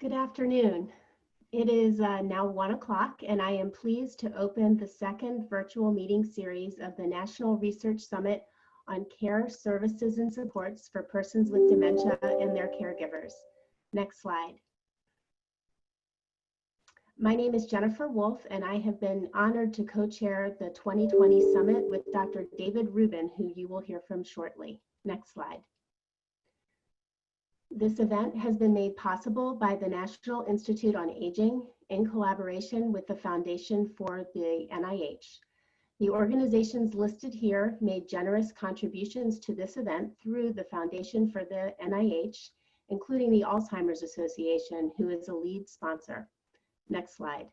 Good afternoon. It is now 1 o'clock, and I am pleased to open the second virtual meeting series of the National Research Summit on Care Services and Supports for Persons with Dementia and Their Caregivers. Next slide. My name is Jennifer Wolf, and I have been honored to co-chair the 2020 Summit with Dr. David Rubin, who you will hear from shortly. Next slide. This event has been made possible by the National Institute on Aging in collaboration with the Foundation for the NIH. The organizations listed here made generous contributions to this event through the Foundation for the NIH, including the Alzheimer's Association, who is a lead sponsor. Next slide.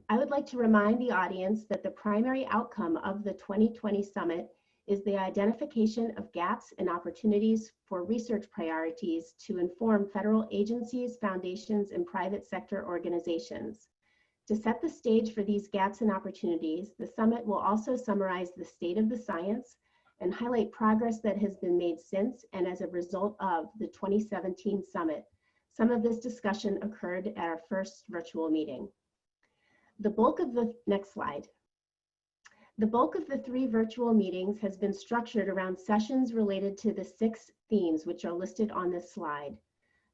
I would like to remind the audience that the primary outcome of the 2020 Summit is the identification of gaps and opportunities for research priorities to inform federal agencies, foundations, and private sector organizations. To set the stage for these gaps and opportunities, the summit will also summarize the state of the science and highlight progress that has been made since and as a result of the 2017 summit. Some of this discussion occurred at our first virtual meeting. Next slide. The bulk of the 3 virtual meetings has been structured around sessions related to the 6 themes which are listed on this slide.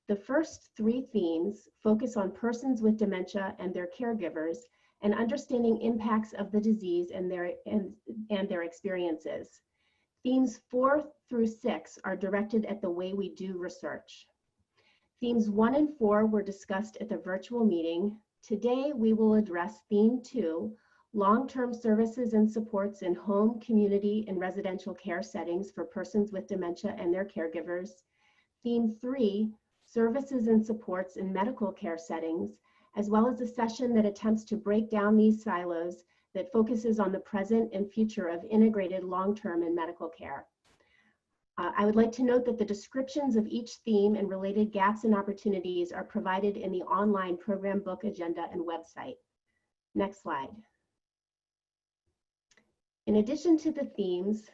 The first 3 themes focus on persons with dementia and their caregivers and understanding impacts of the disease and their experiences. Themes 4 through 6 are directed at the way we do research. Themes 1 and 4 were discussed at the virtual meeting. Today, we will address theme 2, long-term services and supports in home, community, and residential care settings for persons with dementia and their caregivers. Theme 3, services and supports in medical care settings, as well as a session that attempts to break down these silos that focuses on the present and future of integrated long-term and medical care. I would like to note that the descriptions of each theme and related gaps and opportunities are provided in the online program book agenda and website. Next slide. In addition to the themes,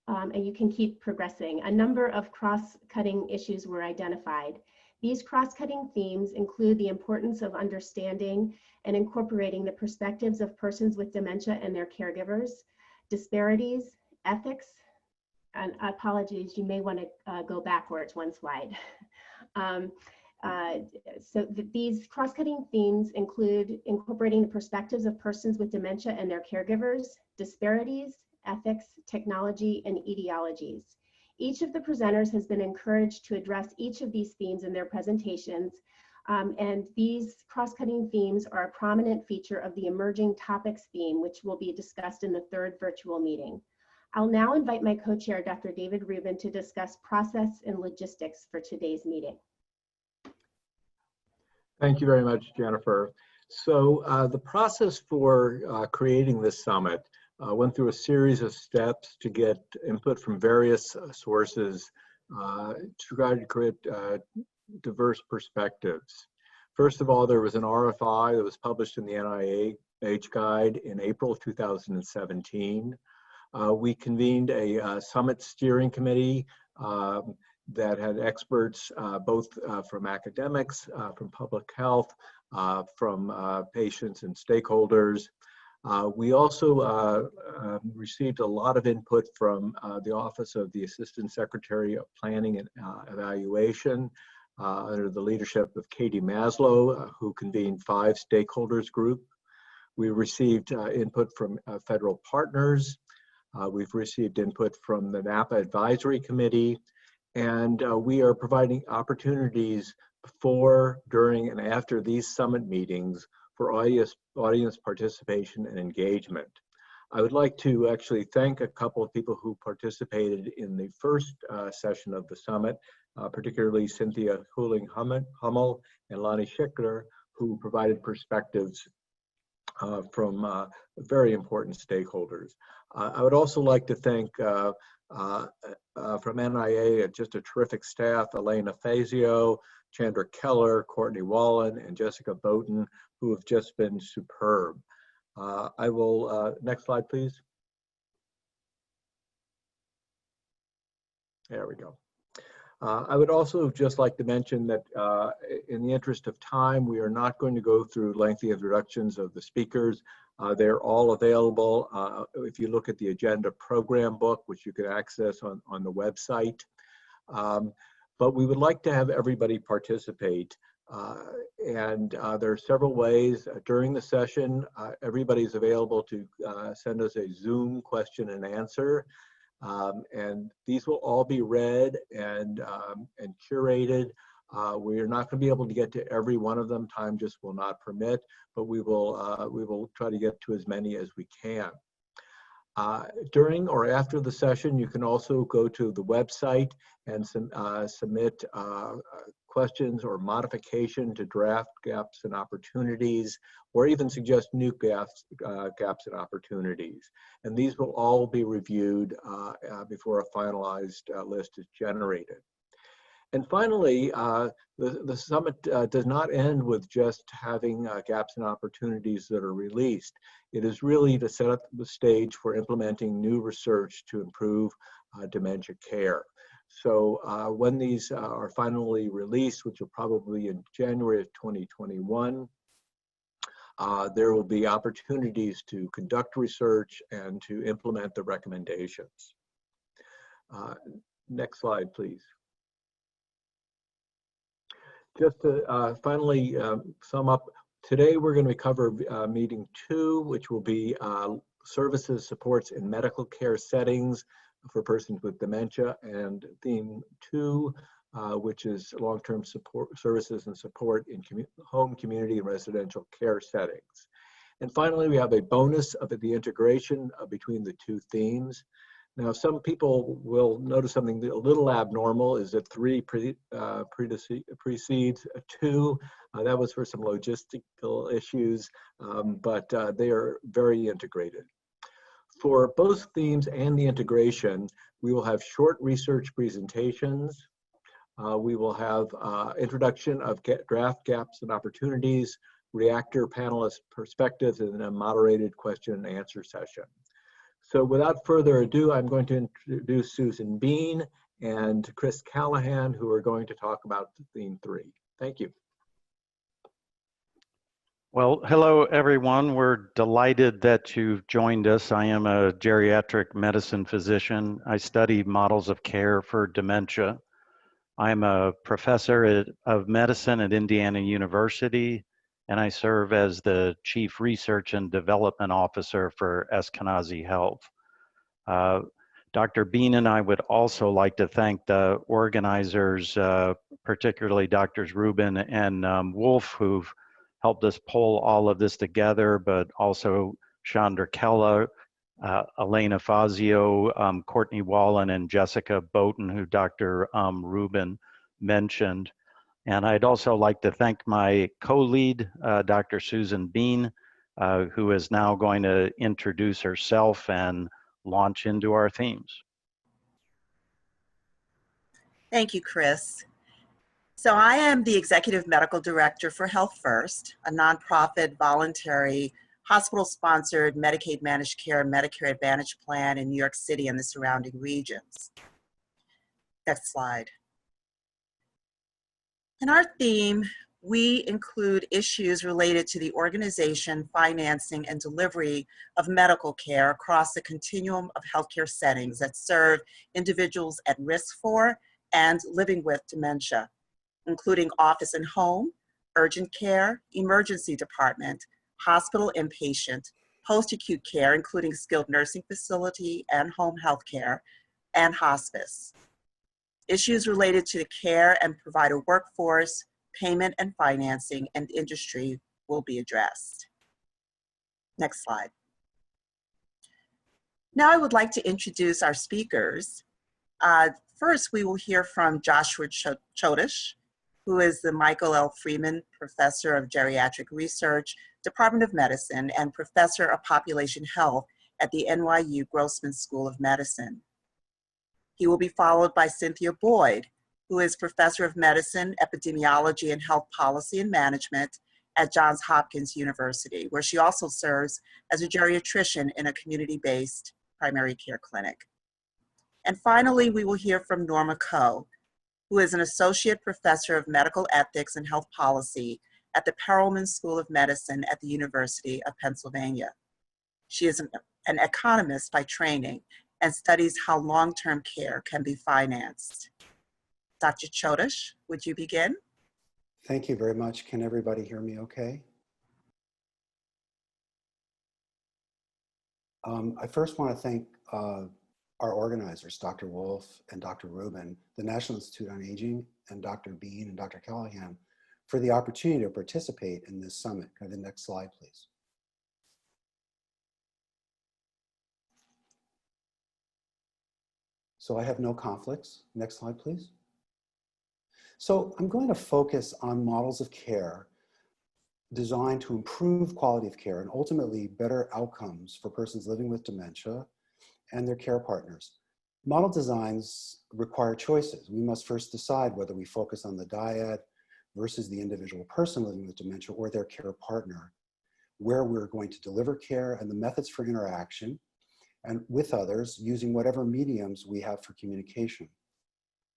and you can keep progressing, a number of cross-cutting issues were identified. These cross-cutting themes include the importance of understanding and incorporating the perspectives of persons with dementia and their caregivers, disparities, ethics, and apologies, you may want to go backwards 1 slide. These cross-cutting themes include incorporating the perspectives of persons with dementia and their caregivers, disparities, ethics, technology, and etiologies. Each of the presenters has been encouraged to address each of these themes in their presentations, and these cross-cutting themes are a prominent feature of the emerging topics theme, which will be discussed in the 3rd virtual meeting. I'll now invite my co-chair, Dr. David Rubin, to discuss process and logistics for today's meeting. Thank you very much, Jennifer. So the process for creating this summit went through a series of steps to get input from various sources to try to create diverse perspectives. First of all, there was an RFI that was published in the NIH guide in April of 2017. We convened a summit steering committee that had experts both from academics, from public health, from patients and stakeholders. We also received a lot of input from the Office of the Assistant Secretary of Planning and Evaluation under the leadership of Katie Maslow, who convened 5 stakeholders group. We received input from federal partners. We've received input from the NAPA Advisory Committee, and we are providing opportunities before, during, and after these summit meetings for audience participation and engagement. I would like to actually thank a couple of people who participated in the first session of the summit, particularly Cynthia Hummel and Lonnie Schickler, who provided perspectives from very important stakeholders. I would also like to thank from NIA, just a terrific staff, Elena Fazio, Chandra Keller, Courtney Wallen, and Jessica Bowden, who have just been superb. I will, next slide, please. There we go. I would also just like to mention that in the interest of time, we are not going to go through lengthy introductions of the speakers. They're all available if you look at the agenda program book, which you can access on the website. But we would like to have everybody participate. There are several ways. During the session, everybody's available to send us a Zoom question and answer. And these will all be read and curated. We are not going to be able to get to every one of them. Time just will not permit, but we will try to get to as many as we can. During or after the session, you can also go to the website and submit questions or modification to draft gaps and opportunities, or even suggest new gaps and opportunities. And these will all be reviewed before a finalized list is generated. And finally, the summit does not end with just having gaps and opportunities that are released. It is really to set up the stage for implementing new research to improve dementia care. So when these are finally released, which will probably be in January of 2021, there will be opportunities to conduct research and to implement the recommendations. Next slide, please. Just to finally sum up, today we're going to cover meeting 2, which will be services, supports in medical care settings for persons with dementia, and theme 2, which is long-term support services and support in home, community, and residential care settings. And finally, we have a bonus of the integration between the 2 themes. Now, some people will notice something a little abnormal is that 3 precedes 2. That was for some logistical issues, but they are very integrated. For both themes and the integration, we will have short research presentations. We will have introduction of draft gaps and opportunities, reactor panelist perspectives, and then a moderated question and answer session. So without further ado, I'm going to introduce Susan Bean and Chris Callahan, who are going to talk about theme 3. Thank you. Well, hello, everyone. We're delighted that you've joined us. I am a geriatric medicine physician. I study models of care for dementia. I'm a professor of medicine at Indiana University, and I serve as the Chief Research and Development Officer for Eskenazi Health. Dr. Bean and I would also like to thank the organizers, particularly Drs. Rubin and Wolf, who've helped us pull all of this together, but also Chandra Kella, Elena Fazio, Courtney Wallen, and Jessica Boughton, who Dr. Rubin mentioned. And I'd also like to thank my co-lead, Dr. Susan Bean, who is now going to introduce herself and launch into our themes. Thank you, Chris. So I am the Executive Medical Director for Health First, a nonprofit, voluntary, hospital-sponsored Medicaid managed care and Medicare Advantage plan in New York City and the surrounding regions. Next slide. In our theme, we include issues related to the organization, financing, and delivery of medical care across the continuum of healthcare settings that serve individuals at risk for and living with dementia, including office and home, urgent care, emergency department, hospital inpatient, post-acute care, including skilled nursing facility and home health care, and hospice. Issues related to the care and provider workforce, payment and financing, and industry will be addressed. Next slide. Now I would like to introduce our speakers. First, we will hear from Joshua Chotish, who is the Michael L. Freeman Professor of Geriatric Research, Department of Medicine, and Professor of Population Health at the NYU Grossman School of Medicine. He will be followed by Cynthia Boyd, who is Professor of Medicine, Epidemiology, and Health Policy and Management at Johns Hopkins University, where she also serves as a geriatrician in a community-based primary care clinic. And finally, we will hear from Norma Coe, who is an associate professor of medical ethics and health policy at the Perelman School of Medicine at the University of Pennsylvania. She is an economist by training and studies how long-term care can be financed. Dr. Chodosh, would you begin? Thank you very much. Can everybody hear me okay? I first want to thank our organizers, Dr. Wolf and Dr. Rubin, the National Institute on Aging, and Dr. Bean and Dr. Callahan for the opportunity to participate in this summit. Can I have the next slide, please? So I have no conflicts. Next slide, please. So I'm going to focus on models of care designed to improve quality of care and ultimately better outcomes for persons living with dementia and their care partners. Model designs require choices. We must first decide whether we focus on the dyad versus the individual person living with dementia or their care partner, where we're going to deliver care and the methods for interaction and with others using whatever mediums we have for communication.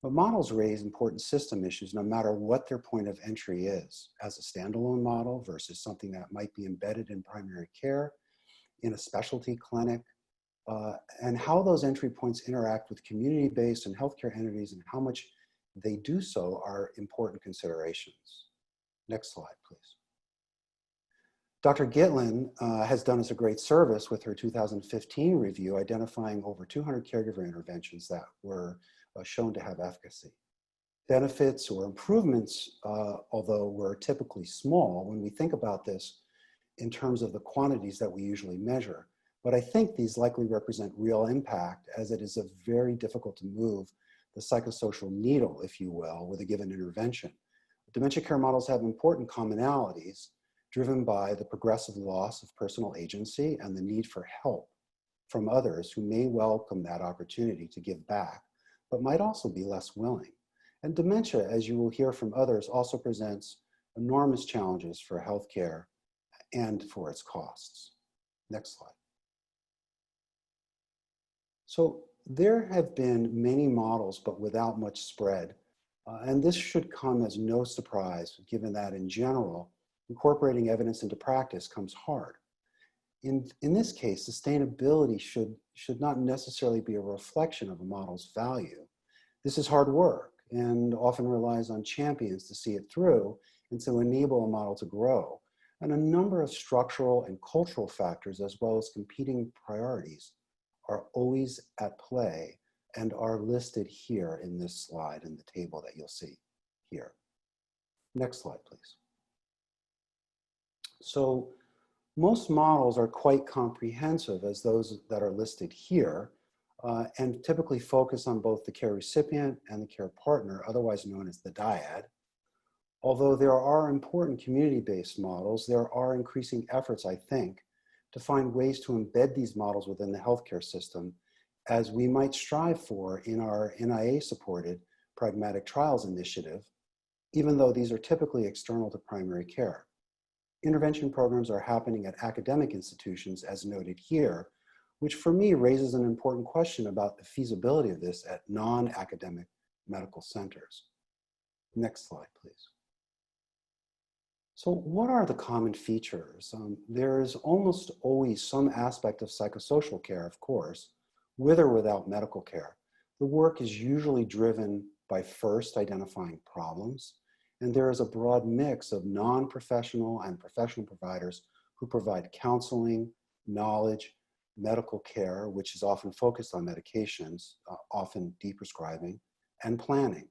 But models raise important system issues no matter what their point of entry is, as a standalone model versus something that might be embedded in primary care, in a specialty clinic, and how those entry points interact with community-based and healthcare entities and how much they do so are important considerations. Next slide, please. Dr. Gitlin has done us a great service with her 2015 review identifying over 200 caregiver interventions that were shown to have efficacy. Benefits or improvements, although were typically small when we think about this in terms of the quantities that we usually measure. But I think these likely represent real impact, as it is very difficult to move the psychosocial needle, if you will, with a given intervention. Dementia care models have important commonalities driven by the progressive loss of personal agency and the need for help from others who may welcome that opportunity to give back, but might also be less willing. And dementia, as you will hear from others, also presents enormous challenges for healthcare and for its costs. Next slide. So there have been many models, but without much spread. And this should come as no surprise, given that in general, incorporating evidence into practice comes hard. In this case, sustainability should not necessarily be a reflection of a model's value. This is hard work and often relies on champions to see it through and to enable a model to grow. And a number of structural and cultural factors, as well as competing priorities, are always at play and are listed here in this slide in the table that you'll see here. Next slide, please. So most models are quite comprehensive as those that are listed here and typically focus on both the care recipient and the care partner, otherwise known as the dyad. Although there are important community-based models, there are increasing efforts, I think, to find ways to embed these models within the healthcare system, as we might strive for in our NIA-supported Pragmatic Trials initiative, even though these are typically external to primary care. Intervention programs are happening at academic institutions, as noted here, which for me raises an important question about the feasibility of this at non-academic medical centers. Next slide, please. So what are the common features? There is almost always some aspect of psychosocial care, of course, with or without medical care. The work is usually driven by first identifying problems, and there is a broad mix of non-professional and professional providers who provide counseling, knowledge, medical care, which is often focused on medications, often deprescribing, and planning.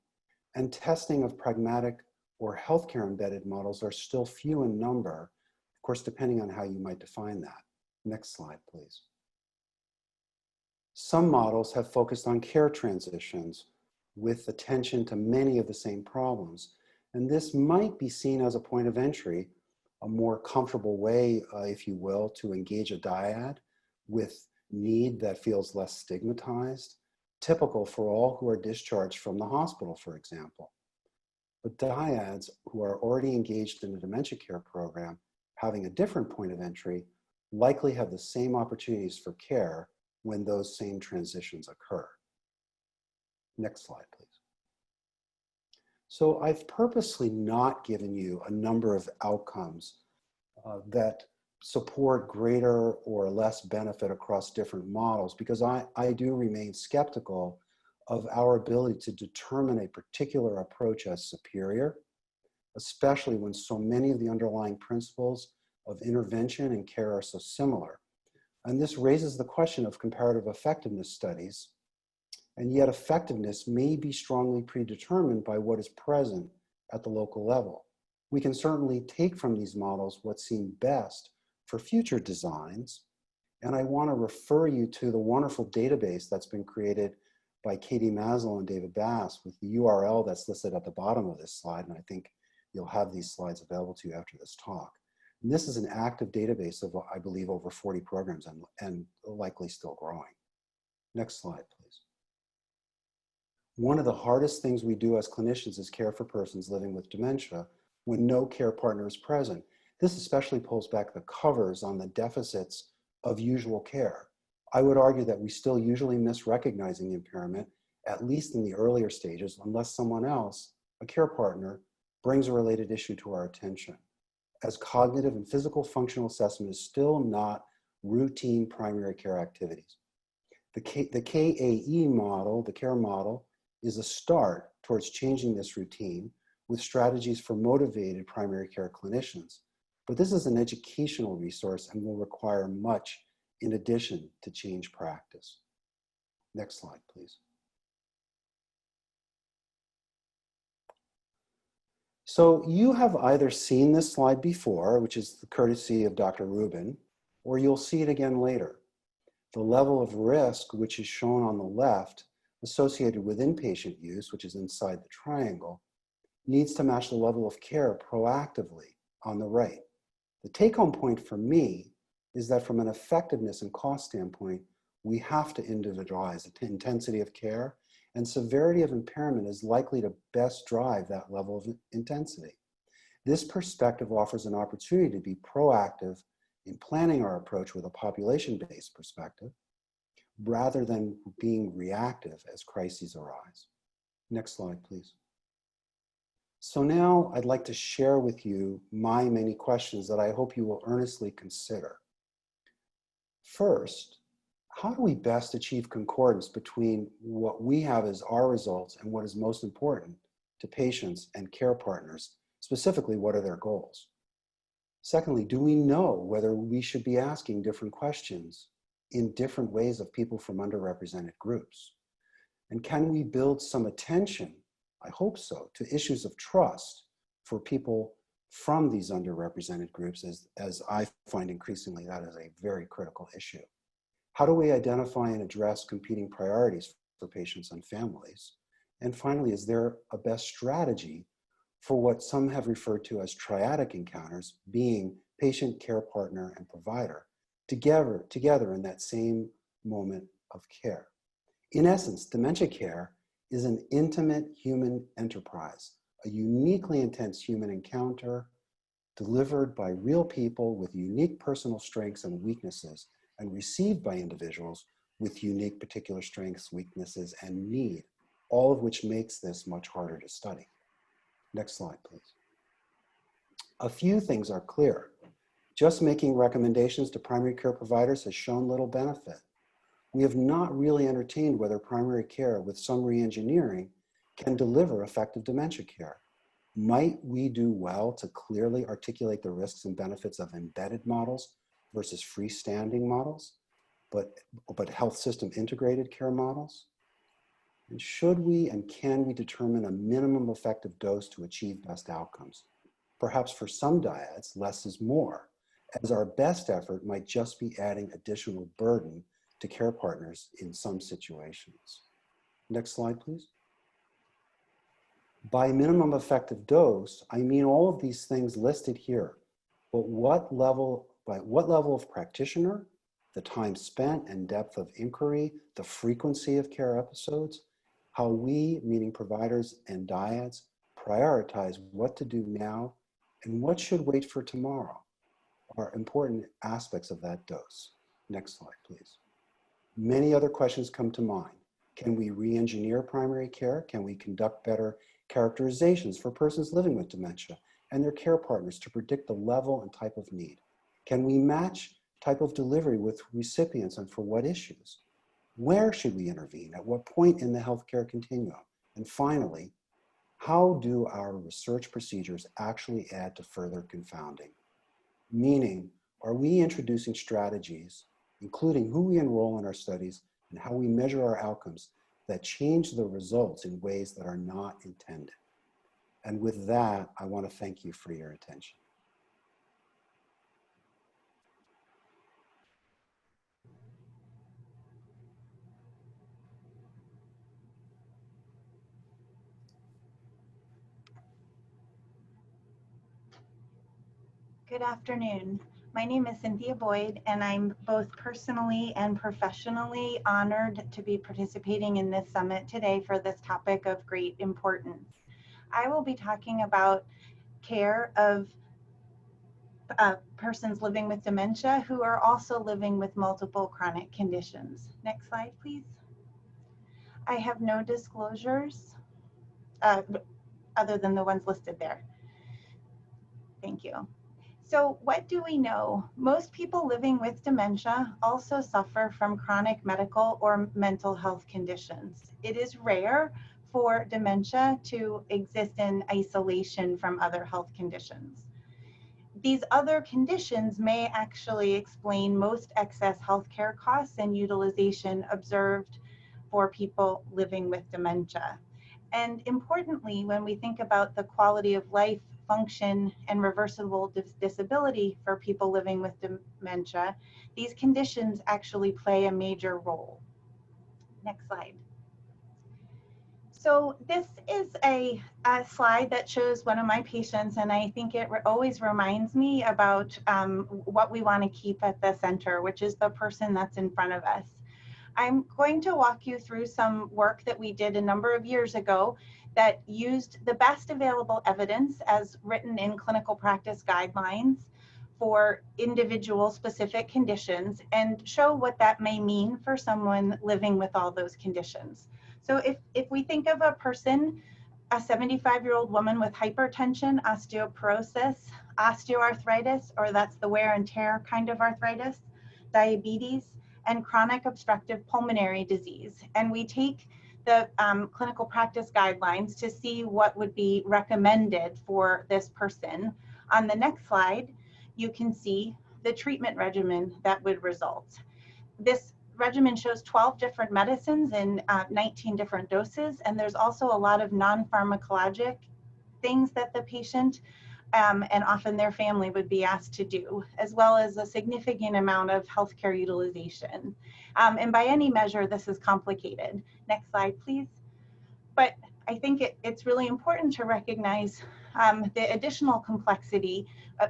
And testing of pragmatic or healthcare embedded models are still few in number, of course, depending on how you might define that. Next slide, please. Some models have focused on care transitions with attention to many of the same problems. And this might be seen as a point of entry, a more comfortable way, if you will, to engage a dyad with need that feels less stigmatized, typical for all who are discharged from the hospital, for example. But dyads who are already engaged in a dementia care program, having a different point of entry, likely have the same opportunities for care when those same transitions occur. Next slide, please. So I've purposely not given you a number of outcomes that support greater or less benefit across different models, because I do remain skeptical of our ability to determine a particular approach as superior, especially when so many of the underlying principles of intervention and care are so similar. And this raises the question of comparative effectiveness studies, and yet effectiveness may be strongly predetermined by what is present at the local level. We can certainly take from these models what seemed best for future designs, and I want to refer you to the wonderful database that's been created by Katie Maslow and David Bass with the URL that's listed at the bottom of this slide, and I think you'll have these slides available to you after this talk. And this is an active database of, I believe, over 40 programs and likely still growing. Next slide, please. One of the hardest things we do as clinicians is care for persons living with dementia when no care partner is present. This especially pulls back the covers on the deficits of usual care. I would argue that we still usually miss recognizing impairment, at least in the earlier stages, unless someone else, a care partner, brings a related issue to our attention, as cognitive and physical functional assessment is still not routine primary care activities. The KAE model, the care model, is a start towards changing this routine with strategies for motivated primary care clinicians. But this is an educational resource and will require much in addition to change practice. Next slide, please. So you have either seen this slide before, which is the courtesy of Dr. Rubin, or you'll see it again later. The level of risk, which is shown on the left, associated with inpatient use, which is inside the triangle, needs to match the level of care proactively on the right. The take-home point for me is that from an effectiveness and cost standpoint, we have to individualize the intensity of care, and severity of impairment is likely to best drive that level of intensity. This perspective offers an opportunity to be proactive in planning our approach with a population-based perspective, rather than being reactive as crises arise. Next slide, please. So now I'd like to share with you my many questions that I hope you will earnestly consider. First, how do we best achieve concordance between what we have as our results and what is most important to patients and care partners? Specifically, what are their goals? Secondly, do we know whether we should be asking different questions in different ways of people from underrepresented groups? And can we build some attention, I hope so, to issues of trust for people from these underrepresented groups, as I find increasingly that is a very critical issue. How do we identify and address competing priorities for patients and families? And finally, is there a best strategy for what some have referred to as triadic encounters, being patient, care partner, and provider, together in that same moment of care? In essence, dementia care is an intimate human enterprise, a uniquely intense human encounter delivered by real people with unique personal strengths and weaknesses, and received by individuals with unique particular strengths, weaknesses, and need, all of which makes this much harder to study. Next slide, please. A few things are clear. Just making recommendations to primary care providers has shown little benefit. We have not really entertained whether primary care with some re-engineering can deliver effective dementia care. Might we do well to clearly articulate the risks and benefits of embedded models versus freestanding models, but health system integrated care models? And should we and can we determine a minimum effective dose to achieve best outcomes? Perhaps for some dyads, less is more, as our best effort might just be adding additional burden to care partners in some situations. Next slide, please. By minimum effective dose, I mean all of these things listed here, but by what level of practitioner, the time spent and depth of inquiry, the frequency of care episodes, how we, meaning providers and dyads, prioritize what to do now and what should wait for tomorrow are important aspects of that dose. Next slide, please. Many other questions come to mind. Can we re-engineer primary care? Can we conduct better characterizations for persons living with dementia and their care partners to predict the level and type of need. Can we match type of delivery with recipients and for what issues? Where should we intervene? At what point in the healthcare continuum? And finally, how do our research procedures actually add to further confounding? Meaning, are we introducing strategies, including who we enroll in our studies and how we measure our outcomes, that change the results in ways that are not intended? And with that, I want to thank you for your attention. Good afternoon. My name is Cynthia Boyd, and I'm both personally and professionally honored to be participating in this summit today for this topic of great importance. I will be talking about care of persons living with dementia who are also living with multiple chronic conditions. Next slide, please. I have no disclosures other than the ones listed there. Thank you. So what do we know? Most people living with dementia also suffer from chronic medical or mental health conditions. It is rare for dementia to exist in isolation from other health conditions. These other conditions may actually explain most excess healthcare costs and utilization observed for people living with dementia. And importantly, when we think about the quality of life, function, and reversible disability for people living with dementia, these conditions actually play a major role. Next slide. So this is a slide that shows one of my patients, and I think it always reminds me about what we want to keep at the center, which is the person that's in front of us. I'm going to walk you through some work that we did a number of years ago that used the best available evidence as written in clinical practice guidelines for individual specific conditions and show what that may mean for someone living with all those conditions. So if we think of a person, a 75-year-old woman with hypertension, osteoporosis, osteoarthritis, or that's the wear and tear kind of arthritis, diabetes, and chronic obstructive pulmonary disease. And we take the clinical practice guidelines to see what would be recommended for this person. On the next slide, you can see the treatment regimen that would result. This regimen shows 12 different medicines in 19 different doses, and there's also a lot of non-pharmacologic things that the patient and often their family would be asked to do, as well as a significant amount of healthcare utilization. And by any measure, this is complicated. Next slide, please. But I think it's really important to recognize the additional complexity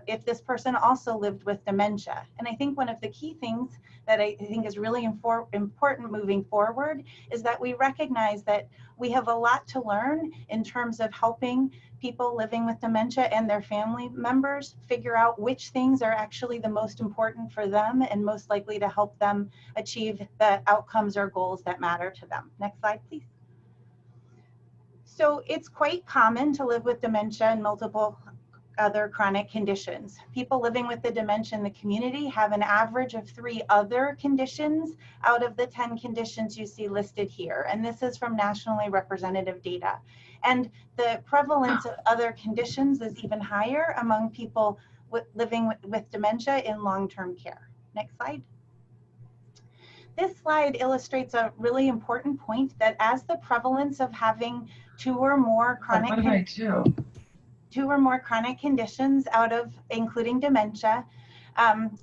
if this person also lived with dementia. And I think one of the key things that I think is really important moving forward is that we recognize that we have a lot to learn in terms of helping people living with dementia and their family members figure out which things are actually the most important for them and most likely to help them achieve the outcomes or goals that matter to them. Next slide, please. So it's quite common to live with dementia and multiple other chronic conditions. People living with the dementia in the community have an average of 3 other conditions out of the 10 conditions you see listed here. And this is from nationally representative data. And the prevalence of other conditions is even higher among people living with dementia in long-term care. Next slide. This slide illustrates a really important point that as the prevalence of having 2 or more chronic conditions out of including dementia,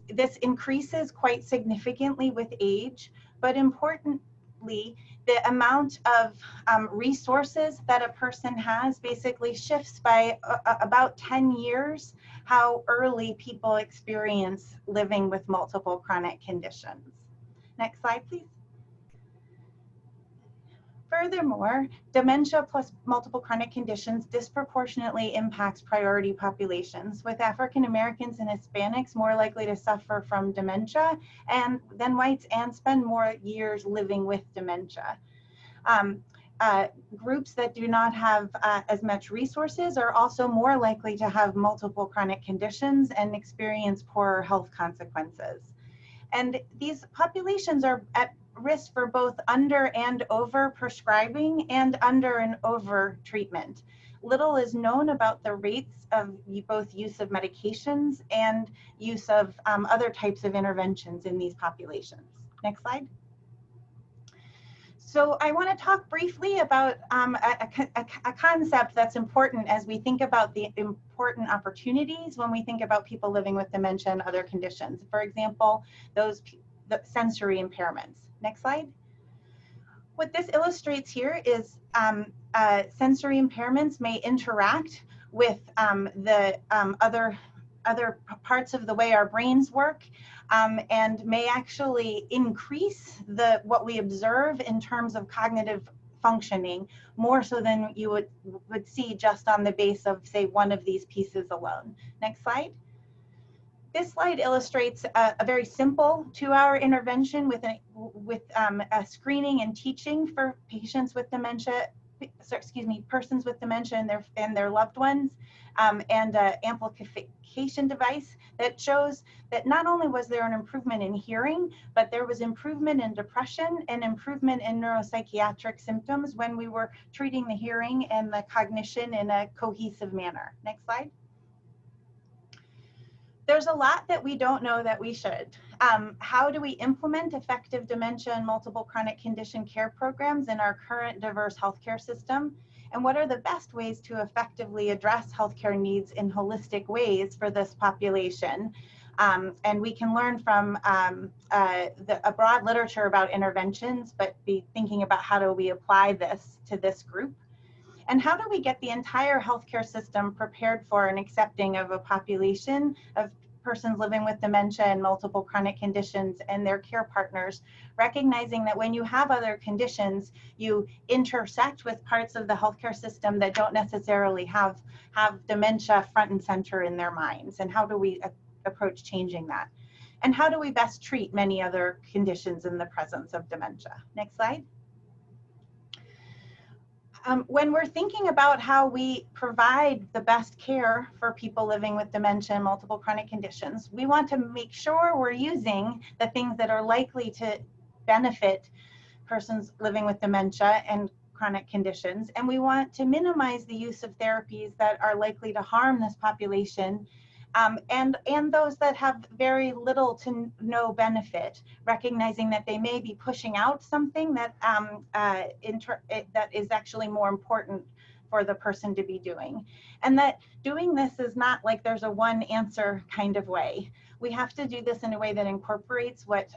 this increases quite significantly with age, but importantly, the amount of resources that a person has basically shifts by about 10 years how early people experience living with multiple chronic conditions. Next slide, please. Furthermore, dementia plus multiple chronic conditions disproportionately impacts priority populations, with African Americans and Hispanics more likely to suffer from dementia than whites and spend more years living with dementia. groups that do not have as much resources are also more likely to have multiple chronic conditions and experience poorer health consequences. And these populations are at risk for both under and over prescribing and under and over treatment. Little is known about the rates of both use of medications and use of other types of interventions in these populations. Next slide. So I want to talk briefly about a concept that's important as we think about the important opportunities when we think about people living with dementia and other conditions. For example, the sensory impairments. Next slide. What this illustrates here is sensory impairments may interact with the other parts of the way our brains work, and may actually increase what we observe in terms of cognitive functioning more so than you would see just on the base of, say, one of these pieces alone. Next slide. This slide illustrates a very simple 2-hour intervention with a screening and teaching for patients with dementia, persons with dementia and their loved ones, and an amplification device that shows that not only was there an improvement in hearing, but there was improvement in depression and improvement in neuropsychiatric symptoms when we were treating the hearing and the cognition in a cohesive manner. Next slide. There's a lot that we don't know that we should. How do we implement effective dementia and multiple chronic condition care programs in our current diverse healthcare system? And what are the best ways to effectively address healthcare needs in holistic ways for this population? And we can learn from a broad literature about interventions, but be thinking about how do we apply this to this group? And how do we get the entire healthcare system prepared for and accepting of a population of persons living with dementia and multiple chronic conditions and their care partners, recognizing that when you have other conditions, you intersect with parts of the healthcare system that don't necessarily have dementia front and center in their minds? And how do we approach changing that? And how do we best treat many other conditions in the presence of dementia? Next slide. When we're thinking about how we provide the best care for people living with dementia and multiple chronic conditions, we want to make sure we're using the things that are likely to benefit persons living with dementia and chronic conditions, and we want to minimize the use of therapies that are likely to harm this population, and those that have very little to no benefit, recognizing that they may be pushing out something that that is actually more important for the person to be doing. And that doing this is not like there's a one answer kind of way. We have to do this in a way that incorporates what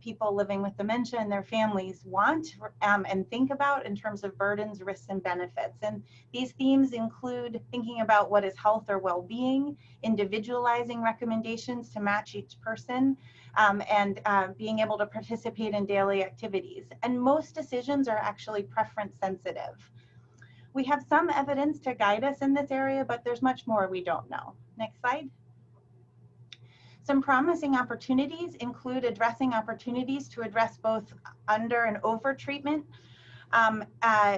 people living with dementia and their families want and think about in terms of burdens, risks, and benefits. And these themes include thinking about what is health or well-being, individualizing recommendations to match each person, and being able to participate in daily activities. And most decisions are actually preference sensitive. We have some evidence to guide us in this area, but there's much more we don't know. Next slide. Some promising opportunities include addressing opportunities to address both under and over treatment,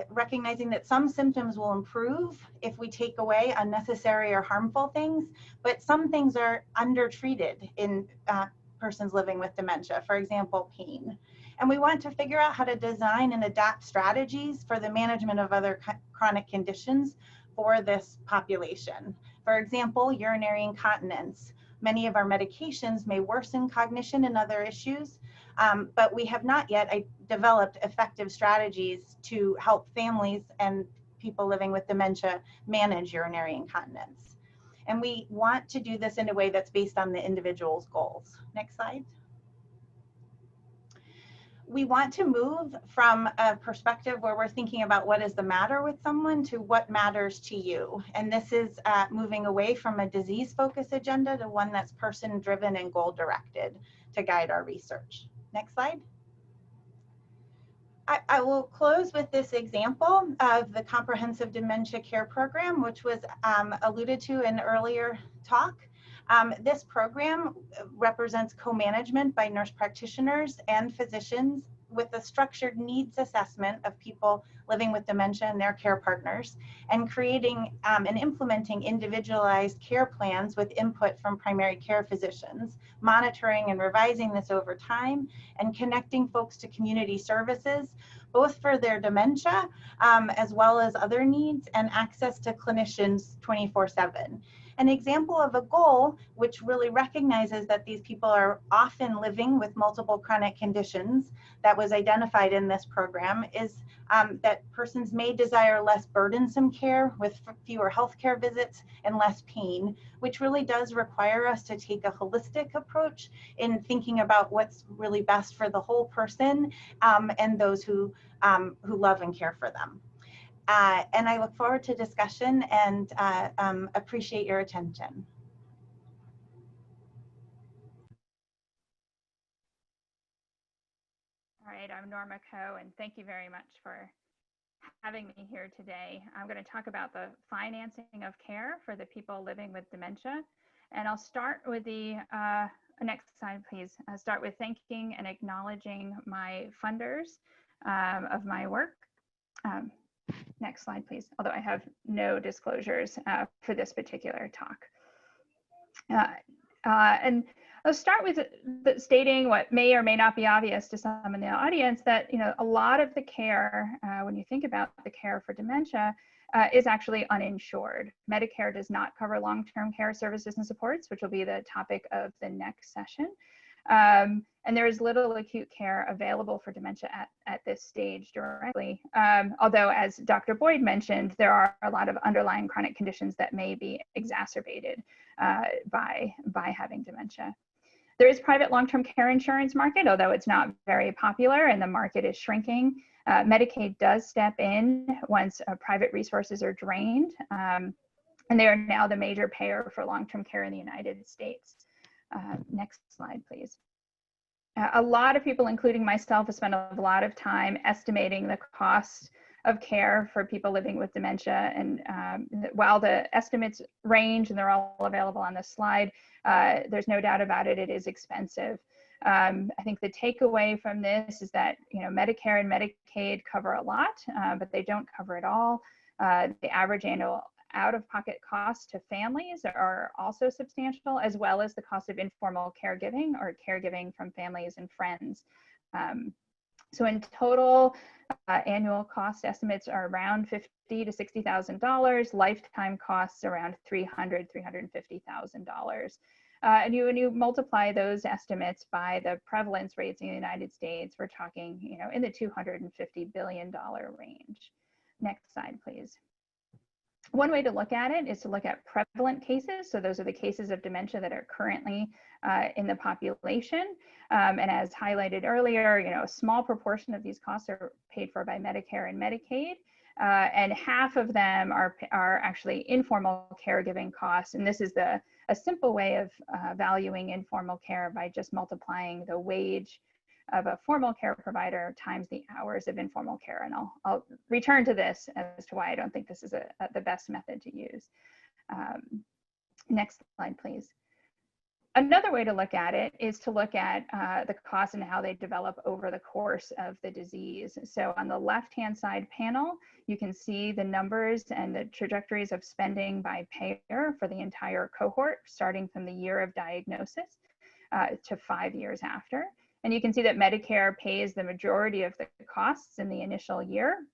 recognizing that some symptoms will improve if we take away unnecessary or harmful things, but some things are undertreated in persons living with dementia, for example, pain. And we want to figure out how to design and adapt strategies for the management of other chronic conditions for this population. For example, urinary incontinence. Many of our medications may worsen cognition and other issues, but we have not yet developed effective strategies to help families and people living with dementia manage urinary incontinence. And we want to do this in a way that's based on the individual's goals. Next slide. We want to move from a perspective where we're thinking about what is the matter with someone to what matters to you. And this is moving away from a disease-focused agenda to one that's person-driven and goal-directed to guide our research. Next slide. I will close with this example of the Comprehensive Dementia Care Program, which was alluded to in earlier talk. This program represents co-management by nurse practitioners and physicians with a structured needs assessment of people living with dementia and their care partners, and creating and implementing individualized care plans with input from primary care physicians, monitoring and revising this over time, and connecting folks to community services, both for their dementia as well as other needs, and access to clinicians 24/7. An example of a goal which really recognizes that these people are often living with multiple chronic conditions that was identified in this program is that persons may desire less burdensome care with fewer healthcare visits and less pain, which really does require us to take a holistic approach in thinking about what's really best for the whole person and those who love and care for them. And I look forward to discussion and appreciate your attention. All right, I'm Norma Coe, and thank you very much for having me here today. I'm going to talk about the financing of care for the people living with dementia. And I'll start with the next slide, please. I'll start with thanking and acknowledging my funders of my work. Next slide, please. Although I have no disclosures for this particular talk. And I'll start with stating what may or may not be obvious to some in the audience, that a lot of the care, when you think about the care for dementia, is actually uninsured. Medicare does not cover long-term care services and supports, which will be the topic of the next session. And there is little acute care available for dementia at this stage directly. Although, as Dr. Boyd mentioned, there are a lot of underlying chronic conditions that may be exacerbated by having dementia. There is private long-term care insurance market, although it's not very popular and the market is shrinking. Medicaid does step in once private resources are drained, and they are now the major payer for long-term care in the United States. Next slide, please. A lot of people, including myself, have spent a lot of time estimating the cost of care for people living with dementia. And while the estimates range and they're all available on this slide, there's no doubt about it, it is expensive. I think the takeaway from this is that Medicare and Medicaid cover a lot, but they don't cover it all. The average annual out-of-pocket costs to families are also substantial, as well as the cost of informal caregiving or caregiving from families and friends. So in total, annual cost estimates are around $50,000 to $60,000, lifetime costs around $300,000 to $350,000. And when you multiply those estimates by the prevalence rates in the United States, we're talking in the $250 billion range. Next slide, please. One way to look at it is to look at prevalent cases. So those are the cases of dementia that are currently in the population. And as highlighted earlier, a small proportion of these costs are paid for by Medicare and Medicaid. And half of them are actually informal caregiving costs. And this is a simple way of valuing informal care by just multiplying the wage of a formal care provider times the hours of informal care. And I'll return to this as to why I don't think this is the best method to use. Next slide, please. Another way to look at it is to look at the costs and how they develop over the course of the disease. So on the left-hand side panel, you can see the numbers and the trajectories of spending by payer for the entire cohort, starting from the year of diagnosis to 5 years after. And you can see that Medicare pays the majority of the costs in the initial year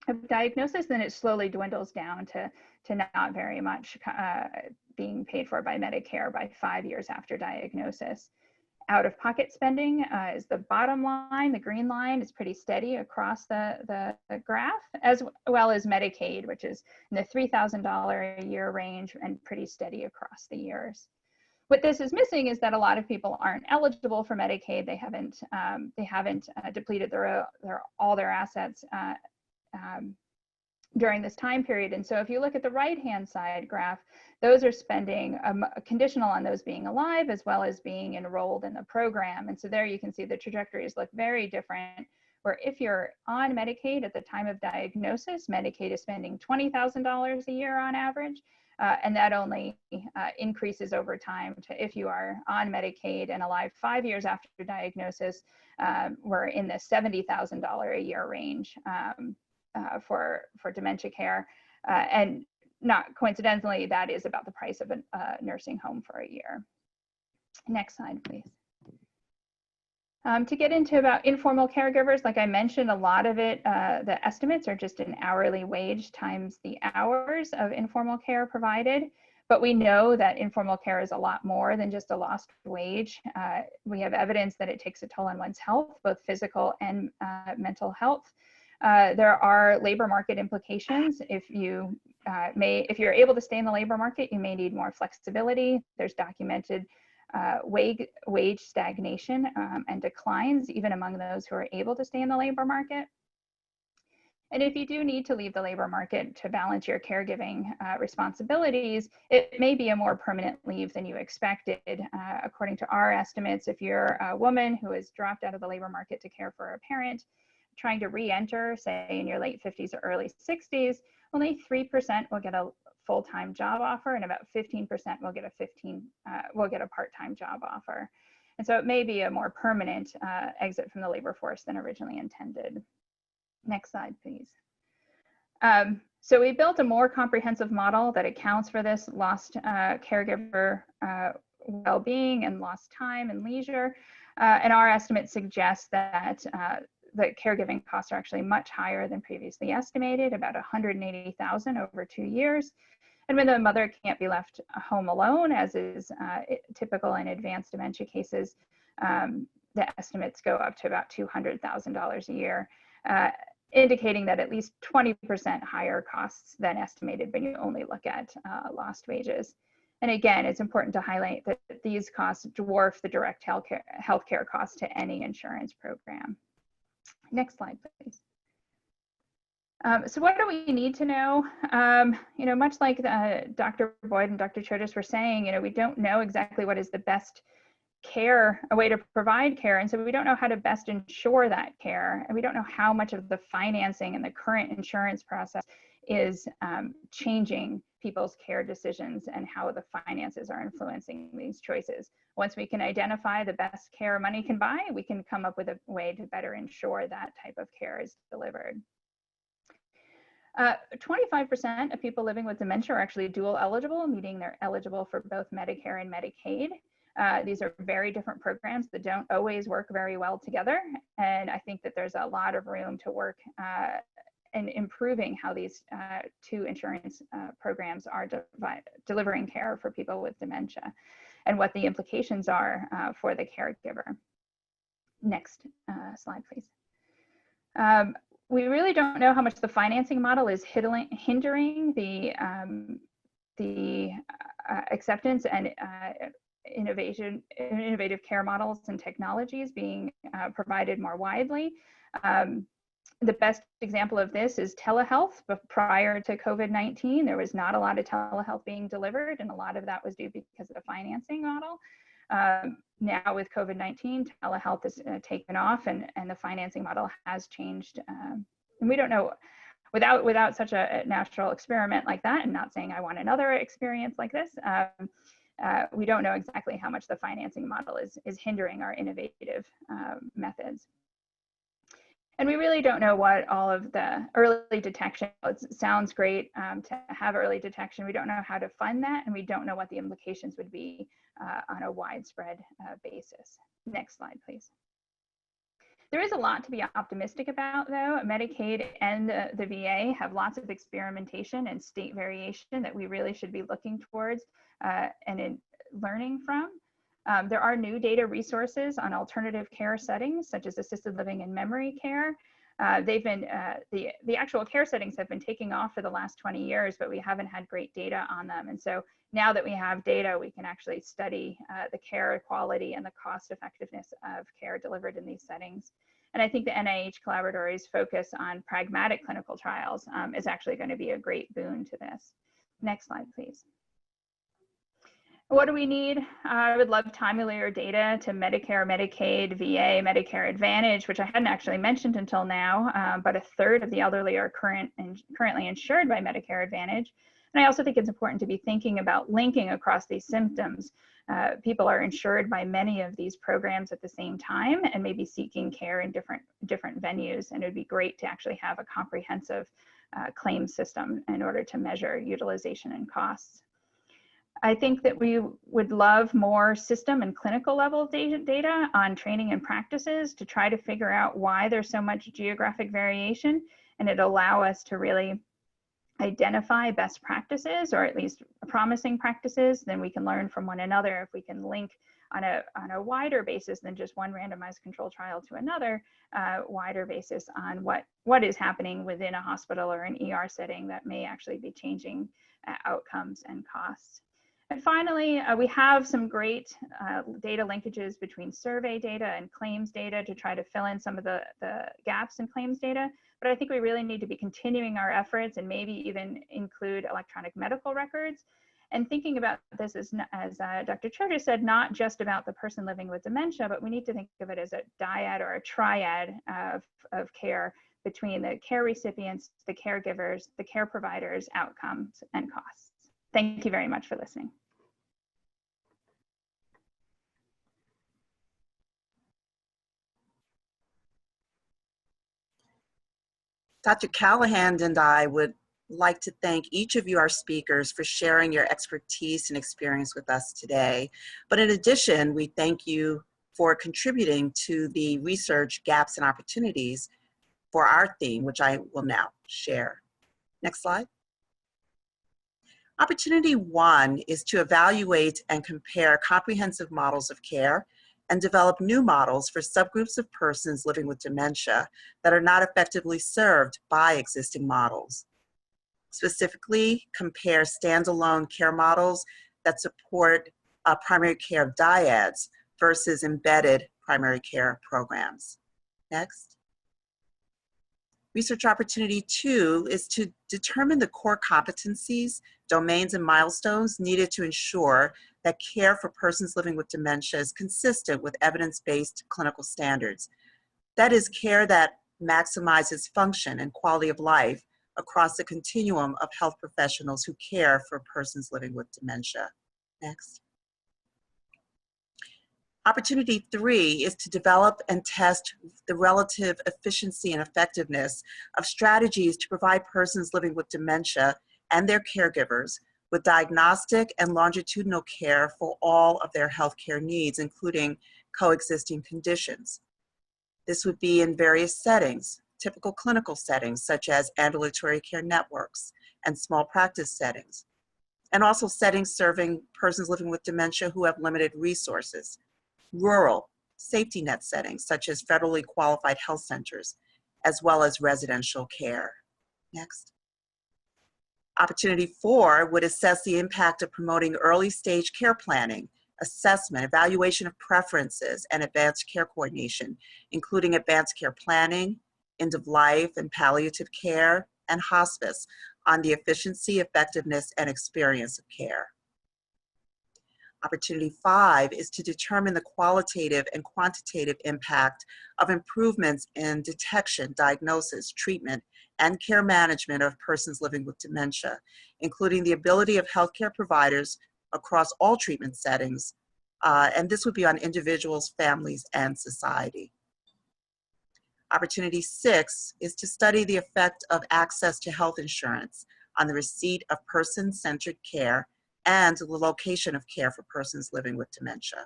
of diagnosis, then it slowly dwindles down to not very much being paid for by Medicare by 5 years after diagnosis. Out-of-pocket spending is the bottom line. The green line is pretty steady across the graph, as well as Medicaid, which is in the $3,000 a year range and pretty steady across the years. What this is missing is that a lot of people aren't eligible for Medicaid. They haven't depleted all their assets during this time period. And so if you look at the right-hand side graph, those are spending conditional on those being alive as well as being enrolled in the program. And so there you can see the trajectories look very different, where if you're on Medicaid at the time of diagnosis, Medicaid is spending $20,000 a year on average. And that only increases over time to if you are on Medicaid and alive 5 years after diagnosis, we're in the $70,000 a year range for dementia care. And not coincidentally, that is about the price of a nursing home for a year. Next slide, please. To get into about informal caregivers, like I mentioned, a lot of it, the estimates are just an hourly wage times the hours of informal care provided. But we know that informal care is a lot more than just a lost wage. We have evidence that it takes a toll on one's health, both physical and mental health. There are labor market implications. If you're able to stay in the labor market, you may need more flexibility. There's documented wage stagnation and declines even among those who are able to stay in the labor market. And if you do need to leave the labor market to balance your caregiving responsibilities, it may be a more permanent leave than you expected. According to our estimates, if you're a woman who has dropped out of the labor market to care for a parent, trying to re-enter, say in your late 50s or early 60s, only 3% will get a full-time job offer, and about 15% will get a part-time job offer. And so it may be a more permanent exit from the labor force than originally intended. Next slide, please. So we built a more comprehensive model that accounts for this lost caregiver well-being and lost time and leisure. And our estimates suggest that the caregiving costs are actually much higher than previously estimated, about $180,000 over 2 years. And when the mother can't be left home alone, as is typical in advanced dementia cases, the estimates go up to about $200,000 a year, indicating that at least 20% higher costs than estimated when you only look at lost wages. And again, it's important to highlight that these costs dwarf the direct healthcare costs to any insurance program. Next slide, please. So what do we need to know? Much like Dr. Boyd and Dr. Chodas were saying, we don't know exactly what is the best care, a way to provide care. And so we don't know how to best ensure that care. And we don't know how much of the financing and the current insurance process is changing people's care decisions and how the finances are influencing these choices. Once we can identify the best care money can buy, we can come up with a way to better ensure that type of care is delivered. 25% of people living with dementia are actually dual eligible, meaning they're eligible for both Medicare and Medicaid. These are very different programs that don't always work very well together. And I think that there's a lot of room to work in improving how these two insurance programs are delivering care for people with dementia and what the implications are for the caregiver. Next slide, please. We really don't know how much the financing model is hindering the acceptance and innovative care models and technologies being provided more widely. The best example of this is telehealth. But prior to COVID-19, there was not a lot of telehealth being delivered, and a lot of that was due because of the financing model. Now with COVID-19, telehealth has taken off, and the financing model has changed. And we don't know, without such a natural experiment like that, and not saying I want another experience like this, we don't know exactly how much the financing model is hindering our innovative methods. And we really don't know what all of the early detection, it sounds great to have early detection. We don't know how to fund that, and we don't know what the implications would be on a widespread basis. Next slide, please. There is a lot to be optimistic about, though. Medicaid and the VA have lots of experimentation and state variation that we really should be looking towards and learning from. There are new data resources on alternative care settings, such as assisted living and memory care. They've been, the actual care settings have been taking off for the last 20 years, but we haven't had great data on them. And so now that we have data, we can actually study the care quality and the cost effectiveness of care delivered in these settings. And I think the NIH Collaboratory's focus on pragmatic clinical trials is actually going to be a great boon to this. Next slide, please. What do we need? I would love timelier data to Medicare, Medicaid, VA, Medicare Advantage, which I hadn't actually mentioned until now, but a third of the elderly are currently insured by Medicare Advantage. And I also think it's important to be thinking about linking across these symptoms. People are insured by many of these programs at the same time and maybe seeking care in different venues. And it would be great to actually have a comprehensive claim system in order to measure utilization and costs. I think that we would love more system and clinical level data on training and practices to try to figure out why there's so much geographic variation, and it'd allow us to really identify best practices, or at least promising practices. Then we can learn from one another. If we can link on a wider basis than just one randomized control trial to another, wider basis on what is happening within a hospital or an ER setting that may actually be changing outcomes and costs. And finally, we have some great data linkages between survey data and claims data to try to fill in some of the gaps in claims data. But I think we really need to be continuing our efforts and maybe even include electronic medical records. And thinking about this as Dr. Church said, not just about the person living with dementia, but we need to think of it as a dyad or a triad of care between the care recipients, the caregivers, the care providers, outcomes, and costs. Thank you very much for listening. Dr. Callahan and I would like to thank each of you, our speakers, for sharing your expertise and experience with us today. But in addition, we thank you for contributing to the research gaps and opportunities for our theme, which I will now share. Next slide. Opportunity 1 is to evaluate and compare comprehensive models of care and develop new models for subgroups of persons living with dementia that are not effectively served by existing models. Specifically, compare standalone care models that support primary care dyads versus embedded primary care programs. Next. Research opportunity 2 is to determine the core competencies, domains, and milestones needed to ensure that care for persons living with dementia is consistent with evidence-based clinical standards. That is, care that maximizes function and quality of life across the continuum of health professionals who care for persons living with dementia. Next. Opportunity 3 is to develop and test the relative efficiency and effectiveness of strategies to provide persons living with dementia and their caregivers with diagnostic and longitudinal care for all of their healthcare needs, including coexisting conditions. This would be in various settings, typical clinical settings such as ambulatory care networks and small practice settings, and also settings serving persons living with dementia who have limited resources, rural safety net settings such as federally qualified health centers, as well as residential care. Next. Opportunity 4 would assess the impact of promoting early stage care planning, assessment, evaluation of preferences, and advanced care coordination, including advanced care planning, end of life and palliative care, and hospice on the efficiency, effectiveness, and experience of care. Opportunity 5 is to determine the qualitative and quantitative impact of improvements in detection, diagnosis, treatment, and care management of persons living with dementia, including the ability of healthcare providers across all treatment settings, and this would be on individuals, families, and society. Opportunity 6 is to study the effect of access to health insurance on the receipt of person-centered care and the location of care for persons living with dementia.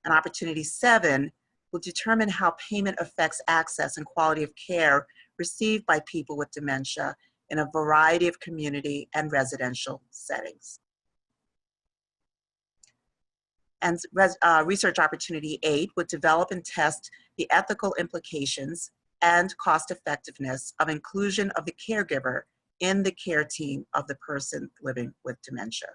And opportunity 7 will determine how payment affects access and quality of care received by people with dementia in a variety of community and residential settings. And research opportunity 8 would develop and test the ethical implications and cost effectiveness of inclusion of the caregiver in the care team of the person living with dementia.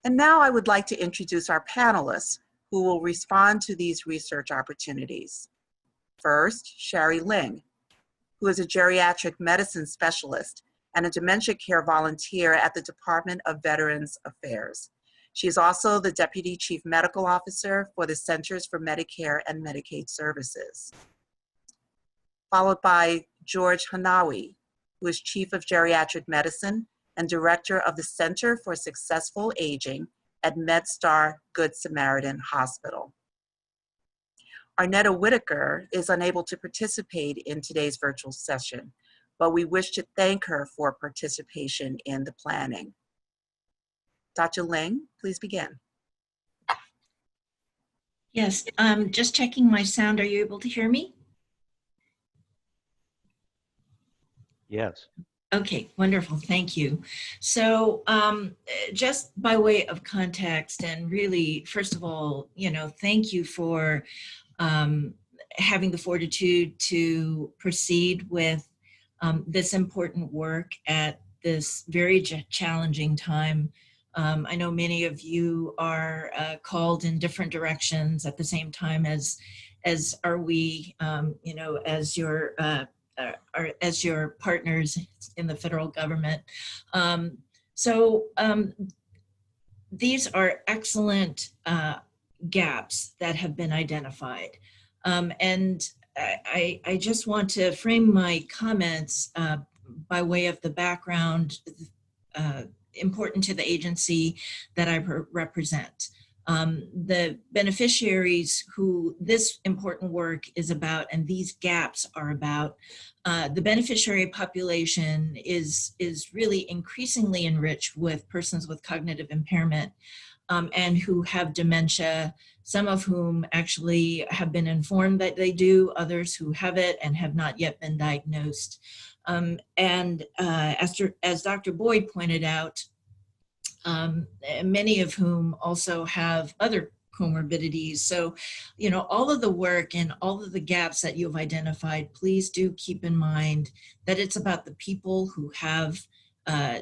And now I would like to introduce our panelists who will respond to these research opportunities. First, Sherry Ling, who is a geriatric medicine specialist and a dementia care volunteer at the Department of Veterans Affairs. She is also the Deputy Chief Medical Officer for the Centers for Medicare and Medicaid Services. Followed by George Hanawi, who is Chief of Geriatric Medicine and Director of the Center for Successful Aging at MedStar Good Samaritan Hospital. Arnetta Whitaker is unable to participate in today's virtual session, but we wish to thank her for participation in the planning. Dr. Ling, please begin. Yes, just checking my sound. Are you able to hear me? Yes. Okay, wonderful, thank you. So just by way of context, and really, first of all, thank you for having the fortitude to proceed with this important work at this very challenging time. I know many of you are called in different directions at the same time as are we, as your partners in the federal government. These are excellent gaps that have been identified. And I just want to frame my comments by way of the background important to the agency that I represent. The beneficiaries who this important work is about and these gaps are about, the beneficiary population is really increasingly enriched with persons with cognitive impairment and who have dementia, some of whom actually have been informed that they do, others who have it and have not yet been diagnosed. As Dr. Boyd pointed out, many of whom also have other comorbidities. So, all of the work and all of the gaps that you've identified, please do keep in mind that it's about the people who have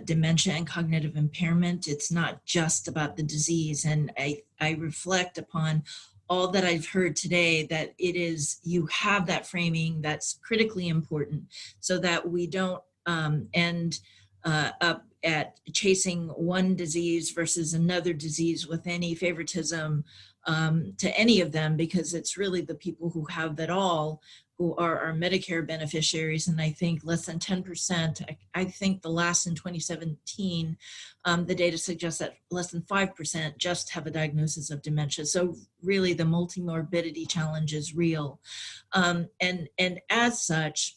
dementia and cognitive impairment. It's not just about the disease. And I reflect upon all that I've heard today, that you have that framing that's critically important so that we don't end up at chasing one disease versus another disease with any favoritism to any of them, because it's really the people who have it all who are our Medicare beneficiaries. And I think less than 10%, I think the last in 2017, the data suggests that less than 5% just have a diagnosis of dementia. So really the multimorbidity challenge is real. And as such,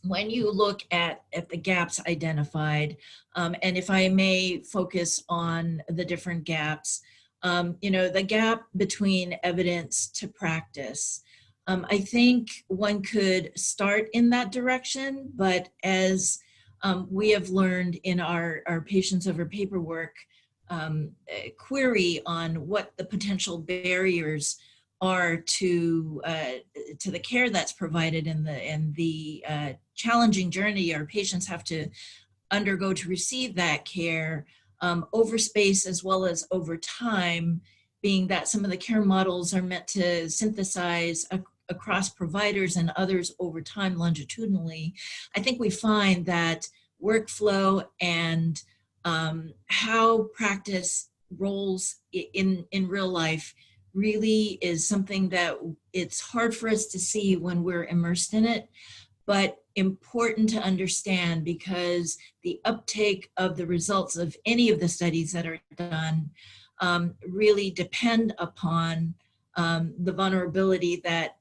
when you look at the gaps identified, and if I may focus on the different gaps, the gap between evidence to practice, I think one could start in that direction, but as we have learned in our patients over paperwork query on what the potential barriers are to the care that's provided and the challenging journey our patients have to undergo to receive that care over space as well as over time, being that some of the care models are meant to synthesize across providers and others over time longitudinally. I think we find that workflow and how practice rolls in real life really is something that it's hard for us to see when we're immersed in it, but important to understand because the uptake of the results of any of the studies that are done really depend upon the vulnerability that,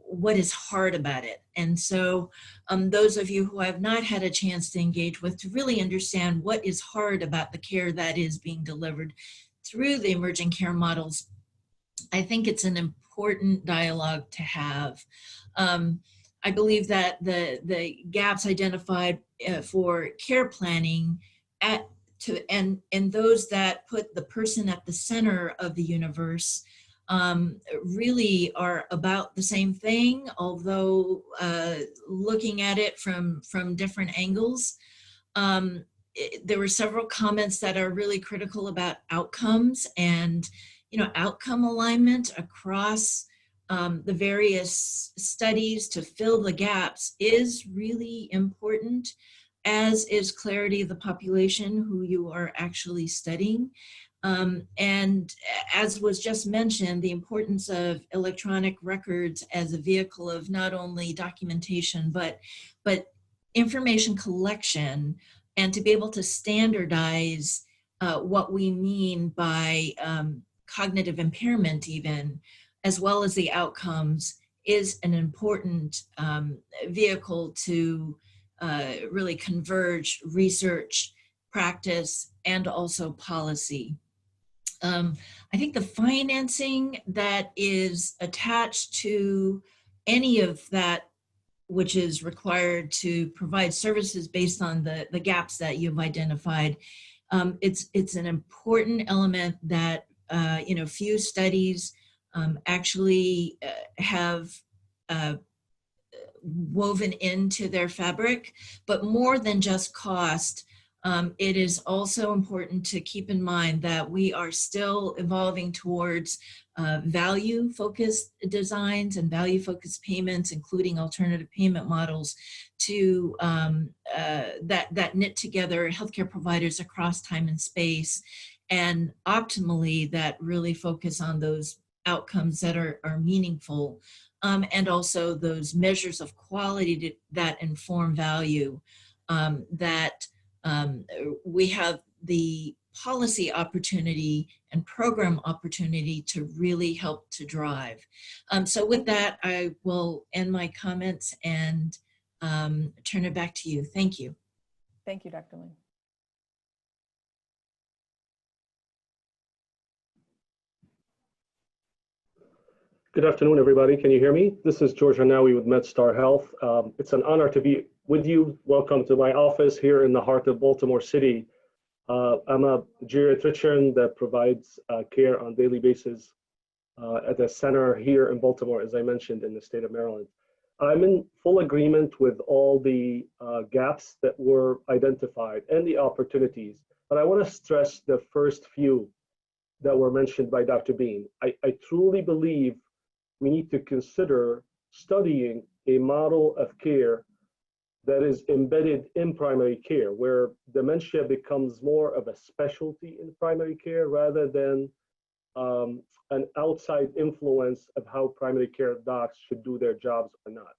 what is hard about it. And so those of you who have not had a chance to engage with, to really understand what is hard about the care that is being delivered through the emerging care models, I think it's an important dialogue to have. I believe that the gaps identified for care planning and those that put the person at the center of the universe really are about the same thing, although looking at it from different angles. There were several comments that are really critical about outcomes and outcome alignment across the various studies to fill the gaps is really important, as is clarity of the population who you are actually studying. And as was just mentioned, the importance of electronic records as a vehicle of not only documentation, but information collection, and to be able to standardize what we mean by cognitive impairment even, as well as the outcomes, is an important vehicle to really converge research, practice, and also policy. I think the financing that is attached to any of that which is required to provide services based on the gaps that you've identified, it's an important element that few studies actually have woven into their fabric. But more than just cost, it is also important to keep in mind that we are still evolving towards value-focused designs and value-focused payments, including alternative payment models to that knit together healthcare providers across time and space, and optimally that really focus on those outcomes that are meaningful, and also those measures of quality that inform value, that we have the policy opportunity and program opportunity to really help to drive. So with that, I will end my comments and turn it back to you. Thank you. Thank you, Dr. Lee. Good afternoon, everybody. Can you hear me? This is George Hanawi with MedStar Health. It's an honor to be with you. Welcome to my office here in the heart of Baltimore City. I'm a geriatrician that provides care on a daily basis at a center here in Baltimore, as I mentioned, in the state of Maryland. I'm in full agreement with all the gaps that were identified and the opportunities, but I want to stress the first few that were mentioned by Dr. Bean. I truly believe we need to consider studying a model of care that is embedded in primary care, where dementia becomes more of a specialty in primary care rather than an outside influence of how primary care docs should do their jobs or not.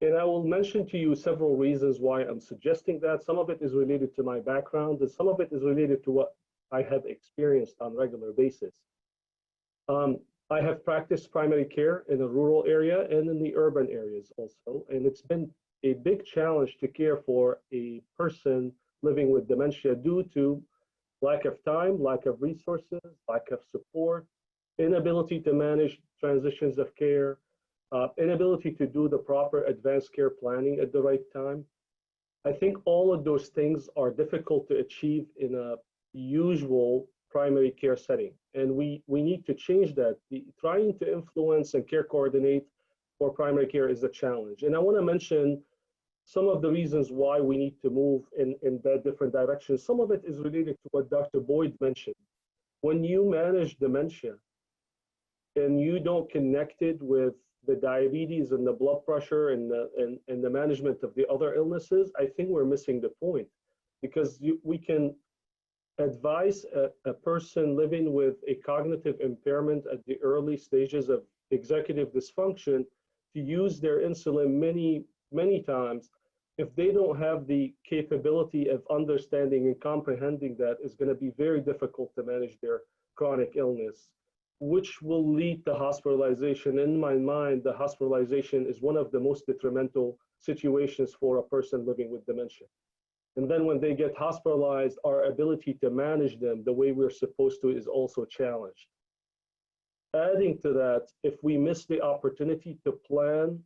And I will mention to you several reasons why I'm suggesting that. Some of it is related to my background, and some of it is related to what I have experienced on a regular basis. I have practiced primary care in a rural area and in the urban areas also, and it's been a big challenge to care for a person living with dementia due to lack of time, lack of resources, lack of support, inability to manage transitions of care, inability to do the proper advanced care planning at the right time. I think all of those things are difficult to achieve in a usual primary care setting. And we need to change that. Trying to influence and care coordinate for primary care is a challenge. And I want to mention some of the reasons why we need to move in that different direction. Some of it is related to what Dr. Boyd mentioned. When you manage dementia and you don't connect it with the diabetes and the blood pressure and the management of the other illnesses, I think we're missing the point, because we can advise a person living with a cognitive impairment at the early stages of executive dysfunction to use their insulin many times. If they don't have the capability of understanding and comprehending that, it's going to be very difficult to manage their chronic illness, which will lead to hospitalization. In my mind, the hospitalization is one of the most detrimental situations for a person living with dementia. And then when they get hospitalized, our ability to manage them the way we're supposed to is also challenged. Adding to that, if we miss the opportunity to plan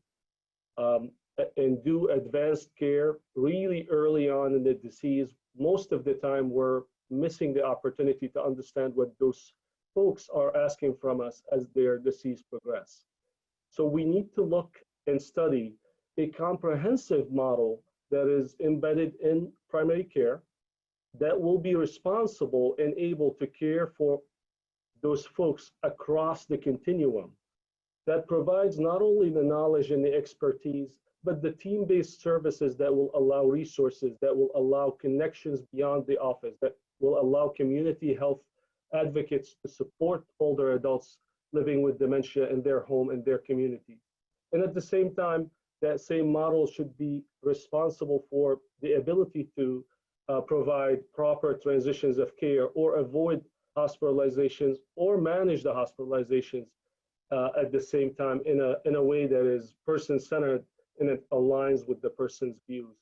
and do advanced care really early on in the disease, most of the time we're missing the opportunity to understand what those folks are asking from us as their disease progress. So we need to look and study a comprehensive model that is embedded in primary care that will be responsible and able to care for those folks across the continuum, that provides not only the knowledge and the expertise, but the team-based services that will allow resources, that will allow connections beyond the office, that will allow community health advocates to support older adults living with dementia in their home and their community. And at the same time, that same model should be responsible for the ability to provide proper transitions of care or avoid hospitalizations or manage the hospitalizations at the same time in a way that is person-centered and it aligns with the person's views.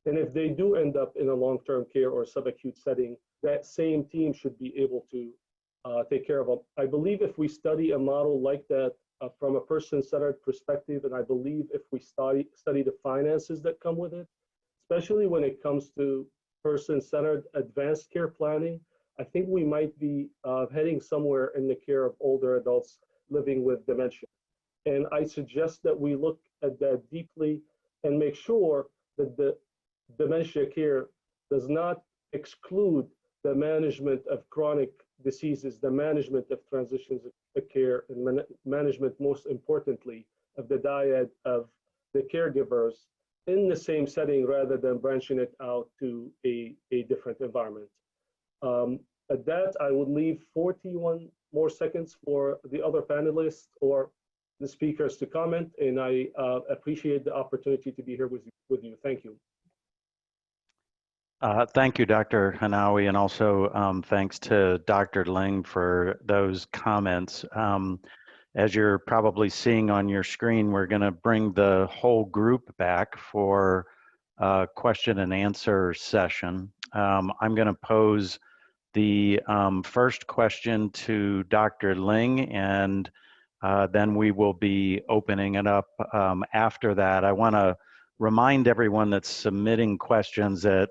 And if they do end up in a long-term care or subacute setting, that same team should be able to take care of them. I believe if we study a model like that from a person-centered perspective, and I believe if we study the finances that come with it, especially when it comes to person-centered advanced care planning, I think we might be heading somewhere in the care of older adults living with dementia. And I suggest that we look at that deeply and make sure that the dementia care does not exclude the management of chronic diseases, the management of transitions of care, and management, most importantly, of the dyad of the caregivers in the same setting rather than branching it out to a different environment. At that, I would leave 41 more seconds for the other panelists or the speakers to comment, and I appreciate the opportunity to be here with you. Thank you. Thank you, Dr. Hanawi, and also thanks to Dr. Ling for those comments. As you're probably seeing on your screen, we're going to bring the whole group back for a question and answer session. I'm going to pose the first question to Dr. Ling, and then we will be opening it up after that. I want to remind everyone that's submitting questions that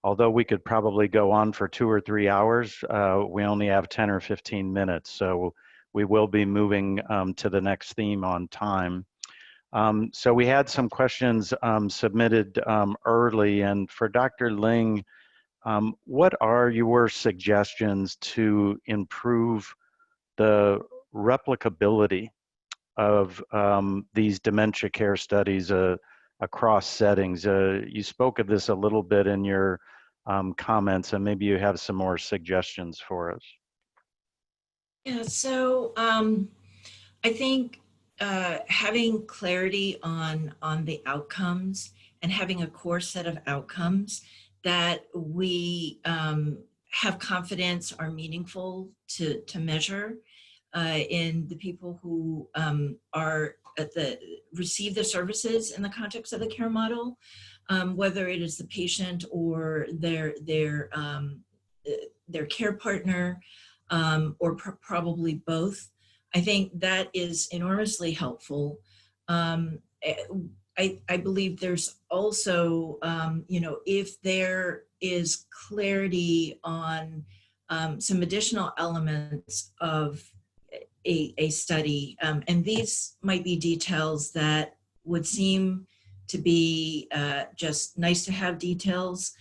although we could probably go on for 2 or 3 hours, we only have 10 or 15 minutes. So we will be moving to the next theme on time. So we had some questions submitted early, and for Dr. Ling, what are your suggestions to improve the replicability of these dementia care studies across settings? You spoke of this a little bit in your comments, and maybe you have some more suggestions for us. Yeah, so I think having clarity on the outcomes and having a core set of outcomes that we have confidence are meaningful to measure in the people who are receive the services in the context of the care model, whether it is the patient or their care partner, or probably both. I think that is enormously helpful. I believe there's also, if there is clarity on some additional elements of a study, and these might be details that would seem to be just nice to have details,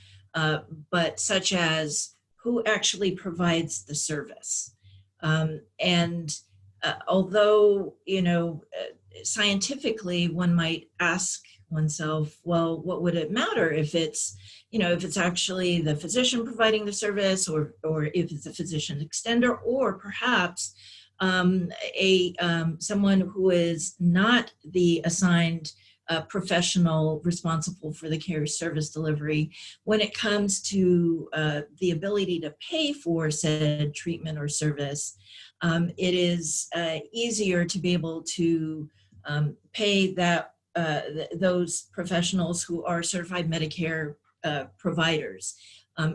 but such as who actually provides the service. Although, scientifically one might ask oneself, well, what would it matter if it's, if it's actually the physician providing the service, or if it's a physician extender, or perhaps someone who is not the assigned professional responsible for the care service delivery. When it comes to the ability to pay for said treatment or service, it is easier to be able to pay those professionals who are certified Medicare providers,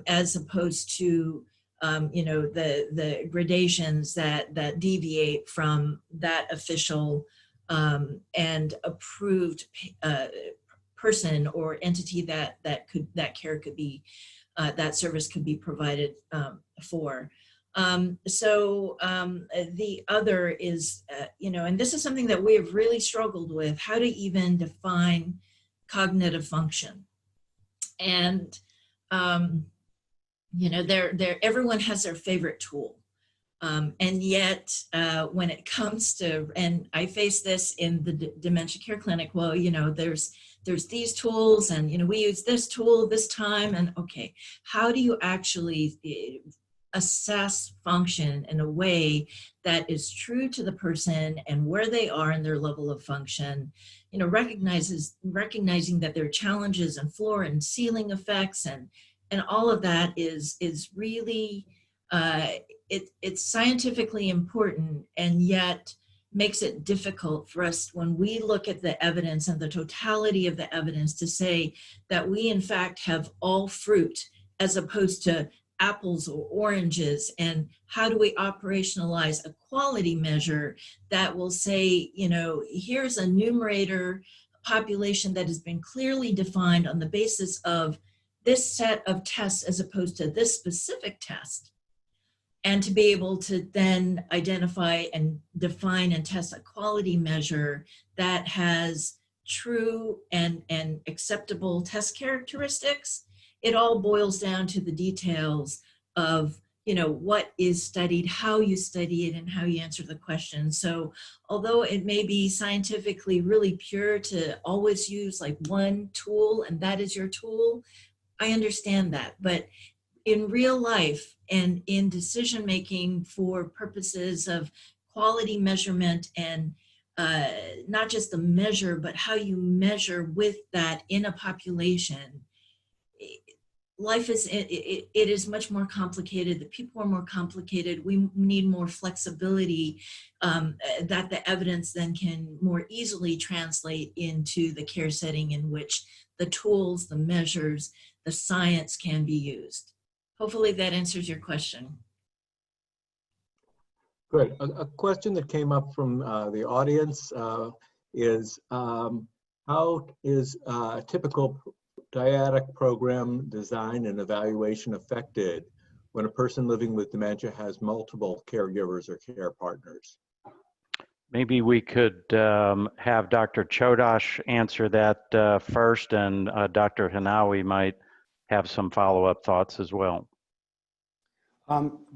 as opposed to the gradations that deviate from that official and approved person or entity that service could be provided for. The other is, and this is something that we have really struggled with, how to even define cognitive function. And, everyone has their favorite tool. And yet, when it comes to, and I face this in the dementia care clinic, well, there's these tools, and we use this tool this time, and okay, how do you actually assess function in a way that is true to the person and where they are in their level of function, recognizing that there are challenges and floor and ceiling effects and all of that is really, it's scientifically important, and yet makes it difficult for us when we look at the evidence and the totality of the evidence to say that we in fact have all fruit as opposed to apples or oranges. And how do we operationalize a quality measure that will say, here's a numerator population that has been clearly defined on the basis of this set of tests as opposed to this specific test, and to be able to then identify and define and test a quality measure that has true and acceptable test characteristics. It all boils down to the details of what is studied, how you study it, and how you answer the question. So although it may be scientifically really pure to always use like one tool and that is your tool, I understand that. But in real life and in decision making for purposes of quality measurement and not just the measure, but how you measure with that in a population, life is, it is much more complicated. The people are more complicated. We need more flexibility that the evidence then can more easily translate into the care setting in which the tools, the measures, the science can be used. Hopefully that answers your question. Great. A question that came up from the audience is how is a typical Dyadic program design and evaluation affected when a person living with dementia has multiple caregivers or care partners? Maybe we could have Dr. Chodosh answer that first, and Dr. Hanawi might have some follow-up thoughts as well.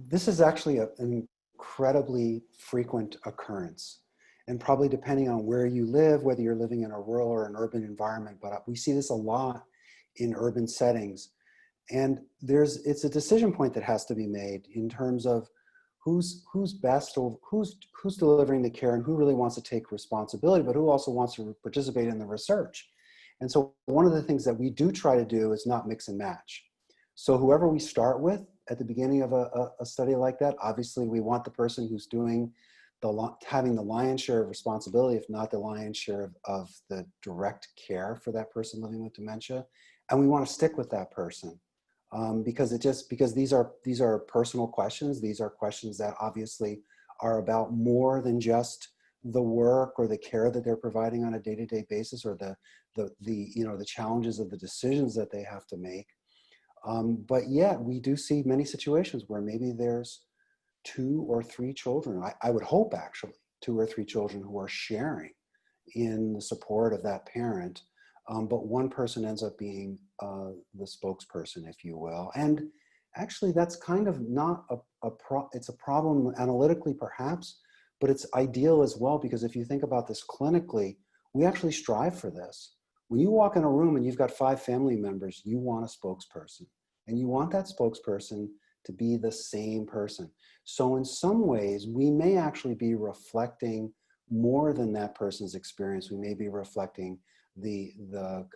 This is actually an incredibly frequent occurrence, and probably depending on where you live, whether you're living in a rural or an urban environment, but we see this a lot in urban settings. And it's a decision point that has to be made in terms of who's best, or who's delivering the care and who really wants to take responsibility, but who also wants to participate in the research. And so one of the things that we do try to do is not mix and match. So whoever we start with at the beginning of a study like that, obviously we want the person who's having the lion's share of responsibility, if not the lion's share of the direct care for that person living with dementia. And we want to stick with that person because these are personal questions. These are questions that obviously are about more than just the work or the care that they're providing on a day-to-day basis, or the challenges of the decisions that they have to make. But yet we do see many situations where maybe there's 2 or 3 children. I would hope actually 2 or 3 children who are sharing in the support of that parent. But one person ends up being the spokesperson, if you will. And actually that's kind of not it's a problem analytically perhaps, but it's ideal as well, because if you think about this clinically, we actually strive for this. When you walk in a room and you've got 5 family members, you want a spokesperson, and you want that spokesperson to be the same person. So in some ways, we may actually be reflecting more than that person's experience. We may be reflecting the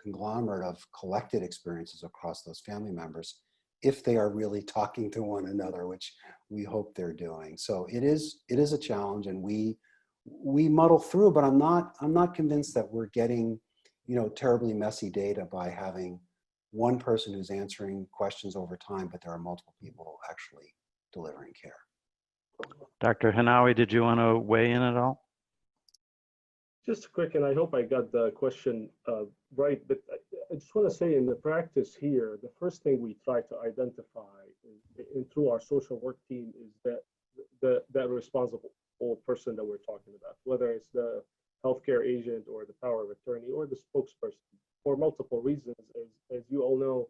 conglomerate of collected experiences across those family members, if they are really talking to one another, which we hope they're doing. So it is a challenge, and we muddle through, but I'm not convinced that we're getting terribly messy data by having one person who's answering questions over time, but there are multiple people actually delivering care. Dr. Hanawi, did you want to weigh in at all? Just quick, and I hope I got the question right, but I just want to say in the practice here, the first thing we try to identify through our social work team is that responsible person that we're talking about, whether it's the healthcare agent or the power of attorney or the spokesperson, for multiple reasons. As you all know,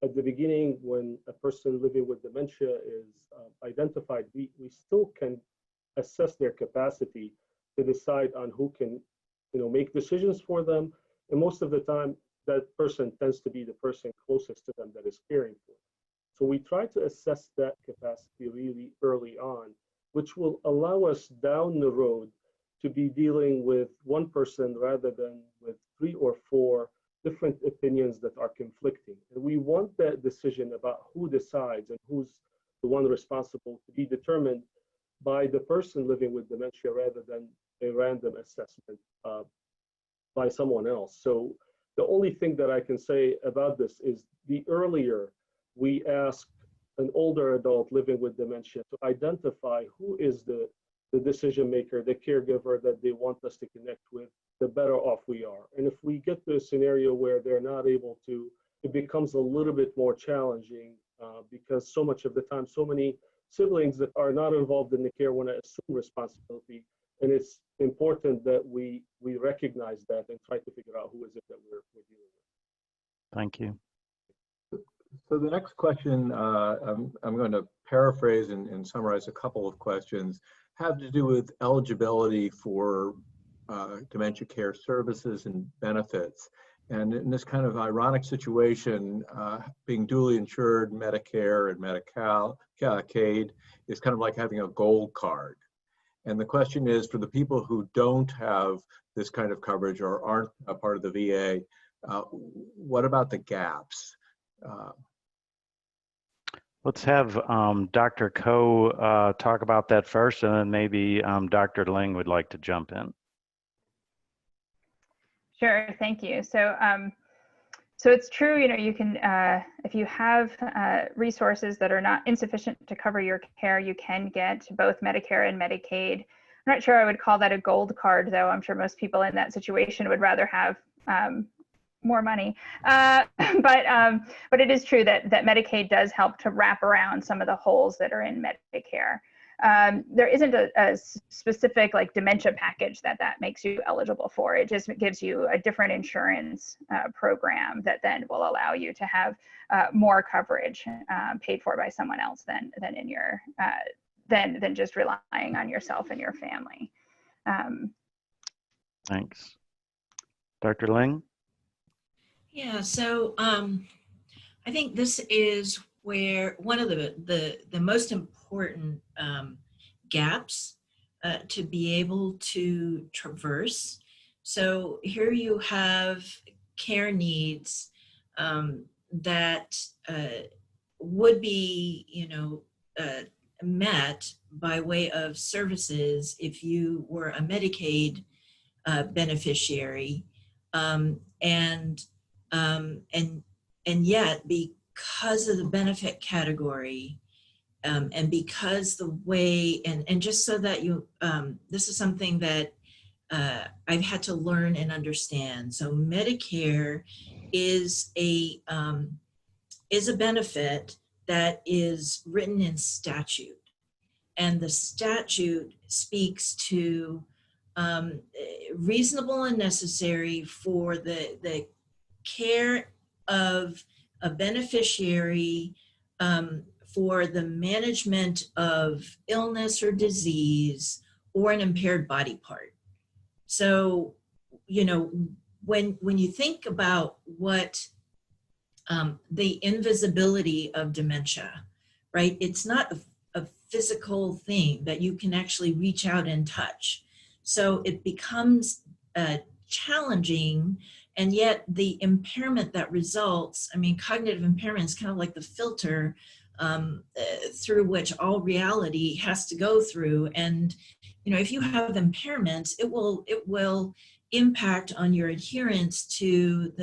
at the beginning, when a person living with dementia is identified, we still can assess their capacity to decide on who can make decisions for them. And most of the time, that person tends to be the person closest to them that is caring for them. So we try to assess that capacity really early on, which will allow us down the road to be dealing with one person rather than with 3 or 4 different opinions that are conflicting. And we want that decision about who decides and who's the one responsible to be determined by the person living with dementia rather than a random assessment by someone else. So the only thing that I can say about this is the earlier we ask an older adult living with dementia to identify who is the decision maker, the caregiver that they want us to connect with, the better off we are. And if we get to a scenario where they're not able to, it becomes a little bit more challenging because so much of the time, so many siblings that are not involved in the care want to assume responsibility. And it's important that we recognize that and try to figure out who is it that we're dealing with. Thank you. So the next question, I'm going to paraphrase and summarize a couple of questions, have to do with eligibility for dementia care services and benefits. And in this kind of ironic situation, being duly insured Medicare and Medicaid is kind of like having a gold card. And the question is, for the people who don't have this kind of coverage or aren't a part of the VA, what about the gaps? Let's have Dr. Ko talk about that first, and then maybe Dr. Ling would like to jump in. Sure, thank you. So, so it's true, you know, you can, if you have resources that are not insufficient to cover your care, you can get both Medicare and Medicaid. I'm not sure I would call that a gold card, though. I'm sure most people in that situation would rather have more money. But it is true that Medicaid does help to wrap around some of the holes that are in Medicare. There isn't a specific like dementia package that makes you eligible for. It just gives you a different insurance program that then will allow you to have more coverage paid for by someone else than in your than just relying on yourself and your family. Thanks. Dr. Ling? Yeah, so I think this is where one of the most important gaps to be able to traverse. So here you have care needs that would be, you know, met by way of services if you were a Medicaid beneficiary, and yet because of the benefit category and because the way, and just so that you, this is something that I've had to learn and understand. So Medicare is a benefit that is written in statute. And the statute speaks to reasonable and necessary for the care of a beneficiary for the management of illness or disease or an impaired body part. So, you know, when you think about what the invisibility of dementia, right? It's not a physical thing that you can actually reach out and touch. So it becomes challenging, and yet the impairment that results, I mean, cognitive impairment is kind of like the filter through which all reality has to go through. And, you know, if you have impairments, it will impact on your adherence to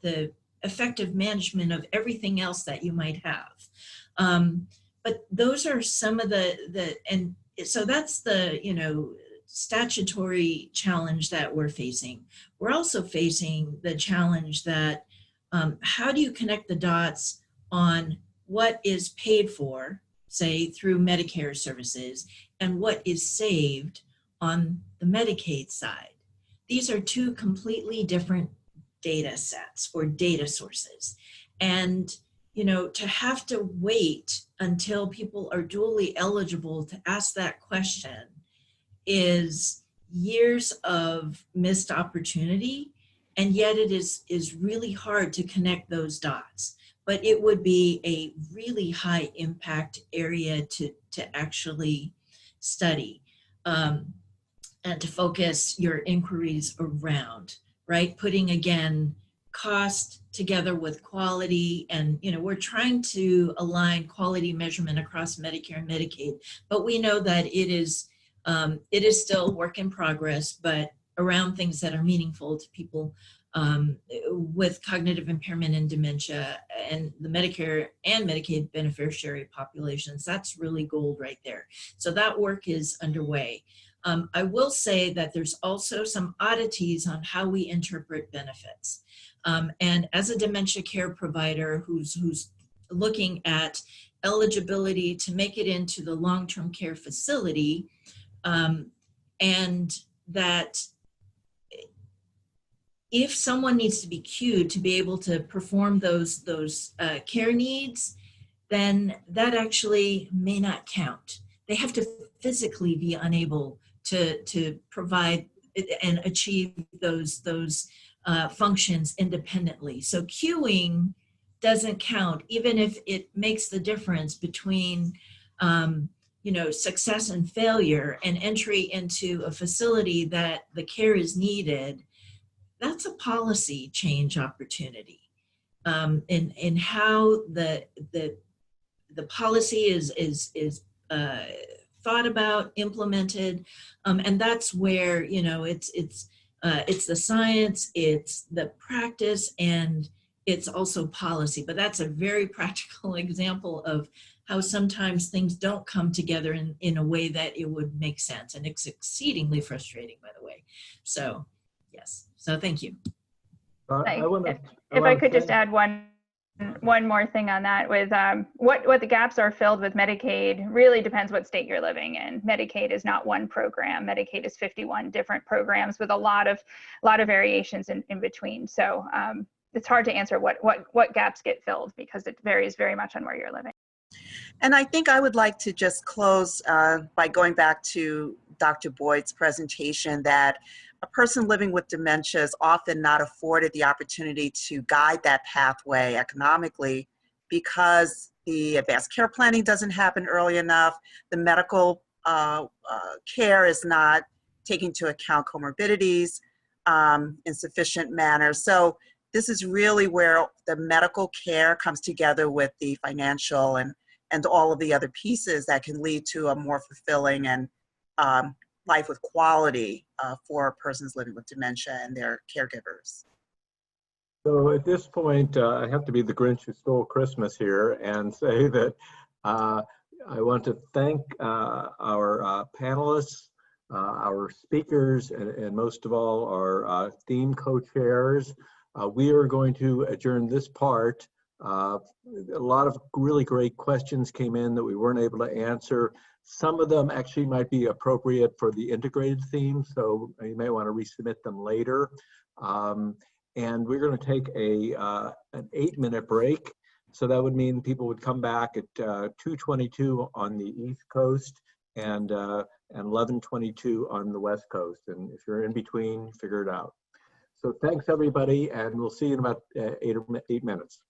the effective management of everything else that you might have. But those are some of and so that's the, you know, statutory challenge that we're facing. We're also facing the challenge that how do you connect the dots on what is paid for, say through Medicare services, and what is saved on the Medicaid side? These are two completely different data sets or data sources. And, you know, to have to wait until people are duly eligible to ask that question is years of missed opportunity, and yet it is really hard to connect those dots. but it would be a really high impact area to actually study. And to focus your inquiries around, right? Putting, again, cost together with quality. And, you know, we're trying to align quality measurement across Medicare and Medicaid, but we know that it is still work in progress, but around things that are meaningful to people with cognitive impairment and dementia and the Medicare and Medicaid beneficiary populations, that's really gold right there. So that work is underway. I will say that there's also some oddities on how we interpret benefits. And as a dementia care provider who's looking at eligibility to make it into the long-term care facility, and that if someone needs to be queued to be able to perform those care needs, then that actually may not count. They have to physically be unable to provide and achieve those functions independently. So queuing doesn't count, even if it makes the difference between you know, success and failure and entry into a facility that the care is needed. That's a policy change opportunity in how the policy is thought about, implemented, and that's where, you know, it's the science, it's the practice, and it's also policy. But that's a very practical example of how sometimes things don't come together in a way that it would make sense, and it's exceedingly frustrating, by the way. So yes, so thank you. If I could just add one more thing on that, with what the gaps are filled with Medicaid really depends what state you're living in. Medicaid is not one program. Medicaid is 51 different programs with a lot of variations in between. So it's hard to answer what gaps get filled because it varies very much on where you're living. And I think I would like to just close by going back to Dr. Boyd's presentation, that a person living with dementia is often not afforded the opportunity to guide that pathway economically because the advanced care planning doesn't happen early enough, the medical care is not taking into account comorbidities in sufficient manner. So this is really where the medical care comes together with the financial and all of the other pieces that can lead to a more fulfilling and life with quality for persons living with dementia and their caregivers. So at this point, I have to be the Grinch who stole Christmas here and say that I want to thank our panelists, our speakers, and most of all, our theme co-chairs. We are going to adjourn this part. A lot of really great questions came in that we weren't able to answer. Some of them actually might be appropriate for the integrated theme, so you may want to resubmit them later. And we're going to take an 8-minute break. So that would mean people would come back at 2:22 on the East Coast and 11:22 on the West Coast. And if you're in between, figure it out. So thanks, everybody, and we'll see you in about 8 minutes.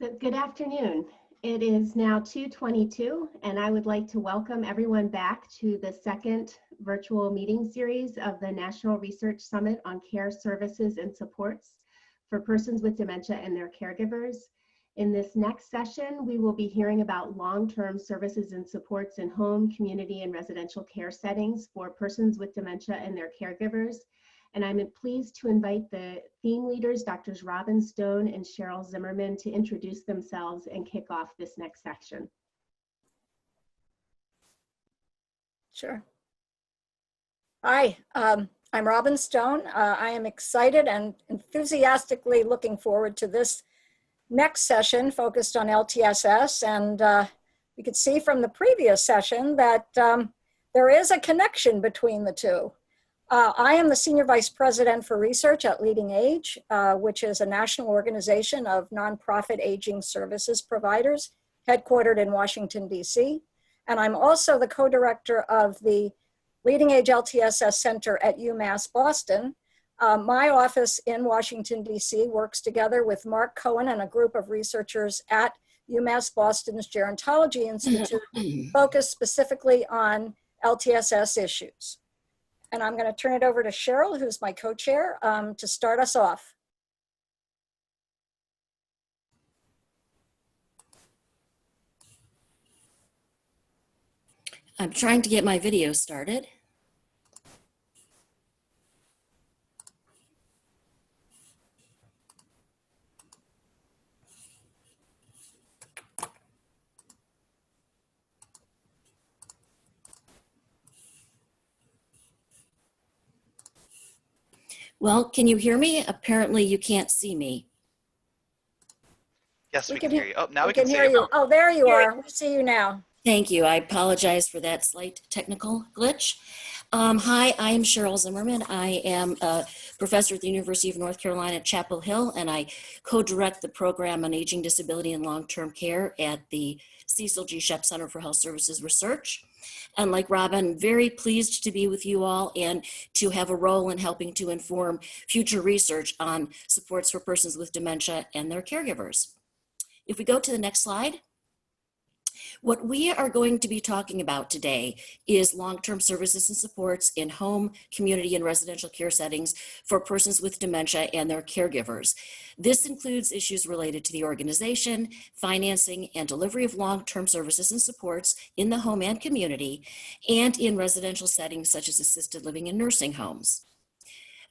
So good afternoon. It is now 2:22, and I would like to welcome everyone back to the second virtual meeting series of the National Research Summit on Care Services and Supports for Persons with Dementia and Their Caregivers. In this next session, we will be hearing about long-term services and supports in home, community, and residential care settings for persons with dementia and their caregivers. And I'm pleased to invite the theme leaders, Drs. Robin Stone and Cheryl Zimmerman, to introduce themselves and kick off this next section. Sure. Hi, I'm Robin Stone. I am excited and enthusiastically looking forward to this next session focused on LTSS. And we could see from the previous session that there is a connection between the two. I am the Senior Vice President for Research at Leading Age, which is a national organization of nonprofit aging services providers headquartered in Washington, D.C. And I'm also the co-director of the Leading Age LTSS Center at UMass Boston. My office in Washington, D.C. works together with Mark Cohen and a group of researchers at UMass Boston's Gerontology Institute focused specifically on LTSS issues. And I'm going to turn it over to Cheryl, who's my co-chair, to start us off. I'm trying to get my video started. Well, can you hear me? Apparently you can't see me. Yes, we can hear you. Oh, now we can hear you. Oh, there you are. We see you now. Thank you. I apologize for that slight technical glitch. Hi, I am Cheryl Zimmerman. I am a professor at the University of North Carolina at Chapel Hill, and I co-direct the program on aging, disability, and long-term care at the Cecil G. Shep Center for Health Services Research. And like Robin, very pleased to be with you all and to have a role in helping to inform future research on supports for persons with dementia and their caregivers. If we go to the next slide. What we are going to be talking about today is long-term services and supports in home, community, and residential care settings for persons with dementia and their caregivers. This includes issues related to the organization, financing, and delivery of long-term services and supports in the home and community, and in residential settings such as assisted living and nursing homes.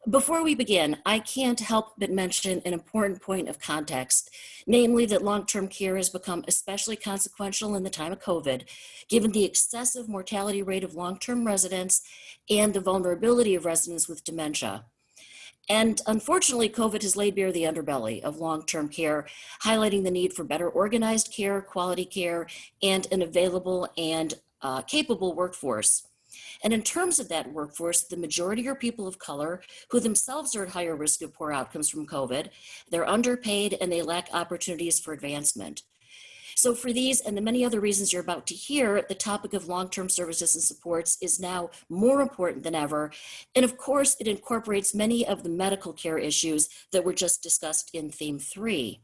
Before we begin, I can't help but mention an important point of context, namely that long-term care has become especially consequential in the time of COVID, given the excessive mortality rate of long-term residents and the vulnerability of residents with dementia. And unfortunately, COVID has laid bare the underbelly of long-term care, highlighting the need for better organized care, quality care, and an available and capable workforce. And in terms of that workforce, the majority are people of color who themselves are at higher risk of poor outcomes from COVID. They're underpaid and they lack opportunities for advancement. So for these and the many other reasons you're about to hear, the topic of long-term services and supports is now more important than ever. And of course, it incorporates many of the medical care issues that were just discussed in theme 3.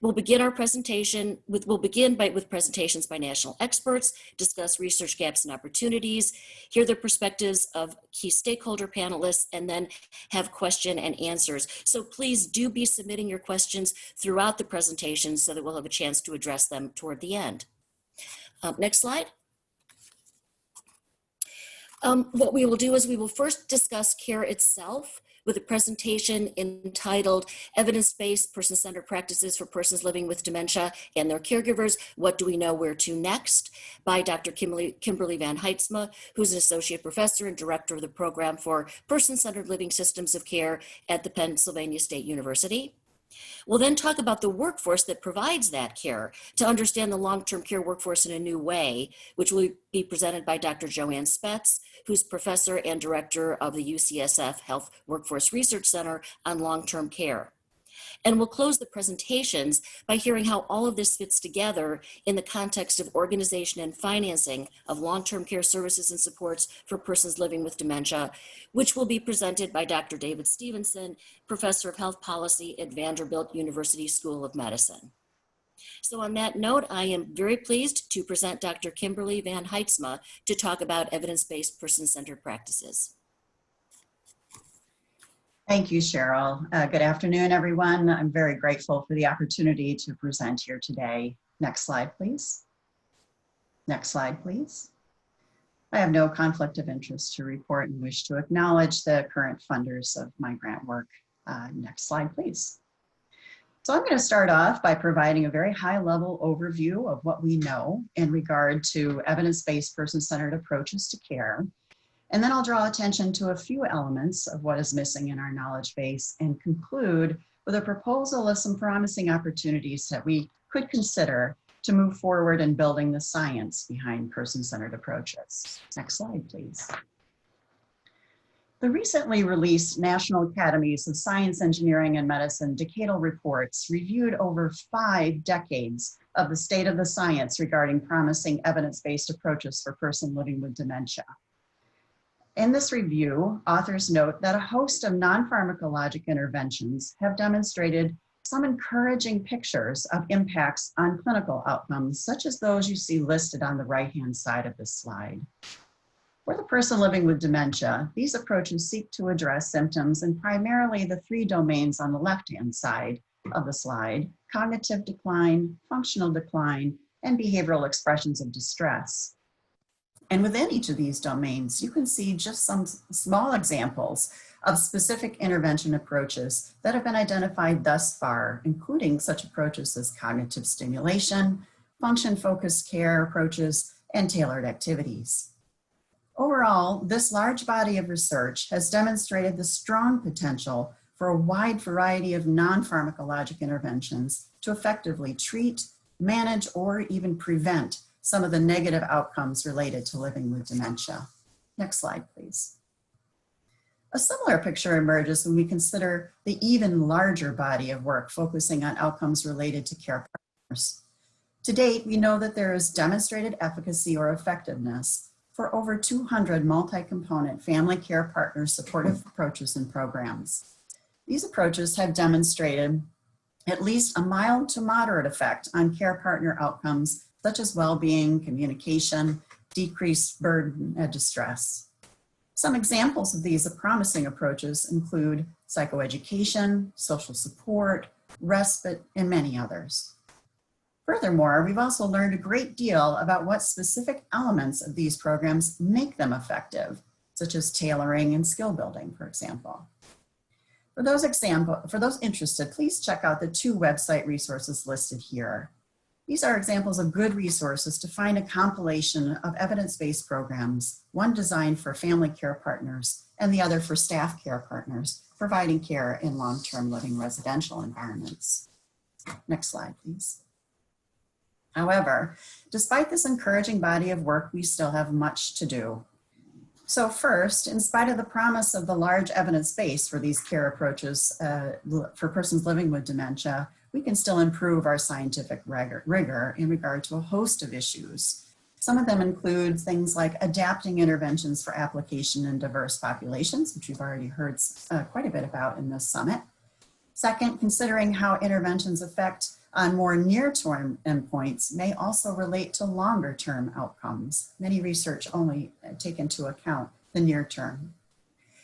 We'll begin our presentation with presentations by national experts, discuss research gaps and opportunities, hear the perspectives of key stakeholder panelists, and then have question and answers. So please do be submitting your questions throughout the presentation so that we'll have a chance to address them toward the end. Next slide. What we will do is we will first discuss care itself with a presentation entitled Evidence-Based Person-Centered Practices for Persons Living with Dementia and Their Caregivers, What Do We Know, Where To Next? By Dr. Kimberly Van Heidsma, who's an associate professor and director of the program for Person-Centered Living Systems of Care at the Pennsylvania State University. We'll then talk about the workforce that provides that care to understand the long-term care workforce in a new way, which will be presented by Dr. Joanne Spetz, who's professor and director of the UCSF Health Workforce Research Center on long-term care. And we'll close the presentations by hearing how all of this fits together in the context of organization and financing of long-term care services and supports for persons living with dementia, which will be presented by Dr. David Stevenson, professor of health policy at Vanderbilt University School of Medicine. So on that note, I am very pleased to present Dr. Kimberly Van Heidsma to talk about evidence-based person-centered practices. Thank you, Cheryl. Good afternoon, everyone. I'm very grateful for the opportunity to present here today. Next slide, please. Next slide, please. I have no conflict of interest to report and wish to acknowledge the current funders of my grant work. Next slide, please. So I'm going to start off by providing a very high-level overview of what we know in regard to evidence-based person-centered approaches to care. And then I'll draw attention to a few elements of what is missing in our knowledge base and conclude with a proposal of some promising opportunities that we could consider to move forward in building the science behind person-centered approaches. Next slide, please. The recently released National Academies of Science, Engineering, and Medicine decadal reports reviewed over 5 decades of the state of the science regarding promising evidence-based approaches for persons living with dementia. In this review, authors note that a host of non-pharmacologic interventions have demonstrated some encouraging pictures of impacts on clinical outcomes, such as those you see listed on the right-hand side of this slide. For the person living with dementia, these approaches seek to address symptoms in primarily the 3 domains on the left-hand side of the slide: cognitive decline, functional decline, and behavioral expressions of distress. And within each of these domains, you can see just some small examples of specific intervention approaches that have been identified thus far, including such approaches as cognitive stimulation, function-focused care approaches, and tailored activities. Overall, this large body of research has demonstrated the strong potential for a wide variety of non-pharmacologic interventions to effectively treat, manage, or even prevent some of the negative outcomes related to living with dementia. Next slide, please. A similar picture emerges when we consider the even larger body of work focusing on outcomes related to care partners. To date, we know that there is demonstrated efficacy or effectiveness for over 200 multi-component family care partner supportive approaches and programs. These approaches have demonstrated at least a mild to moderate effect on care partner outcomes such as well-being, communication, decreased burden, and distress. Some examples of these promising approaches include psychoeducation, social support, respite, and many others. Furthermore, we've also learned a great deal about what specific elements of these programs make them effective, such as tailoring and skill building, for example. For those interested, please check out the 2 website resources listed here. These are examples of good resources to find a compilation of evidence-based programs, one designed for family care partners and the other for staff care partners, providing care in long-term living residential environments. Next slide, please. However, despite this encouraging body of work, we still have much to do. So first, in spite of the promise of the large evidence base for these care approaches for persons living with dementia, we can still improve our scientific rigor in regard to a host of issues. Some of them include things like adapting interventions for application in diverse populations, which we've already heard quite a bit about in this summit. Second, considering how interventions affect on more near-term endpoints may also relate to longer-term outcomes. Many research only take into account the near term,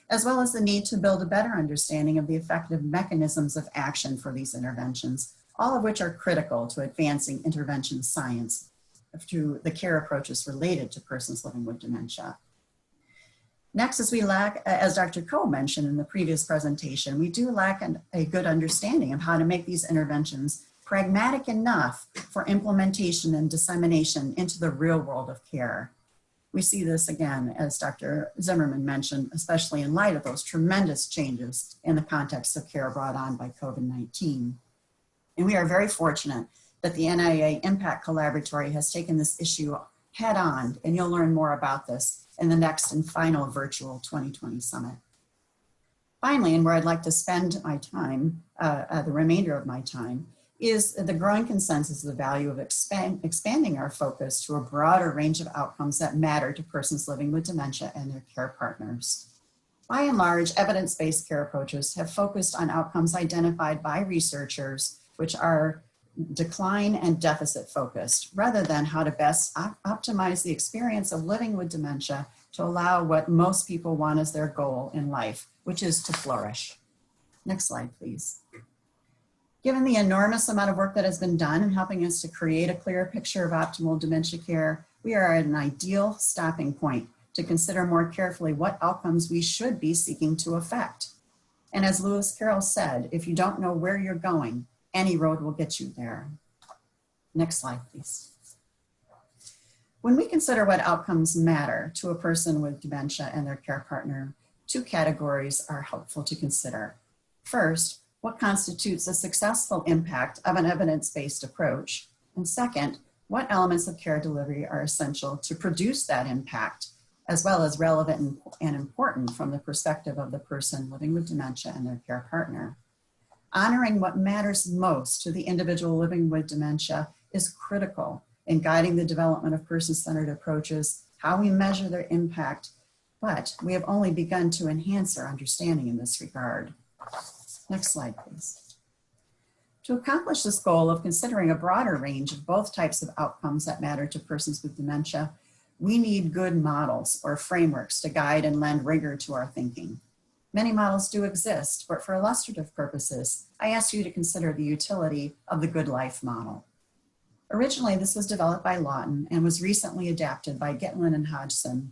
as well as the need to build a better understanding of the effective mechanisms of action for these interventions, all of which are critical to advancing intervention science through the care approaches related to persons living with dementia. Next, as we lack, as Dr. Coe mentioned in the previous presentation, we do lack a good understanding of how to make these interventions pragmatic enough for implementation and dissemination into the real world of care. We see this again, as Dr. Zimmerman mentioned, especially in light of those tremendous changes in the context of care brought on by COVID-19. And we are very fortunate that the NIA Impact Collaboratory has taken this issue head on, and you'll learn more about this in the next and final virtual 2020 summit. Finally, and where I'd like to spend my time, the remainder of my time, is the growing consensus of the value of expanding our focus to a broader range of outcomes that matter to persons living with dementia and their care partners. By and large, evidence-based care approaches have focused on outcomes identified by researchers, which are decline and deficit focused, rather than how to best optimize the experience of living with dementia to allow what most people want as their goal in life, which is to flourish. Next slide, please. Given the enormous amount of work that has been done in helping us to create a clearer picture of optimal dementia care, we are at an ideal stopping point to consider more carefully what outcomes we should be seeking to affect. And as Lewis Carroll said, if you don't know where you're going, any road will get you there. Next slide, please. When we consider what outcomes matter to a person with dementia and their care partner, two categories are helpful to consider. First, what constitutes a successful impact of an evidence-based approach? And second, what elements of care delivery are essential to produce that impact, as well as relevant and important from the perspective of the person living with dementia and their care partner. Honoring what matters most to the individual living with dementia is critical in guiding the development of person-centered approaches, how we measure their impact, but we have only begun to enhance our understanding in this regard. Next slide, please. To accomplish this goal of considering a broader range of both types of outcomes that matter to persons with dementia, we need good models or frameworks to guide and lend rigor to our thinking. Many models do exist, but for illustrative purposes, I ask you to consider the utility of the Good Life model. Originally, this was developed by Lawton and was recently adapted by Gitlin and Hodgson,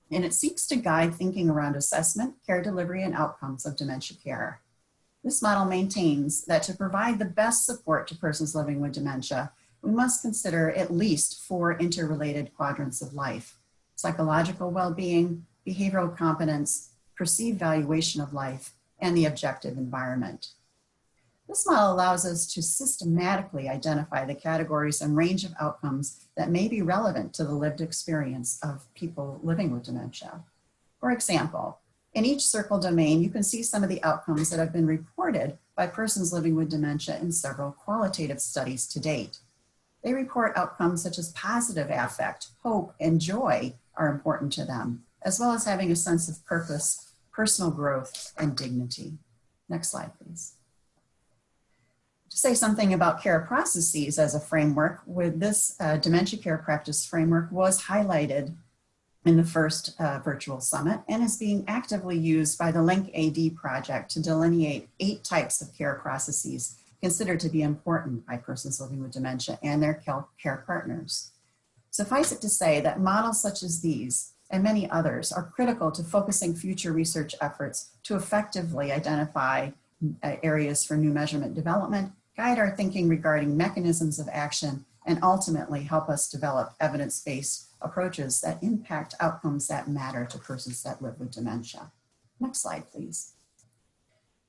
and it seeks to guide thinking around assessment, care delivery, and outcomes of dementia care. This model maintains that to provide the best support to persons living with dementia, we must consider at least 4 interrelated quadrants of life: psychological well-being, behavioral competence, perceived valuation of life, and the objective environment. This model allows us to systematically identify the categories and range of outcomes that may be relevant to the lived experience of people living with dementia. For example, in each circle domain, you can see some of the outcomes that have been reported by persons living with dementia in several qualitative studies to date. They report outcomes such as positive affect, hope, and joy are important to them, as well as having a sense of purpose, personal growth, and dignity. Next slide, please. To say something about care processes as a framework, with this dementia care practice framework was highlighted in the first virtual summit and is being actively used by the Link AD project to delineate 8 types of care processes considered to be important by persons living with dementia and their care partners. Suffice it to say that models such as these and many others are critical to focusing future research efforts to effectively identify areas for new measurement development, guide our thinking regarding mechanisms of action, and ultimately help us develop evidence-based approaches that impact outcomes that matter to persons that live with dementia. Next slide, please.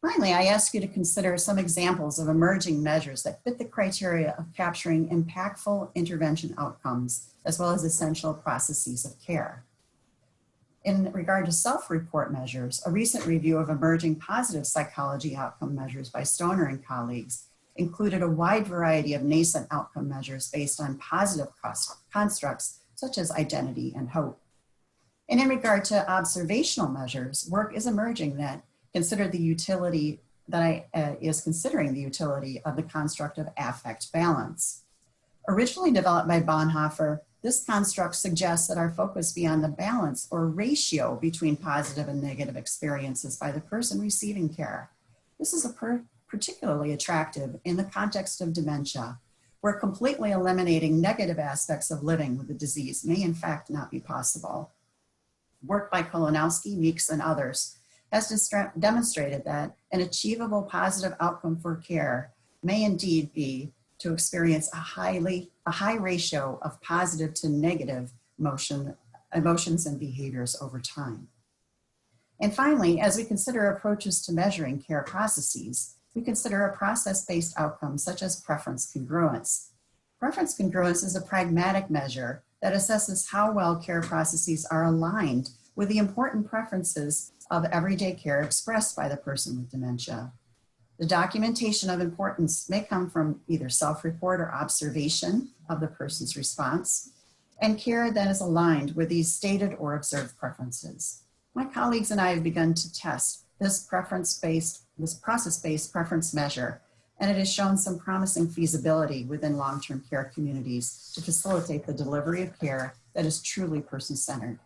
Finally, I ask you to consider some examples of emerging measures that fit the criteria of capturing impactful intervention outcomes, as well as essential processes of care. In regard to self-report measures, a recent review of emerging positive psychology outcome measures by Stoner and colleagues included a wide variety of nascent outcome measures based on positive constructs such as identity and hope. And in regard to observational measures, work is emerging that considering the utility of the construct of affect balance. Originally developed by Bonhoeffer, this construct suggests that our focus be on the balance or ratio between positive and negative experiences by the person receiving care. This is particularly attractive in the context of dementia, where completely eliminating negative aspects of living with the disease may in fact not be possible. Work by Kolonowski, Meeks, and others has demonstrated that an achievable positive outcome for care may indeed be to experience a high ratio of positive to negative emotions and behaviors over time. And finally, as we consider approaches to measuring care processes, we consider a process-based outcome such as preference congruence. Preference congruence is a pragmatic measure that assesses how well care processes are aligned with the important preferences of everyday care expressed by the person with dementia. The documentation of importance may come from either self-report or observation of the person's response, and care that is aligned with these stated or observed preferences. My colleagues and I have begun to test this process-based preference measure and it has shown some promising feasibility within long-term care communities to facilitate the delivery of care that is truly person-centered.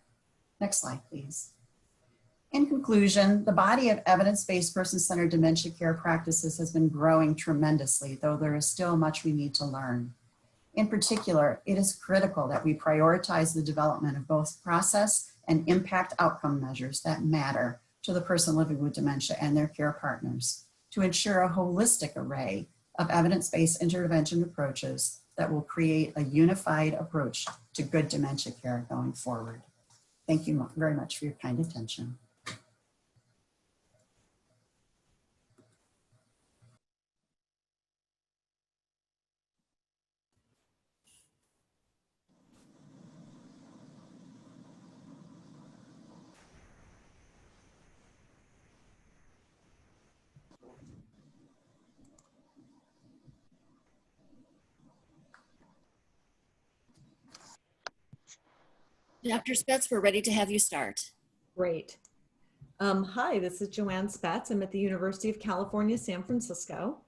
Next slide, please. In conclusion, the body of evidence-based person-centered dementia care practices has been growing tremendously, though there is still much we need to learn. In particular, it is critical that we prioritize the development of both process and impact outcome measures that matter to the person living with dementia and their care partners to ensure a holistic array of evidence-based intervention approaches that will create a unified approach to good dementia care going forward. Thank you very much for your kind attention. Dr. Spetz, we're ready to have you start. Great. Hi, this is Joanne Spetz. I'm at the University of California, San Francisco.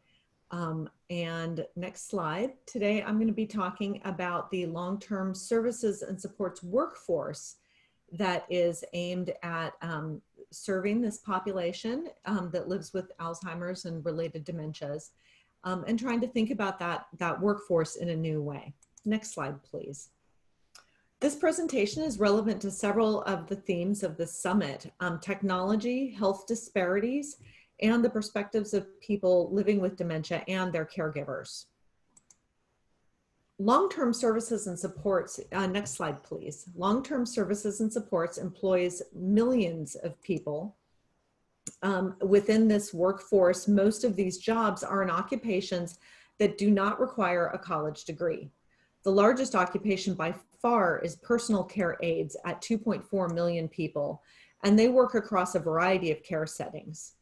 And next slide. Today, I'm going to be talking about the long-term services and supports workforce that is aimed at serving this population that lives with Alzheimer's and related dementias, and trying to think about that workforce in a new way. Next slide, please. This presentation is relevant to several of the themes of the summit: technology, health disparities, and the perspectives of people living with dementia and their caregivers. Long-term services and supports, next slide please. Long-term services and supports employs millions of people. Within this workforce, most of these jobs are in occupations that do not require a college degree. The largest occupation by far is personal care aides at 2.4 million people, and they work across a variety of care settings.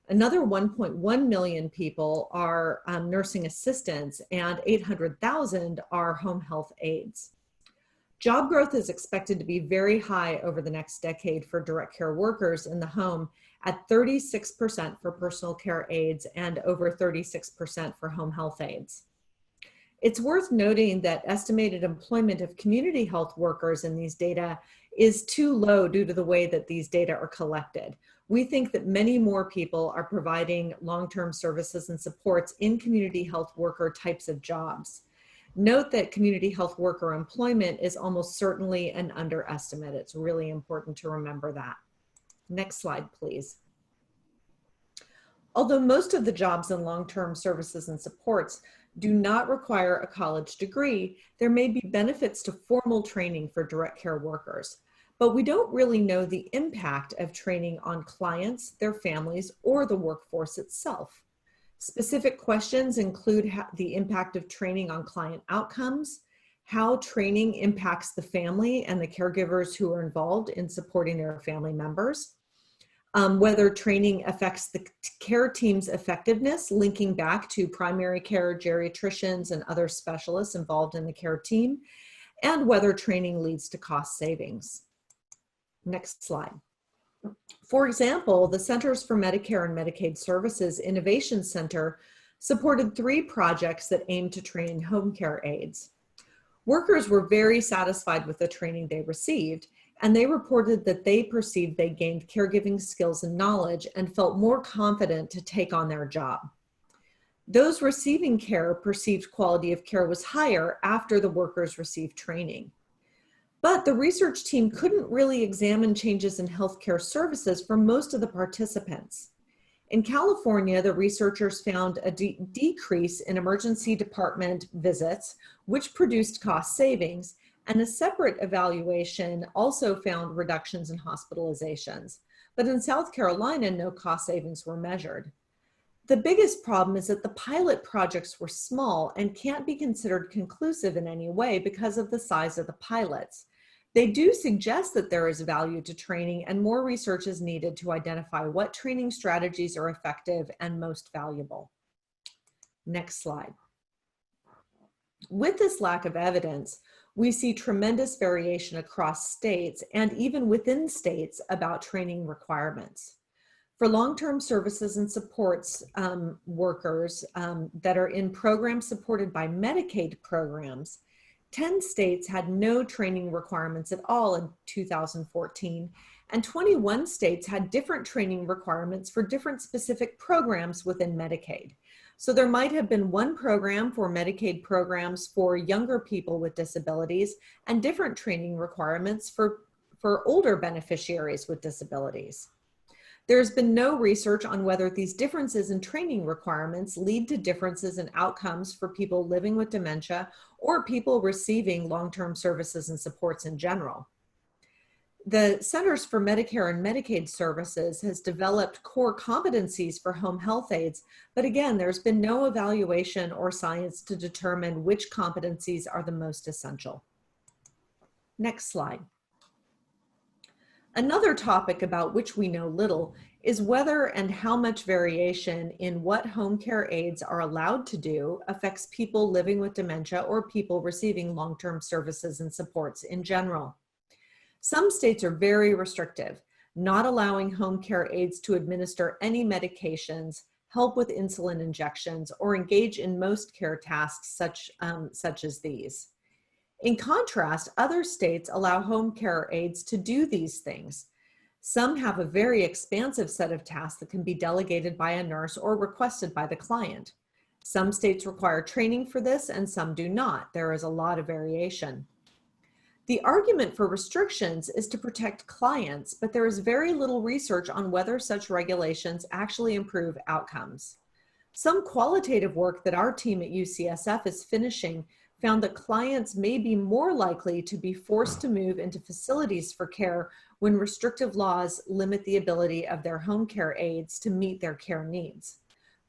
Another 1.1 million people are nursing assistants, and 800,000 are home health aides. Job growth is expected to be very high over the next decade for direct care workers in the home, at 36% for personal care aides and over 36% for home health aides. It's worth noting that estimated employment of community health workers in these data is too low due to the way that these data are collected. We think that many more people are providing long-term services and supports in community health worker types of jobs. Note that community health worker employment is almost certainly an underestimate. It's really important to remember that. Next slide, please. Although most of the jobs in long-term services and supports do not require a college degree, there may be benefits to formal training for direct care workers, but we don't really know the impact of training on clients, their families, or the workforce itself. Specific questions include the impact of training on client outcomes, how training impacts the family and the caregivers who are involved in supporting their family members, whether training affects the care team's effectiveness, linking back to primary care, geriatricians, and other specialists involved in the care team, and whether training leads to cost savings. Next slide. For example, the Centers for Medicare and Medicaid Services Innovation Center supported 3 projects that aimed to train home care aides. Workers were very satisfied with the training they received, and they reported that they perceived they gained caregiving skills and knowledge and felt more confident to take on their job. Those receiving care perceived quality of care was higher after the workers received training. But the research team couldn't really examine changes in healthcare services for most of the participants. In California, the researchers found a decrease in emergency department visits, which produced cost savings, and a separate evaluation also found reductions in hospitalizations. But in South Carolina, no cost savings were measured. The biggest problem is that the pilot projects were small and can't be considered conclusive in any way because of the size of the pilots. They do suggest that there is value to training, and more research is needed to identify what training strategies are effective and most valuable. Next slide. With this lack of evidence, we see tremendous variation across states and even within states about training requirements. For long-term services and supports workers that are in programs supported by Medicaid programs, 10 states had no training requirements at all in 2014, and 21 states had different training requirements for different specific programs within Medicaid. So there might have been one program for Medicaid programs for younger people with disabilities and different training requirements for older beneficiaries with disabilities. There's been no research on whether these differences in training requirements lead to differences in outcomes for people living with dementia or people receiving long-term services and supports in general. The Centers for Medicare and Medicaid Services has developed core competencies for home health aides, but again, there's been no evaluation or science to determine which competencies are the most essential. Next slide. Another topic about which we know little is whether and how much variation in what home care aides are allowed to do affects people living with dementia or people receiving long-term services and supports in general. Some states are very restrictive, not allowing home care aides to administer any medications, help with insulin injections, or engage in most care tasks such as these. In contrast, other states allow home care aides to do these things. Some have a very expansive set of tasks that can be delegated by a nurse or requested by the client. Some states require training for this and some do not. There is a lot of variation. The argument for restrictions is to protect clients, but there is very little research on whether such regulations actually improve outcomes. Some qualitative work that our team at UCSF is finishing found that clients may be more likely to be forced to move into facilities for care when restrictive laws limit the ability of their home care aides to meet their care needs.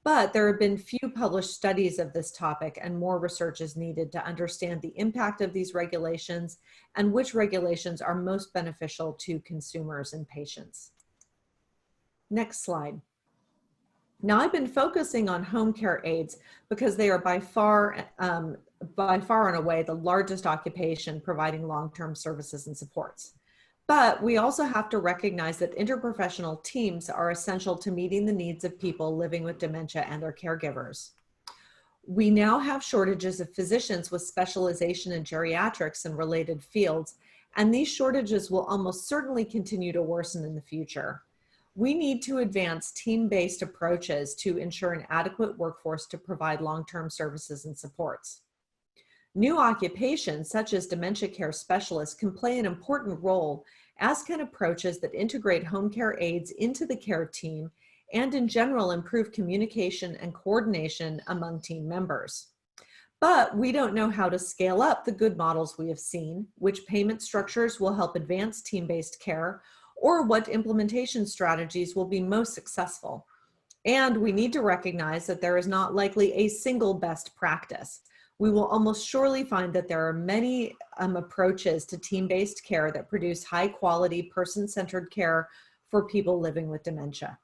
But there have been few published studies of this topic, and more research is needed to understand the impact of these regulations and which regulations are most beneficial to consumers and patients. Next slide. Now, I've been focusing on home care aides because they are by far and away the largest occupation providing long-term services and supports. But we also have to recognize that interprofessional teams are essential to meeting the needs of people living with dementia and their caregivers. We now have shortages of physicians with specialization in geriatrics and related fields, and these shortages will almost certainly continue to worsen in the future. We need to advance team-based approaches to ensure an adequate workforce to provide long-term services and supports. New occupations, such as dementia care specialists, can play an important role, as can approaches that integrate home care aides into the care team and in general improve communication and coordination among team members. But we don't know how to scale up the good models we have seen, which payment structures will help advance team-based care, or what implementation strategies will be most successful. And we need to recognize that there is not likely a single best practice. We will almost surely find that there are many approaches to team-based care that produce high-quality, person-centered care for people living with dementia.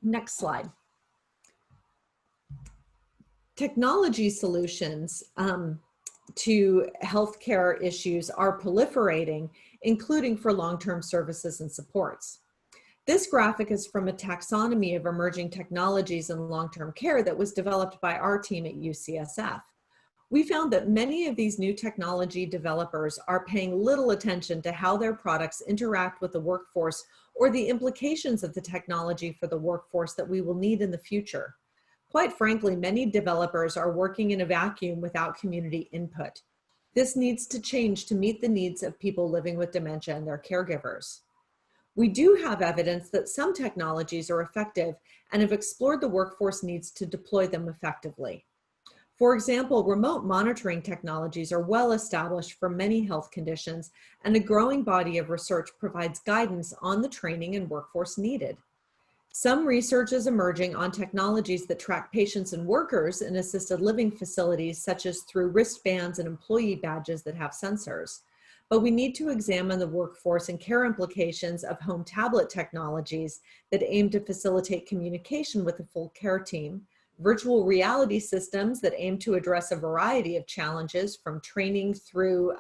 Next slide. Technology solutions to healthcare issues are proliferating, including for long-term services and supports. This graphic is from a taxonomy of emerging technologies in long-term care that was developed by our team at UCSF. We found that many of these new technology developers are paying little attention to how their products interact with the workforce or the implications of the technology for the workforce that we will need in the future. Quite frankly, many developers are working in a vacuum without community input. This needs to change to meet the needs of people living with dementia and their caregivers. We do have evidence that some technologies are effective and have explored the workforce needs to deploy them effectively. For example, remote monitoring technologies are well established for many health conditions, and a growing body of research provides guidance on the training and workforce needed. Some research is emerging on technologies that track patients and workers in assisted living facilities, such as through wristbands and employee badges that have sensors. But we need to examine the workforce and care implications of home tablet technologies that aim to facilitate communication with the full care team, virtual reality systems that aim to address a variety of challenges from training through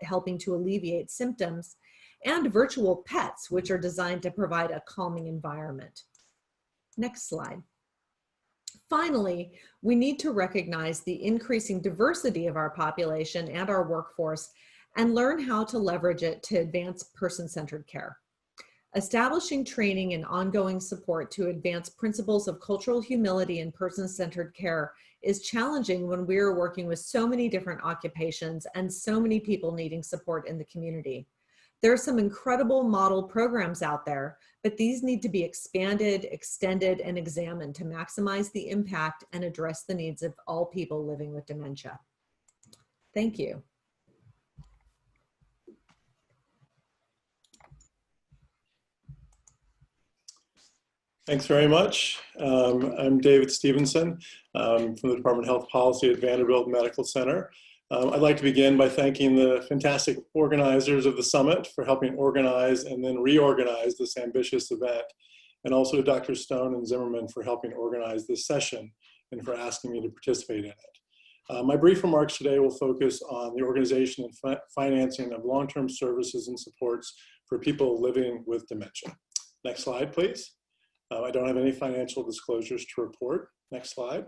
helping to alleviate symptoms, and virtual pets, which are designed to provide a calming environment. Next slide. Finally, we need to recognize the increasing diversity of our population and our workforce and learn how to leverage it to advance person-centered care. Establishing training and ongoing support to advance principles of cultural humility and person-centered care is challenging when we are working with so many different occupations and so many people needing support in the community. There are some incredible model programs out there, but these need to be expanded, extended, and examined to maximize the impact and address the needs of all people living with dementia. Thank you. Thanks very much. I'm David Stevenson from the Department of Health Policy at Vanderbilt Medical Center. I'd like to begin by thanking the fantastic organizers of the summit for helping organize and then reorganize this ambitious event, and also Dr. Stone and Zimmerman for helping organize this session and for asking me to participate in it. My brief remarks today will focus on the organization and financing of long-term services and supports for people living with dementia. Next slide, please. I don't have any financial disclosures to report. Next slide.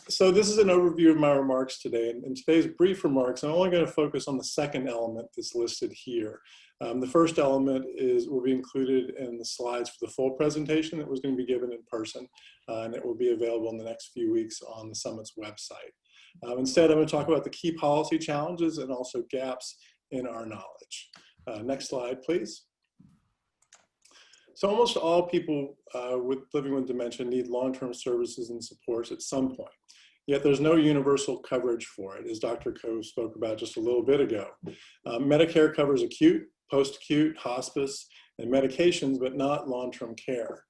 So this is an overview of my remarks today. In today's brief remarks, I'm only going to focus on the second element that's listed here. The first element will be included in the slides for the full presentation that was going to be given in person, and it will be available in the next few weeks on the summit's website. Instead, I'm going to talk about the key policy challenges and also gaps in our knowledge. Next slide, please. So almost all people living with dementia need long-term services and supports at some point. Yet there's no universal coverage for it, as Dr. Coe spoke about just a little bit ago. Medicare covers acute, post-acute, hospice, and medications, but not long-term care.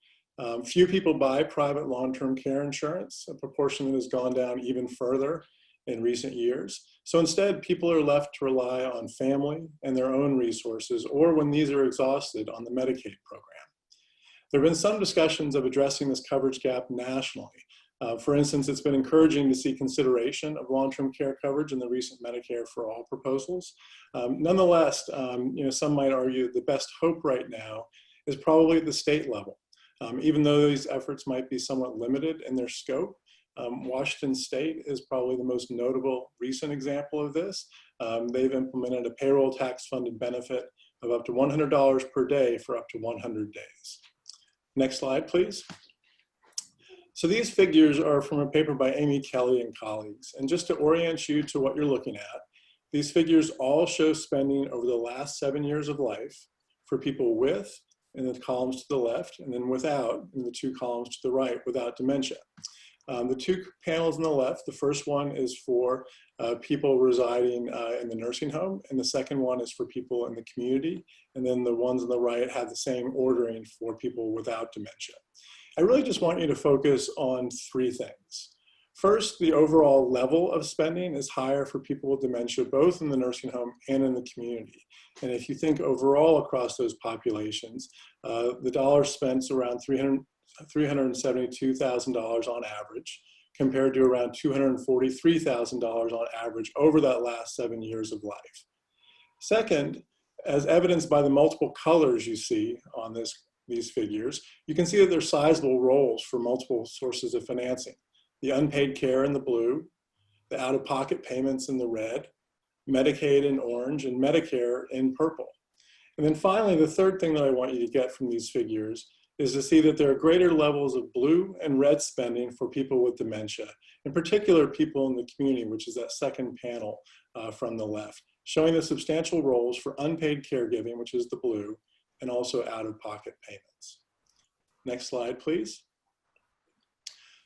Few people buy private long-term care insurance, a proportion that has gone down even further in recent years. So instead, people are left to rely on family and their own resources, or when these are exhausted, on the Medicaid program. There have been some discussions of addressing this coverage gap nationally. For instance, it's been encouraging to see consideration of long-term care coverage in the recent Medicare for All proposals. Nonetheless, some might argue that the best hope right now is probably at the state level. Even though these efforts might be somewhat limited in their scope, Washington State is probably the most notable recent example of this. They've implemented a payroll tax-funded benefit of up to $100 per day for up to 100 days. Next slide, please. So these figures are from a paper by Amy Kelly and colleagues. And just to orient you to what you're looking at, these figures all show spending over the last 7 years of life for people with, in the columns to the left, and then without, in the two columns to the right, without dementia. The two panels on the left, the first one is for people residing in the nursing home, and the second one is for people in the community, and then the ones on the right have the same ordering for people without dementia. I really just want you to focus on three things. First, the overall level of spending is higher for people with dementia, both in the nursing home and in the community. And if you think overall across those populations, the dollars spent is around $372,000 on average, compared to around $243,000 on average over that last 7 years of life. Second, as evidenced by the multiple colors you see on these figures, you can see that there's sizable roles for multiple sources of financing. The unpaid care in the blue, the out-of-pocket payments in the red, Medicaid in orange, and Medicare in purple. And then finally, the third thing that I want you to get from these figures is to see that there are greater levels of blue and red spending for people with dementia, in particular people in the community, which is that second panel from the left, showing the substantial roles for unpaid caregiving, which is the blue, and also out-of-pocket payments. Next slide, please.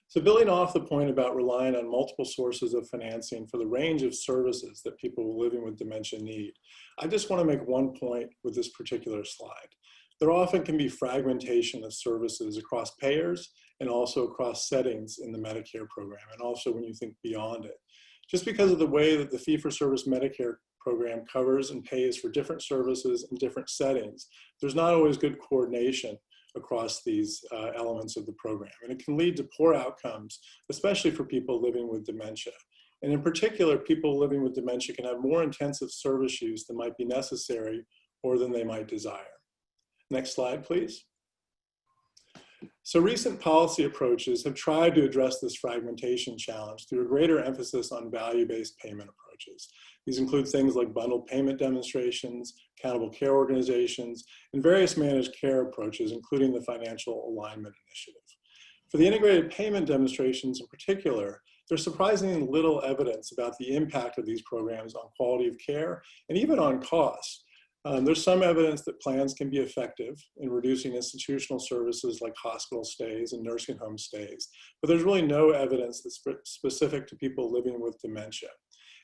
So building off the point about relying on multiple sources of financing for the range of services that people living with dementia need, I just want to make one point with this particular slide. There often can be fragmentation of services across payers and also across settings in the Medicare program, and also when you think beyond it. Just because of the way that the fee-for-service Medicare program covers and pays for different services in different settings, there's not always good coordination across these elements of the program. And it can lead to poor outcomes, especially for people living with dementia. And in particular, people living with dementia can have more intensive service use than might be necessary or than they might desire. Next slide, please. So recent policy approaches have tried to address this fragmentation challenge through a greater emphasis on value-based payment approaches. These include things like bundled payment demonstrations, accountable care organizations, and various managed care approaches, including the Financial Alignment Initiative. For the integrated payment demonstrations in particular, there's surprisingly little evidence about the impact of these programs on quality of care and even on costs. There's some evidence that plans can be effective in reducing institutional services like hospital stays and nursing home stays, but there's really no evidence that's specific to people living with dementia.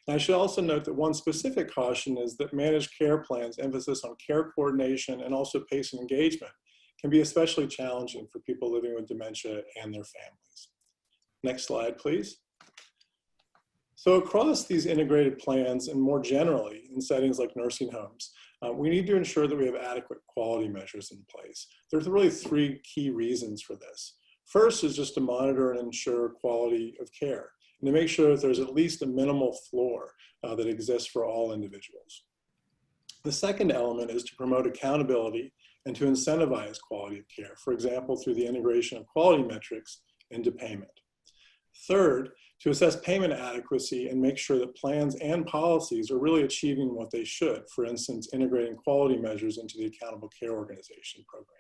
And I should also note that one specific caution is that managed care plans' emphasis on care coordination and also patient engagement can be especially challenging for people living with dementia and their families. Next slide, please. So across these integrated plans and more generally in settings like nursing homes, we need to ensure that we have adequate quality measures in place. There's really three key reasons for this. First is just to monitor and ensure quality of care and to make sure that there's at least a minimal floor that exists for all individuals. The second element is to promote accountability and to incentivize quality of care, for example, through the integration of quality metrics into payment. Third, to assess payment adequacy and make sure that plans and policies are really achieving what they should, for instance, integrating quality measures into the Accountable Care Organization program.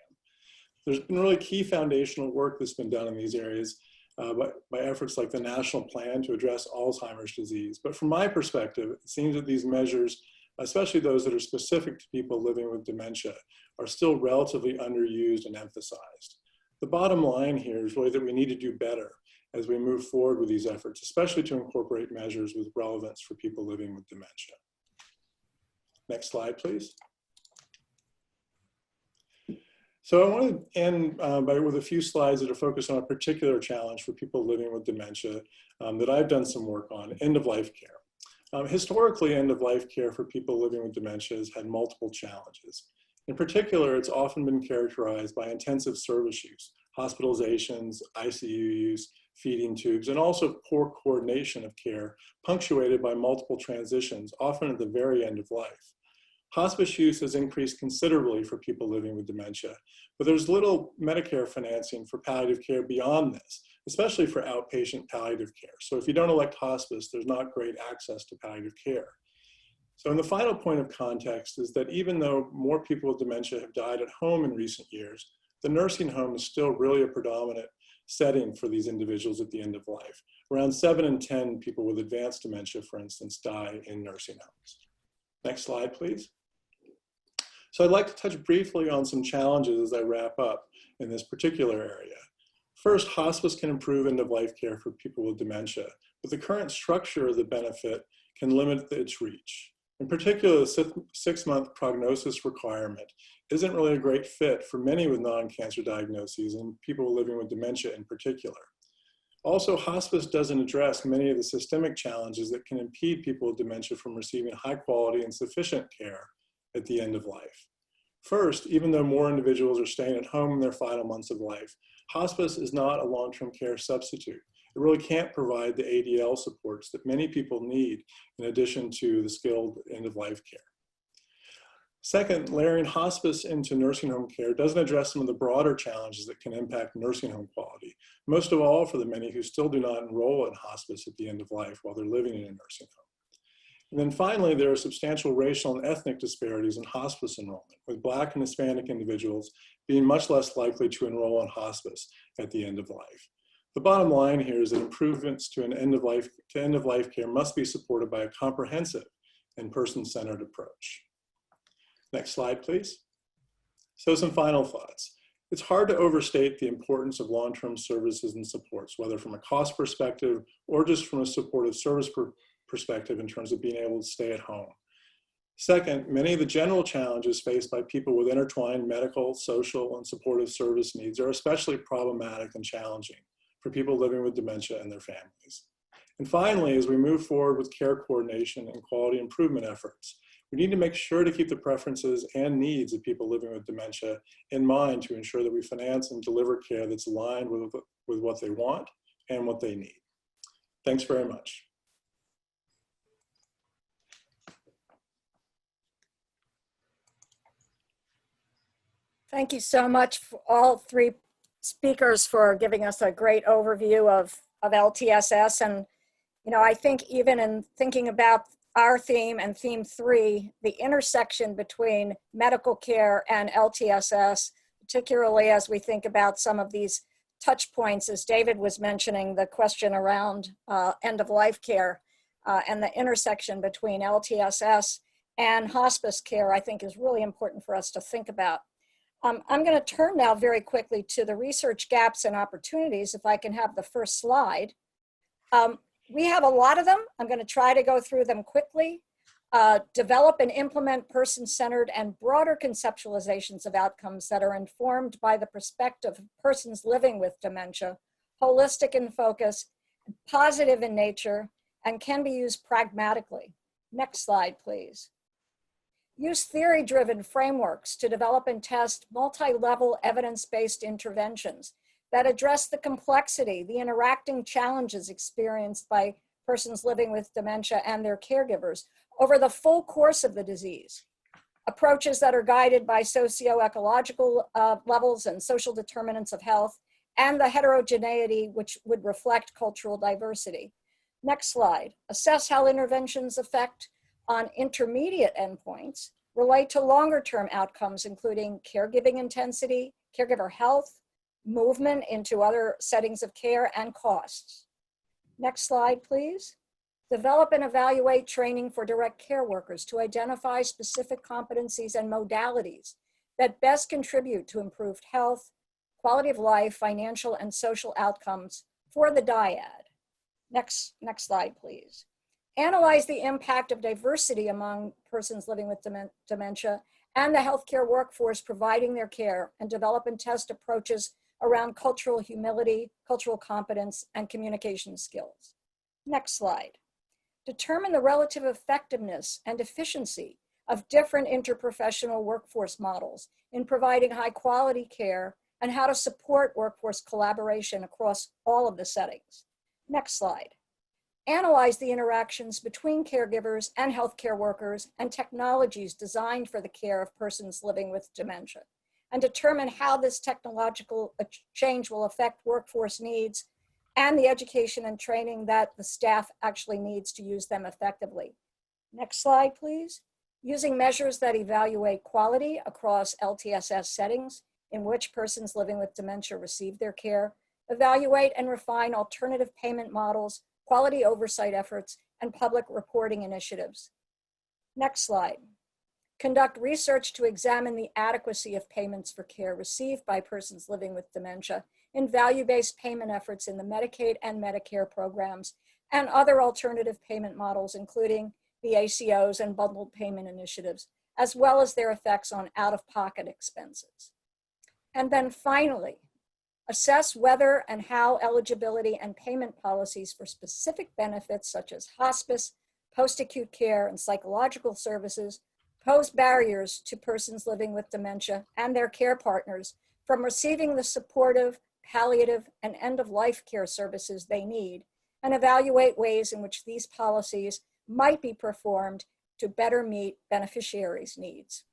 There's been really key foundational work that's been done in these areas by efforts like the National Plan to address Alzheimer's disease. But from my perspective, it seems that these measures, especially those that are specific to people living with dementia, are still relatively underused and emphasized. The bottom line here is really that we need to do better as we move forward with these efforts, especially to incorporate measures with relevance for people living with dementia. Next slide, please. So I want to end with a few slides that are focused on a particular challenge for people living with dementia that I've done some work on, end-of-life care. Historically, end-of-life care for people living with dementia has had multiple challenges. In particular, it's often been characterized by intensive service use, hospitalizations, ICU use, feeding tubes, and also poor coordination of care, punctuated by multiple transitions, often at the very end of life. Hospice use has increased considerably for people living with dementia, but there's little Medicare financing for palliative care beyond this, especially for outpatient palliative care. So if you don't elect hospice, there's not great access to palliative care. So the final point of context is that even though more people with dementia have died at home in recent years, the nursing home is still really a predominant setting for these individuals at the end of life. Around 7 in 10 people with advanced dementia, for instance, die in nursing homes. Next slide, please. So I'd like to touch briefly on some challenges as I wrap up in this particular area. First, hospice can improve end-of-life care for people with dementia, but the current structure of the benefit can limit its reach. In particular, the 6-month prognosis requirement isn't really a great fit for many with non-cancer diagnoses and people living with dementia in particular. Also, hospice doesn't address many of the systemic challenges that can impede people with dementia from receiving high quality and sufficient care at the end of life. First, even though more individuals are staying at home in their final months of life, hospice is not a long-term care substitute. It really can't provide the ADL supports that many people need in addition to the skilled end-of-life care. Second, layering hospice into nursing home care doesn't address some of the broader challenges that can impact nursing home quality, most of all for the many who still do not enroll in hospice at the end of life while they're living in a nursing home. And then finally, there are substantial racial and ethnic disparities in hospice enrollment, with Black and Hispanic individuals being much less likely to enroll in hospice at the end of life. The bottom line here is that improvements to end-of-life care must be supported by a comprehensive and person-centered approach. Next slide, please. So some final thoughts. It's hard to overstate the importance of long-term services and supports, whether from a cost perspective or just from a supportive service perspective in terms of being able to stay at home. Second, many of the general challenges faced by people with intertwined medical, social, and supportive service needs are especially problematic and challenging for people living with dementia and their families. And finally, as we move forward with care coordination and quality improvement efforts, we need to make sure to keep the preferences and needs of people living with dementia in mind to ensure that we finance and deliver care that's aligned with what they want and what they need. Thanks very much. Thank you so much for all three speakers for giving us a great overview of LTSS. And, you know, I think even in thinking about our theme and theme 3, the intersection between medical care and LTSS, particularly as we think about some of these touch points, as David was mentioning, the question around end-of-life care and the intersection between LTSS and hospice care, I think is really important for us to think about. I'm going to turn now very quickly to the research gaps and opportunities, if I can have the first slide. We have a lot of them. I'm going to try to go through them quickly. Develop and implement person-centered and broader conceptualizations of outcomes that are informed by the perspective of persons living with dementia, holistic in focus, positive in nature, and can be used pragmatically. Next slide, please. Use theory-driven frameworks to develop and test multi-level evidence-based interventions that address the complexity, the interacting challenges experienced by persons living with dementia and their caregivers over the full course of the disease. Approaches that are guided by socio-ecological levels and social determinants of health and the heterogeneity which would reflect cultural diversity. Next slide. Assess how interventions affect on intermediate endpoints relate to longer-term outcomes, including caregiving intensity, caregiver health, movement into other settings of care, and costs. Next slide, please. Develop and evaluate training for direct care workers to identify specific competencies and modalities that best contribute to improved health, quality of life, financial, and social outcomes for the dyad. Next slide, please. Analyze the impact of diversity among persons living with dementia and the healthcare workforce providing their care, and develop and test approaches around cultural humility, cultural competence, and communication skills. Next slide. Determine the relative effectiveness and efficiency of different interprofessional workforce models in providing high quality care and how to support workforce collaboration across all of the settings. Next slide. Analyze the interactions between caregivers and healthcare workers and technologies designed for the care of persons living with dementia, and determine how this technological change will affect workforce needs and the education and training that the staff actually needs to use them effectively. Next slide, please. Using measures that evaluate quality across LTSS settings in which persons living with dementia receive their care, evaluate and refine alternative payment models, quality oversight efforts, and public reporting initiatives. Next slide. Conduct research to examine the adequacy of payments for care received by persons living with dementia in value-based payment efforts in the Medicaid and Medicare programs and other alternative payment models, including the ACOs and bundled payment initiatives, as well as their effects on out-of-pocket expenses. And then finally, assess whether and how eligibility and payment policies for specific benefits such as hospice, post-acute care, and psychological services pose barriers to persons living with dementia and their care partners from receiving the supportive, palliative, and end-of-life care services they need, and evaluate ways in which these policies might be performed to better meet beneficiaries' needs.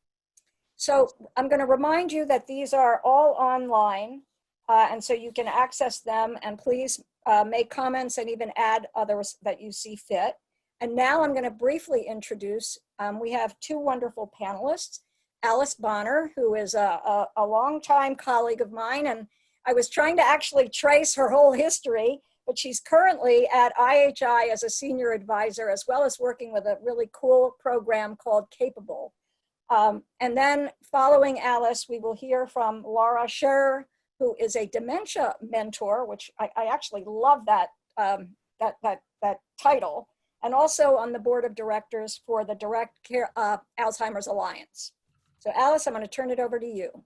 So I'm going to remind you that these are all online, and so you can access them, and please make comments and even add others that you see fit. And now I'm going to briefly introduce, we have two wonderful panelists, Alice Bonner, who is a longtime colleague of mine, and I was trying to actually trace her whole history, but she's currently at IHI as a senior advisor, as well as working with a really cool program called Capable. And then following Alice, we will hear from Laurie Sharon, who is a dementia mentor, which I actually love that, that title, and also on the board of directors for the Direct Care Alzheimer's Alliance. So Alice, I'm going to turn it over to you.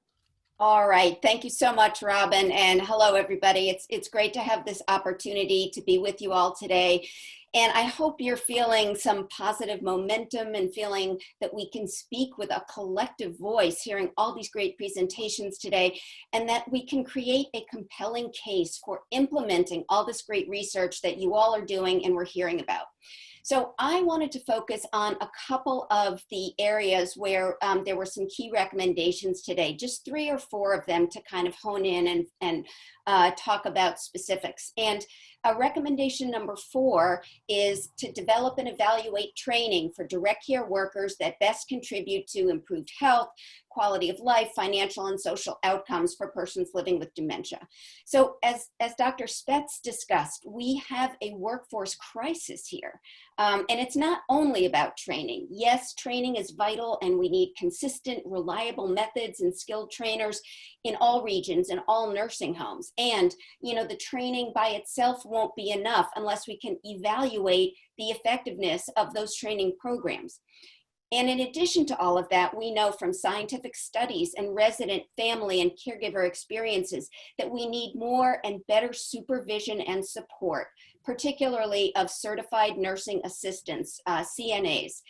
All right, thank you so much, Robin, and hello, everybody. It's great to have this opportunity to be with you all today. And I hope you're feeling some positive momentum and feeling that we can speak with a collective voice, hearing all these great presentations today, and that we can create a compelling case for implementing all this great research that you all are doing and we're hearing about. So I wanted to focus on a couple of the areas where there were some key recommendations today, just 3 or 4 of them to kind of hone in and talk about specifics. And recommendation number 4 is to develop and evaluate training for direct care workers that best contribute to improved health, quality of life, financial and social outcomes for persons living with dementia. So as Dr. Spetz discussed, we have a workforce crisis here. And it's not only about training. Yes, training is vital and we need consistent, reliable methods and skilled trainers in all regions and all nursing homes. And, you know, the training by itself won't be enough unless we can evaluate the effectiveness of those training programs. And in addition to all of that, we know from scientific studies and resident, family, and caregiver experiences that we need more and better supervision and support, particularly of certified nursing assistants, CNAs.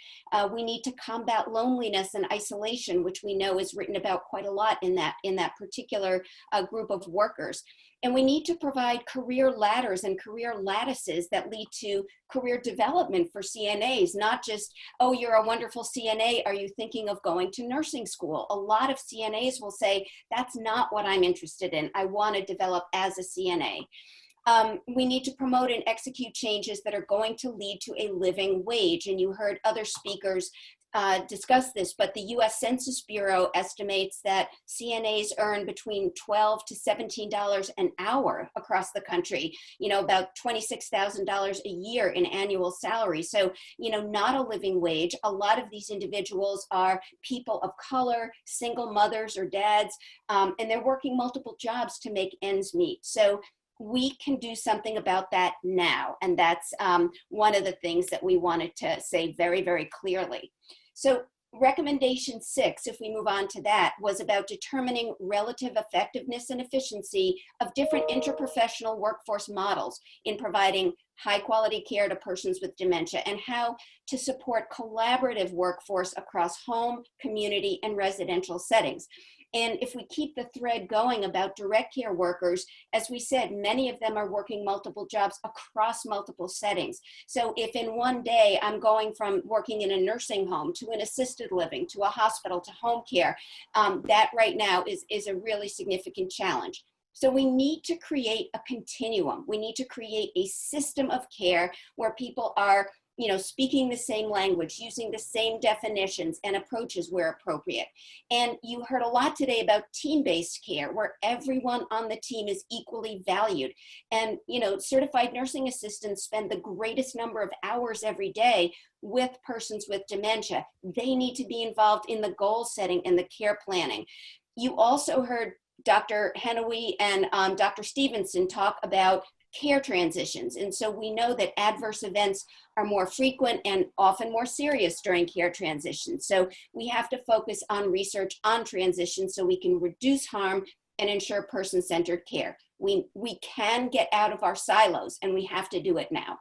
We need to combat loneliness and isolation, which we know is written about quite a lot in that particular group of workers. And we need to provide career ladders and career lattices that lead to career development for CNAs, not just, oh, you're a wonderful CNA, are you thinking of going to nursing school? A lot of CNAs will say, that's not what I'm interested in. I want to develop as a CNA. We need to promote and execute changes that are going to lead to a living wage. And you heard other speakers discuss this, but the US Census Bureau estimates that CNAs earn between $12 to $17 an hour across the country, you know, about $26,000 a year in annual salary. So, you know, not a living wage. A lot of these individuals are people of color, single mothers or dads, and they're working multiple jobs to make ends meet. So we can do something about that now. And that's one of the things that we wanted to say very, very clearly. So recommendation 6, if we move on to that, was about determining relative effectiveness and efficiency of different interprofessional workforce models in providing high quality care to persons with dementia and how to support collaborative workforce across home, community, and residential settings. And if we keep the thread going about direct care workers, as we said, many of them are working multiple jobs across multiple settings. So if in one day I'm going from working in a nursing home to an assisted living, to a hospital, to home care, that right now is a really significant challenge. So we need to create a continuum. We need to create a system of care where people are, you know, speaking the same language, using the same definitions and approaches where appropriate. And you heard a lot today about team-based care, where everyone on the team is equally valued. And, you know, certified nursing assistants spend the greatest number of hours every day with persons with dementia. They need to be involved in the goal setting and the care planning. You also heard Dr. Henaway and Dr. Stevenson talk about care transitions. And so we know that adverse events are more frequent and often more serious during care transitions. So we have to focus on research on transitions so we can reduce harm and ensure person-centered care. We can get out of our silos, and we have to do it now.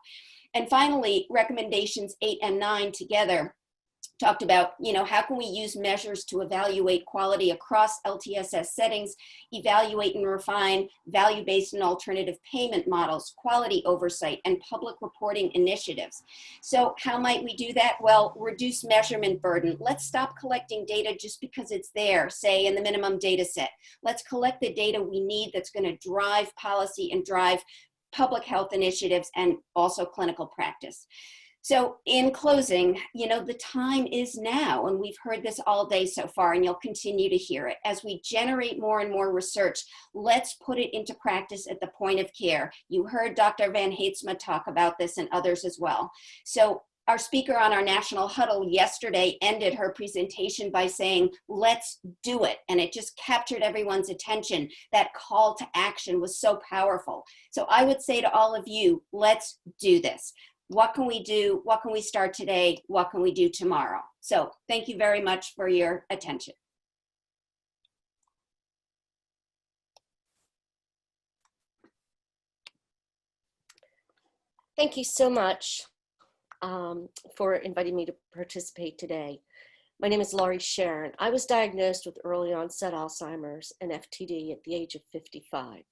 And finally, recommendations 8 and 9 together talked about, you know, how can we use measures to evaluate quality across LTSS settings, evaluate and refine value-based and alternative payment models, quality oversight, and public reporting initiatives. So how might we do that? Well, reduce measurement burden. Let's stop collecting data just because it's there, say in the minimum data set. Let's collect the data we need that's going to drive policy and drive public health initiatives and also clinical practice. So in closing, you know, the time is now, and we've heard this all day so far, and you'll continue to hear it. As we generate more and more research, let's put it into practice at the point of care. You heard Dr. Van Heetsma talk about this and others as well. So our speaker on our national huddle yesterday ended her presentation by saying, let's do it. And it just captured everyone's attention. That call to action was so powerful. So I would say to all of you, let's do this. What can we do? What can we start today? What can we do tomorrow? So thank you very much for your attention. Thank you so much for inviting me to participate today. My name is Laurie Sharon. I was diagnosed with early onset Alzheimer's and FTD at the age of 55.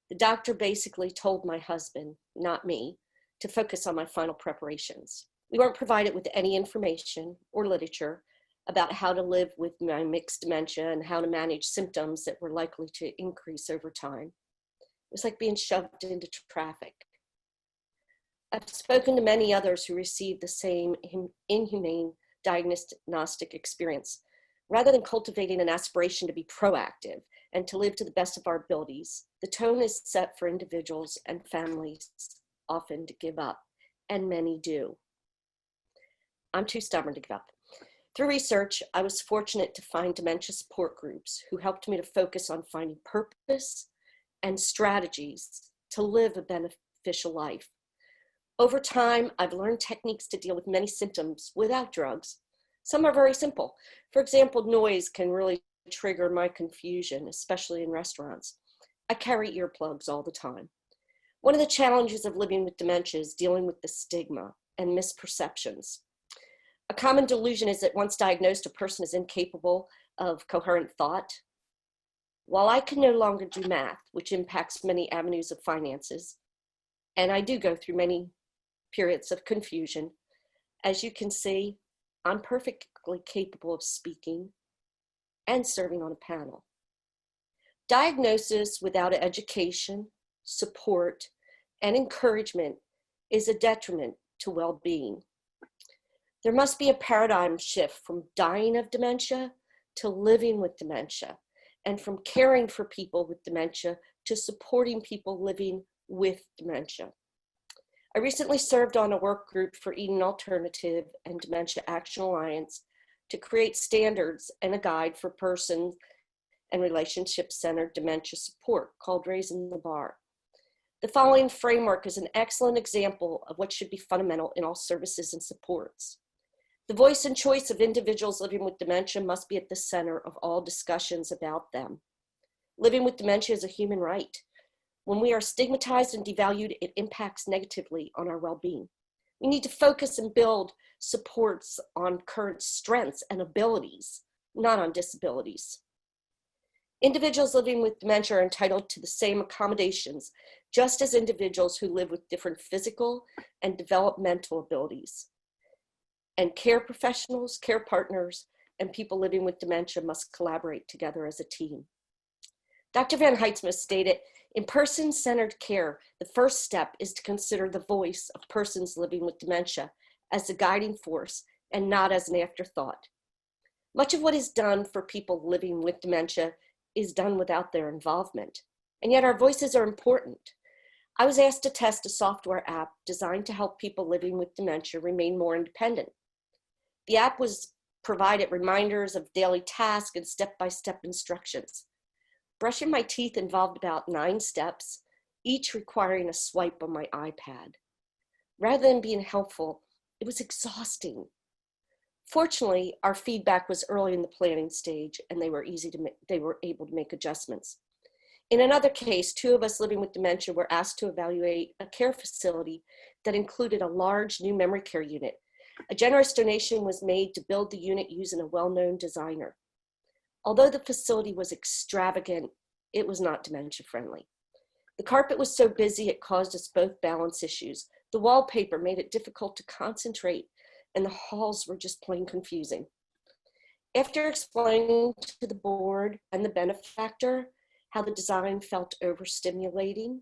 The doctor basically told my husband, not me, to focus on my final preparations. We weren't provided with any information or literature about how to live with my mixed dementia and how to manage symptoms that were likely to increase over time. It was like being shoved into traffic. I've spoken to many others who received the same inhumane diagnostic experience. Rather than cultivating an aspiration to be proactive and to live to the best of our abilities, the tone is set for individuals and families often to give up, and many do. I'm too stubborn to give up. Through research, I was fortunate to find dementia support groups who helped me to focus on finding purpose and strategies to live a beneficial life. Over time, I've learned techniques to deal with many symptoms without drugs. Some are very simple. For example, noise can really trigger my confusion, especially in restaurants. I carry earplugs all the time. One of the challenges of living with dementia is dealing with the stigma and misperceptions. A common delusion is that once diagnosed, a person is incapable of coherent thought. While I can no longer do math, which impacts many avenues of finances, and I do go through many periods of confusion, as you can see, I'm perfectly capable of speaking and serving on a panel. Diagnosis without education, support, and encouragement is a detriment to well-being. There must be a paradigm shift from dying of dementia to living with dementia, and from caring for people with dementia to supporting people living with dementia. I recently served on a work group for Eden Alternative and Dementia Action Alliance to create standards and a guide for person and relationship-centered dementia support called Raising the Bar. The following framework is an excellent example of what should be fundamental in all services and supports. The voice and choice of individuals living with dementia must be at the center of all discussions about them. Living with dementia is a human right. When we are stigmatized and devalued, it impacts negatively on our well-being. We need to focus and build supports on current strengths and abilities, not on disabilities. Individuals living with dementia are entitled to the same accommodations, just as individuals who live with different physical and developmental abilities. And care professionals, care partners, and people living with dementia must collaborate together as a team. Dr. Van Heidsma stated, in person-centered care, the first step is to consider the voice of persons living with dementia as the guiding force and not as an afterthought. Much of what is done for people living with dementia is done without their involvement, and yet our voices are important. I was asked to test a software app designed to help people living with dementia remain more independent. The app was provided reminders of daily tasks and step-by-step instructions. Brushing my teeth involved about 9 steps, each requiring a swipe on my iPad. Rather than being helpful, it was exhausting. Fortunately, our feedback was early in the planning stage and they were able to make adjustments. In another case, 2 of us living with dementia were asked to evaluate a care facility that included a large new memory care unit. A generous donation was made to build the unit using a well-known designer. Although the facility was extravagant, it was not dementia friendly. The carpet was so busy it caused us both balance issues. The wallpaper made it difficult to concentrate, and the halls were just plain confusing. After explaining to the board and the benefactor how the design felt overstimulating,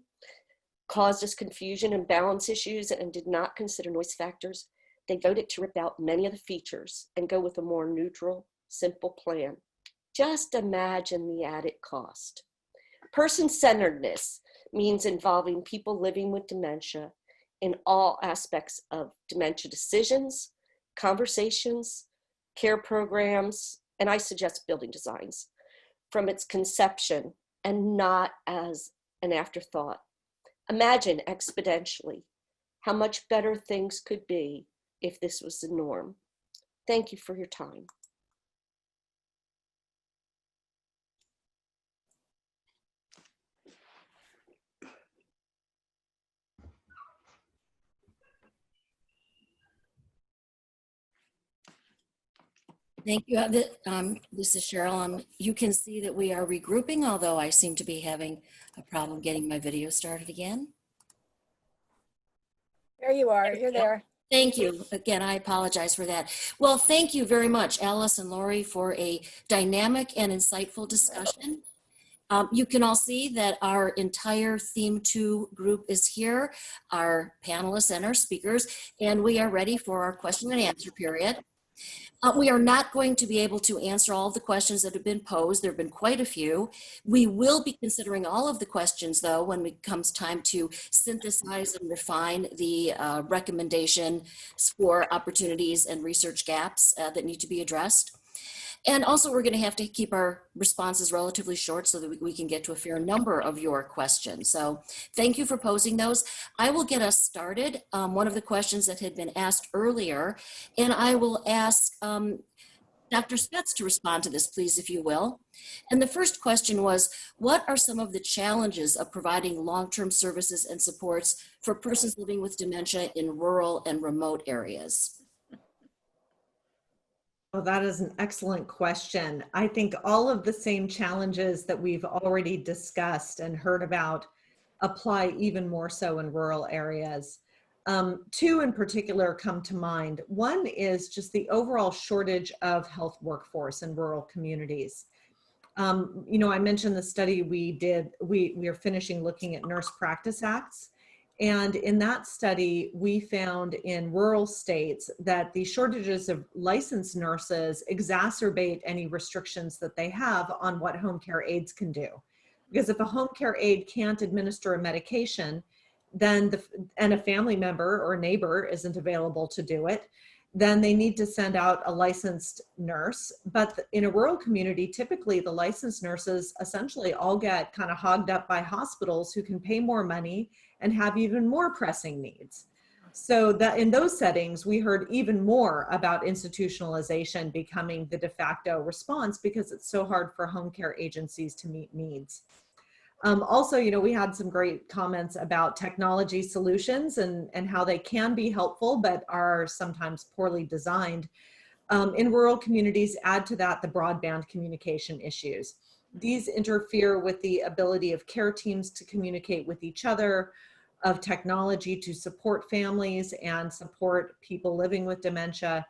caused us confusion and balance issues, and did not consider noise factors, they voted to rip out many of the features and go with a more neutral, simple plan. Just imagine the added cost. Person-centeredness means involving people living with dementia in all aspects of dementia decisions, conversations, care programs, and I suggest building designs from its conception and not as an afterthought. Imagine exponentially how much better things could be if this was the norm. Thank you for your time. Thank you. This is Cheryl. You can see that we are regrouping, although I seem to be having a problem getting my video started again. There you are. You're there. Thank you. Again, I apologize for that. Well, thank you very much, Alice and Laurie, for a dynamic and insightful discussion. You can all see that our entire Theme 2 group is here, our panelists and our speakers, and we are ready for our question and answer period. We are not going to be able to answer all of the questions that have been posed. There have been quite a few. We will be considering all of the questions, though, when it comes time to synthesize and refine the recommendation for opportunities and research gaps that need to be addressed. And also, we're going to have to keep our responses relatively short so that we can get to a fair number of your questions. So thank you for posing those. I will get us started. One of the questions that had been asked earlier, and I will ask Dr. Spetz to respond to this, please, if you will. And the first question was, what are some of the challenges of providing long-term services and supports for persons living with dementia in rural and remote areas? Oh, that is an excellent question. I think all of the same challenges that we've already discussed and heard about apply even more so in rural areas. Two in particular come to mind. One is just the overall shortage of health workforce in rural communities. You know, I mentioned the study we did, we are finishing looking at nurse practice acts. And in that study, we found in rural states that the shortages of licensed nurses exacerbate any restrictions that they have on what home care aides can do. Because if a home care aide can't administer a medication, then and a family member or a neighbor isn't available to do it, then they need to send out a licensed nurse. But in a rural community, typically the licensed nurses essentially all get kind of hogged up by hospitals who can pay more money and have even more pressing needs. So that in those settings, we heard even more about institutionalization becoming the de facto response because it's so hard for home care agencies to meet needs. Also, you know, we had some great comments about technology solutions and how they can be helpful, but are sometimes poorly designed. In rural communities, add to that the broadband communication issues. These interfere with the ability of care teams to communicate with each other, of technology to support families and support people living with dementia.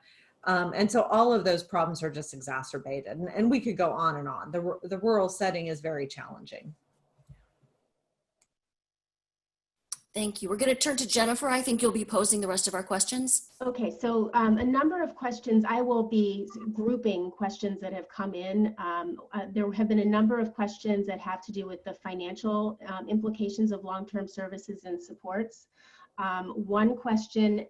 And so all of those problems are just exacerbated. And we could go on and on. The rural setting is very challenging. Thank you. We're going to turn to Jennifer. I think you'll be posing the rest of our questions. Okay, so a number of questions. I will be grouping questions that have come in. There have been a number of questions that have to do with the financial implications of long-term services and supports. One question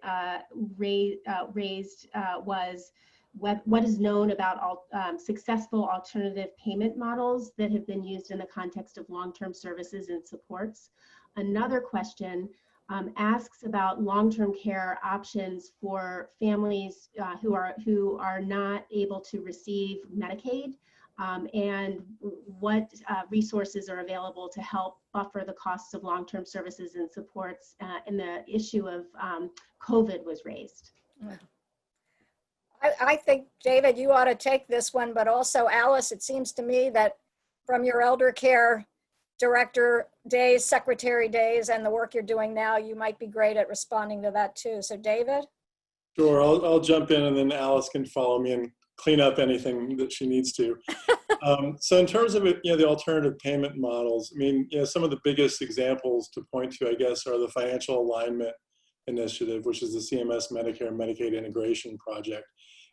raised was what is known about successful alternative payment models that have been used in the context of long-term services and supports. Another question asks about long-term care options for families who are not able to receive Medicaid, and what resources are available to help buffer the costs of long-term services and supports, and the issue of COVID was raised. I think, David, you ought to take this one, but also Alice, it seems to me that from your elder care director days, secretary days, and the work you're doing now, you might be great at responding to that too. So David? Sure, I'll jump in and then Alice can follow me and clean up anything that she needs to. So in terms of the alternative payment models, I mean, some of the biggest examples to point to, I guess, are the Financial Alignment Initiative, which is the CMS Medicare and Medicaid Integration Project.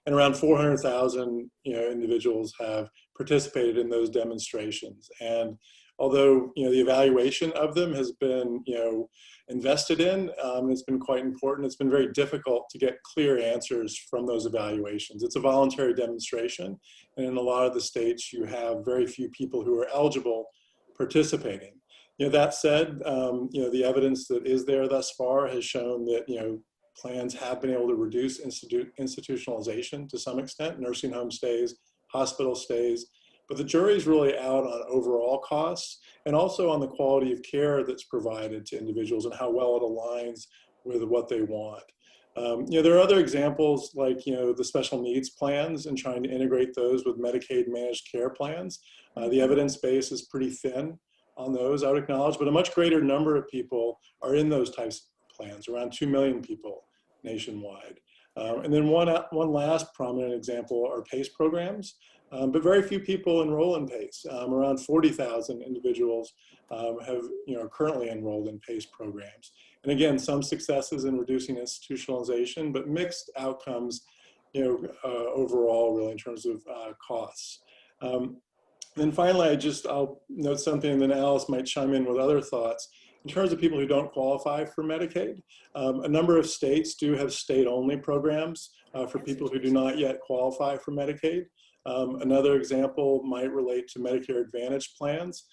And around 400,000 individuals have participated in those demonstrations. And although the evaluation of them has been invested in, it's been quite important. It's been very difficult to get clear answers from those evaluations. It's a voluntary demonstration, and in a lot of the states, you have very few people who are eligible participating. That said, the evidence that is there thus far has shown that plans have been able to reduce institutionalization to some extent, nursing home stays, hospital stays. But the jury's really out on overall costs and also on the quality of care that's provided to individuals and how well it aligns with what they want. There are other examples like the special needs plans and trying to integrate those with Medicaid managed care plans. The evidence base is pretty thin on those, I would acknowledge, but a much greater number of people are in those types of plans, around 2 million people nationwide. And then one last prominent example are PACE programs, but very few people enroll in PACE. Around 40,000 individuals have, are currently enrolled in PACE programs. And again, some successes in reducing institutionalization, but mixed outcomes, overall, really, in terms of costs. Then finally, I'll note something, and then Alice might chime in with other thoughts. In terms of people who don't qualify for Medicaid, a number of states do have state-only programs for people who do not yet qualify for Medicaid. Another example might relate to Medicare Advantage plans,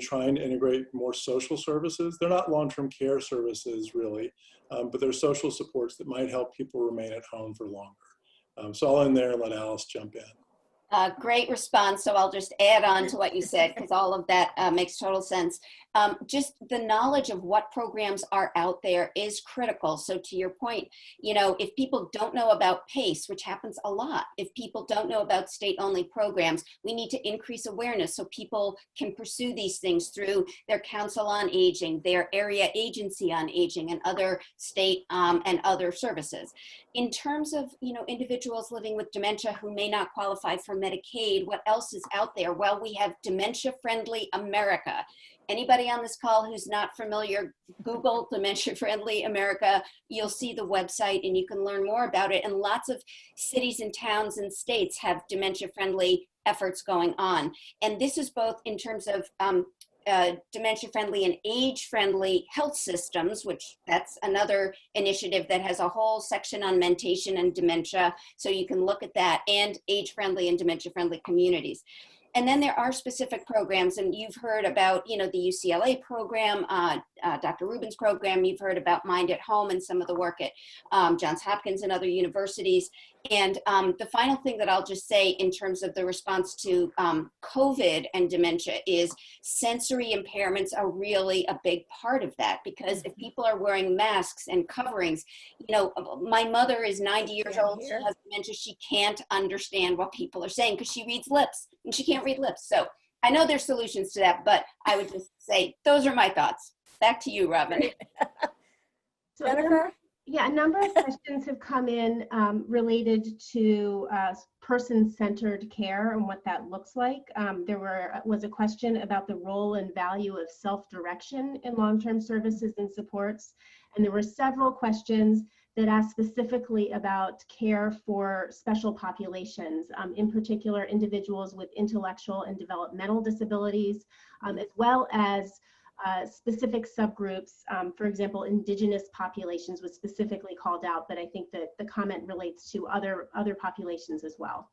trying to integrate more social services. They're not long-term care services, really, but they're social supports that might help people remain at home for longer. So I'll end there and let Alice jump in. Great response. So I'll just add on to what you said, because all of that makes total sense. Just the knowledge of what programs are out there is critical. So to your point, if people don't know about PACE, which happens a lot, if people don't know about state-only programs, we need to increase awareness so people can pursue these things through their Council on Aging, their area agency on aging, and other state and other services. In terms of, individuals living with dementia who may not qualify for Medicaid, what else is out there? Well, we have Dementia Friendly America. Anybody on this call who's not familiar, Google Dementia Friendly America. You'll see the website and you can learn more about it. And lots of cities and towns and states have dementia friendly efforts going on. And this is both in terms of dementia friendly and age friendly health systems, which that's another initiative that has a whole section on mentation and dementia. So you can look at that, and age friendly and dementia friendly communities. And then there are specific programs, and you've heard about, the UCLA program, Dr. Rubin's program. You've heard about Mind at Home and some of the work at Johns Hopkins and other universities. And the final thing that I'll just say in terms of the response to COVID and dementia is sensory impairments are really a big part of that, because if people are wearing masks and coverings, my mother is 90 years old, she has dementia, she can't understand what people are saying because she reads lips and she can't read lips. So I know there's solutions to that, but I would just say those are my thoughts. Back to you, Robin. Jennifer? Yeah, a number of questions have come in related to person-centered care and what that looks like. There was a question about the role and value of self-direction in long-term services and supports. And there were several questions that asked specifically about care for special populations, in particular individuals with intellectual and developmental disabilities, as well as specific subgroups. For example, indigenous populations was specifically called out, but I think that the comment relates to other populations as well.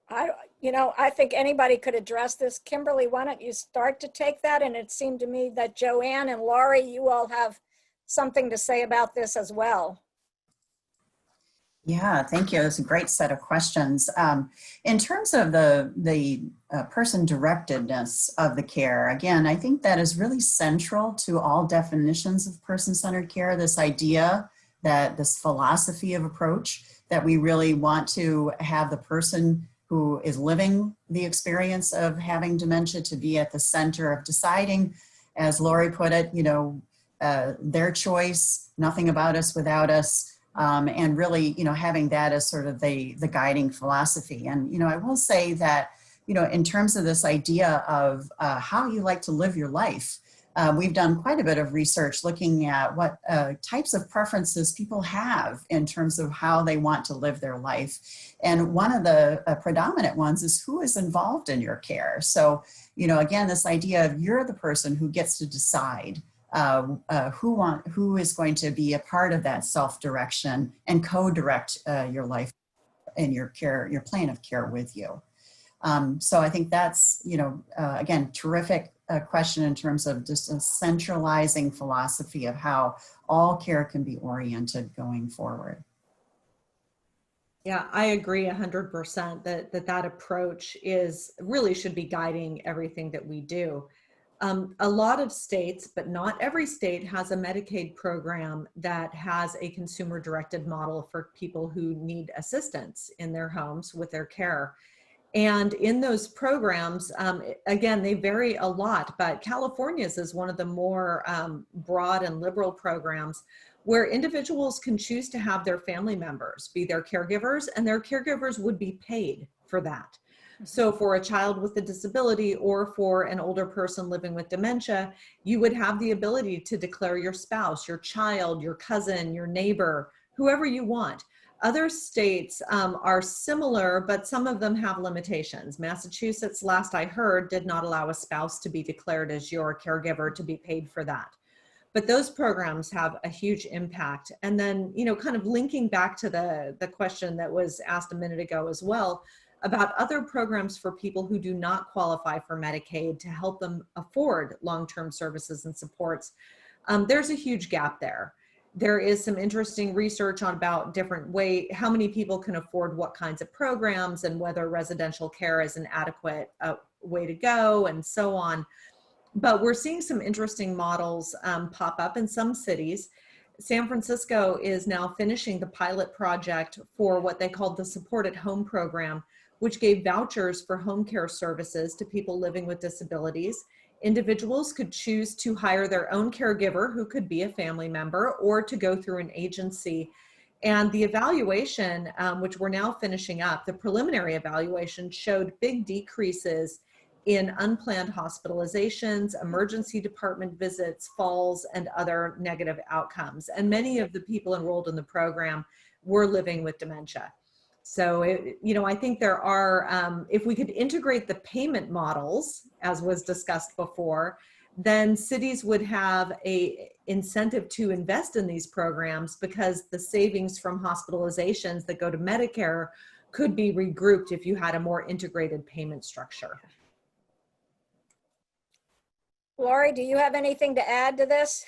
I think anybody could address this. Kimberly, why don't you start to take that? And it seemed to me that Joanne and Laurie, you all have something to say about this as well. Yeah, thank you. It's a great set of questions. In terms of the person-directedness of the care, again, I think that is really central to all definitions of person-centered care, this idea that this philosophy of approach that we really want to have the person who is living the experience of having dementia to be at the center of deciding, as Laurie put it, their choice, nothing about us without us. And really, having that as sort of the guiding philosophy. And, I will say that, in terms of this idea of how you like to live your life, we've done quite a bit of research looking at what types of preferences people have in terms of how they want to live their life. And one of the predominant ones is who is involved in your care. So, again, this idea of you're the person who gets to decide who is going to be a part of that self-direction and co-direct your life and your care, your plan of care with you. So I think that's, again, terrific question in terms of just a centralizing philosophy of how all care can be oriented going forward. Yeah, I agree 100% that approach really should be guiding everything that we do. A lot of states, but not every state, has a Medicaid program that has a consumer-directed model for people who need assistance in their homes with their care. And in those programs, again, they vary a lot, but California's is one of the more broad and liberal programs where individuals can choose to have their family members be their caregivers, and their caregivers would be paid for that. So for a child with a disability or for an older person living with dementia, you would have the ability to declare your spouse, your child, your cousin, your neighbor, whoever you want. Other states are similar, but some of them have limitations. Massachusetts, last I heard, did not allow a spouse to be declared as your caregiver to be paid for that. But those programs have a huge impact. And then, you know, kind of linking back to the question that was asked a minute ago as well, about other programs for people who do not qualify for Medicaid to help them afford long-term services and supports. There's a huge gap there. There is some interesting research on about different how many people can afford what kinds of programs and whether residential care is an adequate way to go and so on. But we're seeing some interesting models pop up in some cities. San Francisco is now finishing the pilot project for what they called the Support at Home program, which gave vouchers for home care services to people living with disabilities. Individuals could choose to hire their own caregiver, who could be a family member, or to go through an agency. And the evaluation, which we're now finishing up, the preliminary evaluation showed big decreases in unplanned hospitalizations, emergency department visits, falls, and other negative outcomes. And many of the people enrolled in the program were living with dementia. So, I think there are, if we could integrate the payment models, as was discussed before, then cities would have a incentive to invest in these programs, because the savings from hospitalizations that go to Medicare could be regrouped if you had a more integrated payment structure. Laurie, do you have anything to add to this?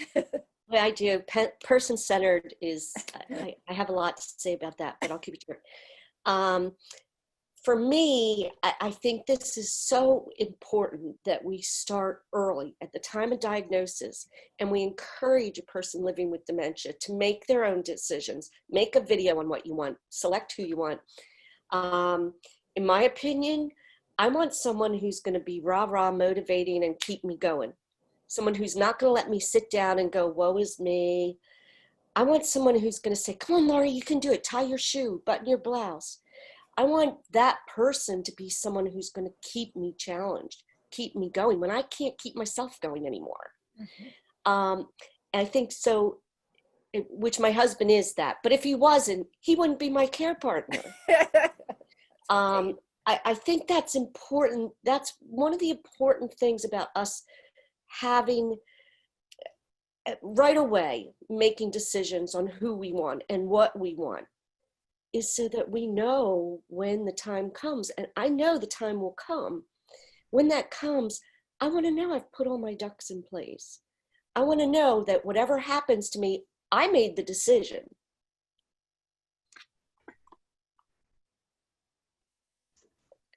Yeah, I do. Person-centered is, I have a lot to say about that, but I'll keep it short. For me, I think this is so important that we start early at the time of diagnosis, and we encourage a person living with dementia to make their own decisions, make a video on what you want, select who you want. In my opinion, I want someone who's going to be rah-rah motivating and keep me going. Someone who's not going to let me sit down and go, woe is me. I want someone who's going to say, come on, Laurie, you can do it. Tie your shoe, button your blouse. I want that person to be someone who's going to keep me challenged, keep me going when I can't keep myself going anymore. Mm-hmm. I think so, which my husband is that. But if he wasn't, he wouldn't be my care partner. I think that's important. That's one of the important things about us having right away making decisions on who we want and what we want, is so that we know when the time comes. And I know the time will come. When that comes, I want to know I've put all my ducks in place. I want to know that whatever happens to me, I made the decision.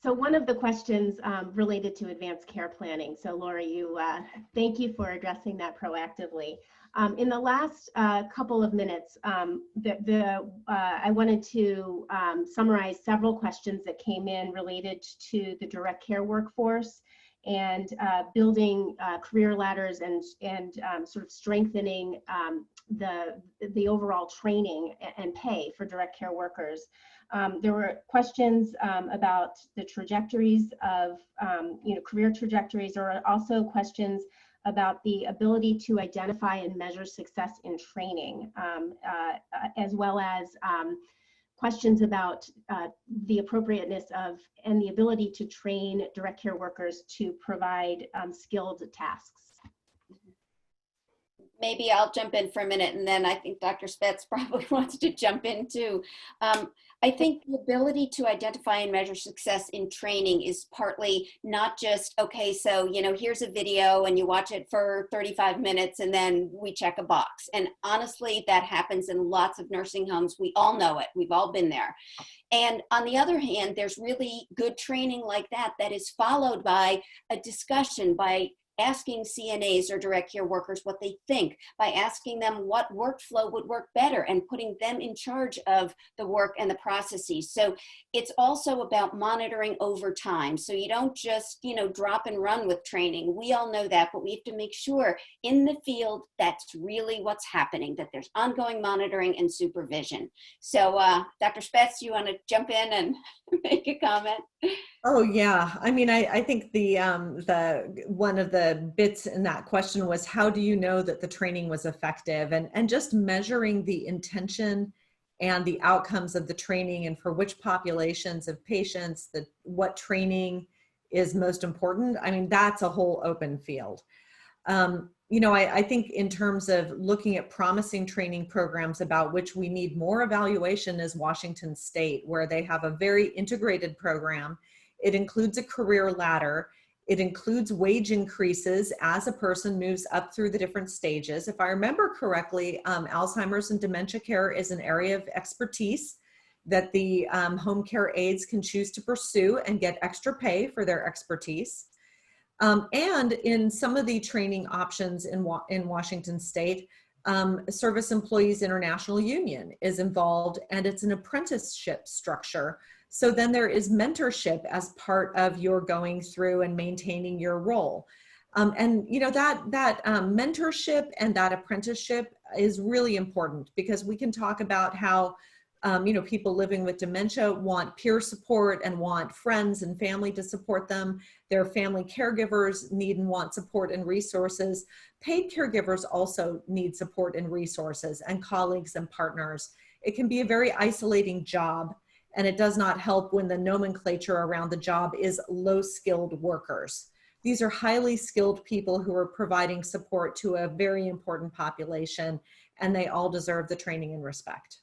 So one of the questions related to advanced care planning. So Laurie, thank you for addressing that proactively. In the last couple of minutes, I wanted to summarize several questions that came in related to the direct care workforce and building career ladders and sort of strengthening the overall training and pay for direct care workers. There were questions about the trajectories of, career trajectories. There were also questions about the ability to identify and measure success in training, as well as questions about the appropriateness of and the ability to train direct care workers to provide skilled tasks. Maybe I'll jump in for a minute, and then I think Dr. Spetz probably wants to jump in too. I think the ability to identify and measure success in training is partly not just, okay, so, here's a video and you watch it for 35 minutes and then we check a box. And honestly, that happens in lots of nursing homes. We all know it. We've all been there. And on the other hand, there's really good training like that is followed by a discussion, by asking CNAs or direct care workers what they think, by asking them what workflow would work better and putting them in charge of the work and the processes. So it's also about monitoring over time. So you don't just, drop and run with training. We all know that, but we have to make sure in the field that's really what's happening, that there's ongoing monitoring and supervision. So Dr. Spetz, you want to jump in and make a comment? Oh yeah, I mean, I think the one of the bits in that question was, how do you know that the training was effective? And just measuring the intention and the outcomes of the training, and for which populations of patients, what training is most important. I mean, that's a whole open field. I think in terms of looking at promising training programs about which we need more evaluation is Washington State, where they have a very integrated program. It includes a career ladder. It includes wage increases as a person moves up through the different stages. If I remember correctly, Alzheimer's and dementia care is an area of expertise that the home care aides can choose to pursue and get extra pay for their expertise. And in some of the training options in Washington State, Service Employees International Union is involved, and it's an apprenticeship structure. So then there is mentorship as part of your going through and maintaining your role. That mentorship and that apprenticeship is really important, because we can talk about how people living with dementia want peer support and want friends and family to support them. Their family caregivers need and want support and resources. Paid caregivers also need support and resources, and colleagues and partners. It can be a very isolating job, and it does not help when the nomenclature around the job is low-skilled workers. These are highly skilled people who are providing support to a very important population, and they all deserve the training and respect.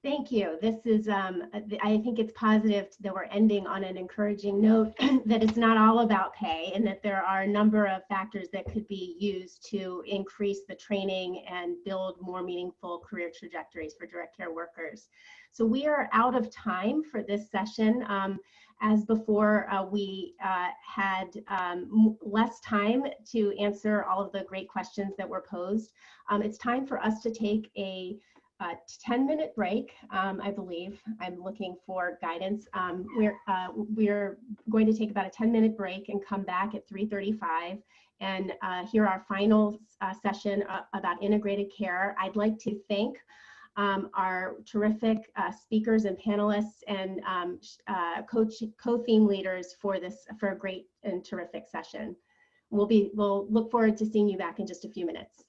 Thank you. This is, I think it's positive that we're ending on an encouraging note that it's not all about pay, and that there are a number of factors that could be used to increase the training and build more meaningful career trajectories for direct care workers. So we are out of time for this session. As before, we had less time to answer all of the great questions that were posed. It's time for us to take a 10-minute break, I believe. I'm looking for guidance. We're going to take about a 10-minute break and come back at 3:35 and hear our final session about integrated care. I'd like to thank our terrific speakers and panelists and co-theme leaders for a great and terrific session. We'll look forward to seeing you back in just a few minutes.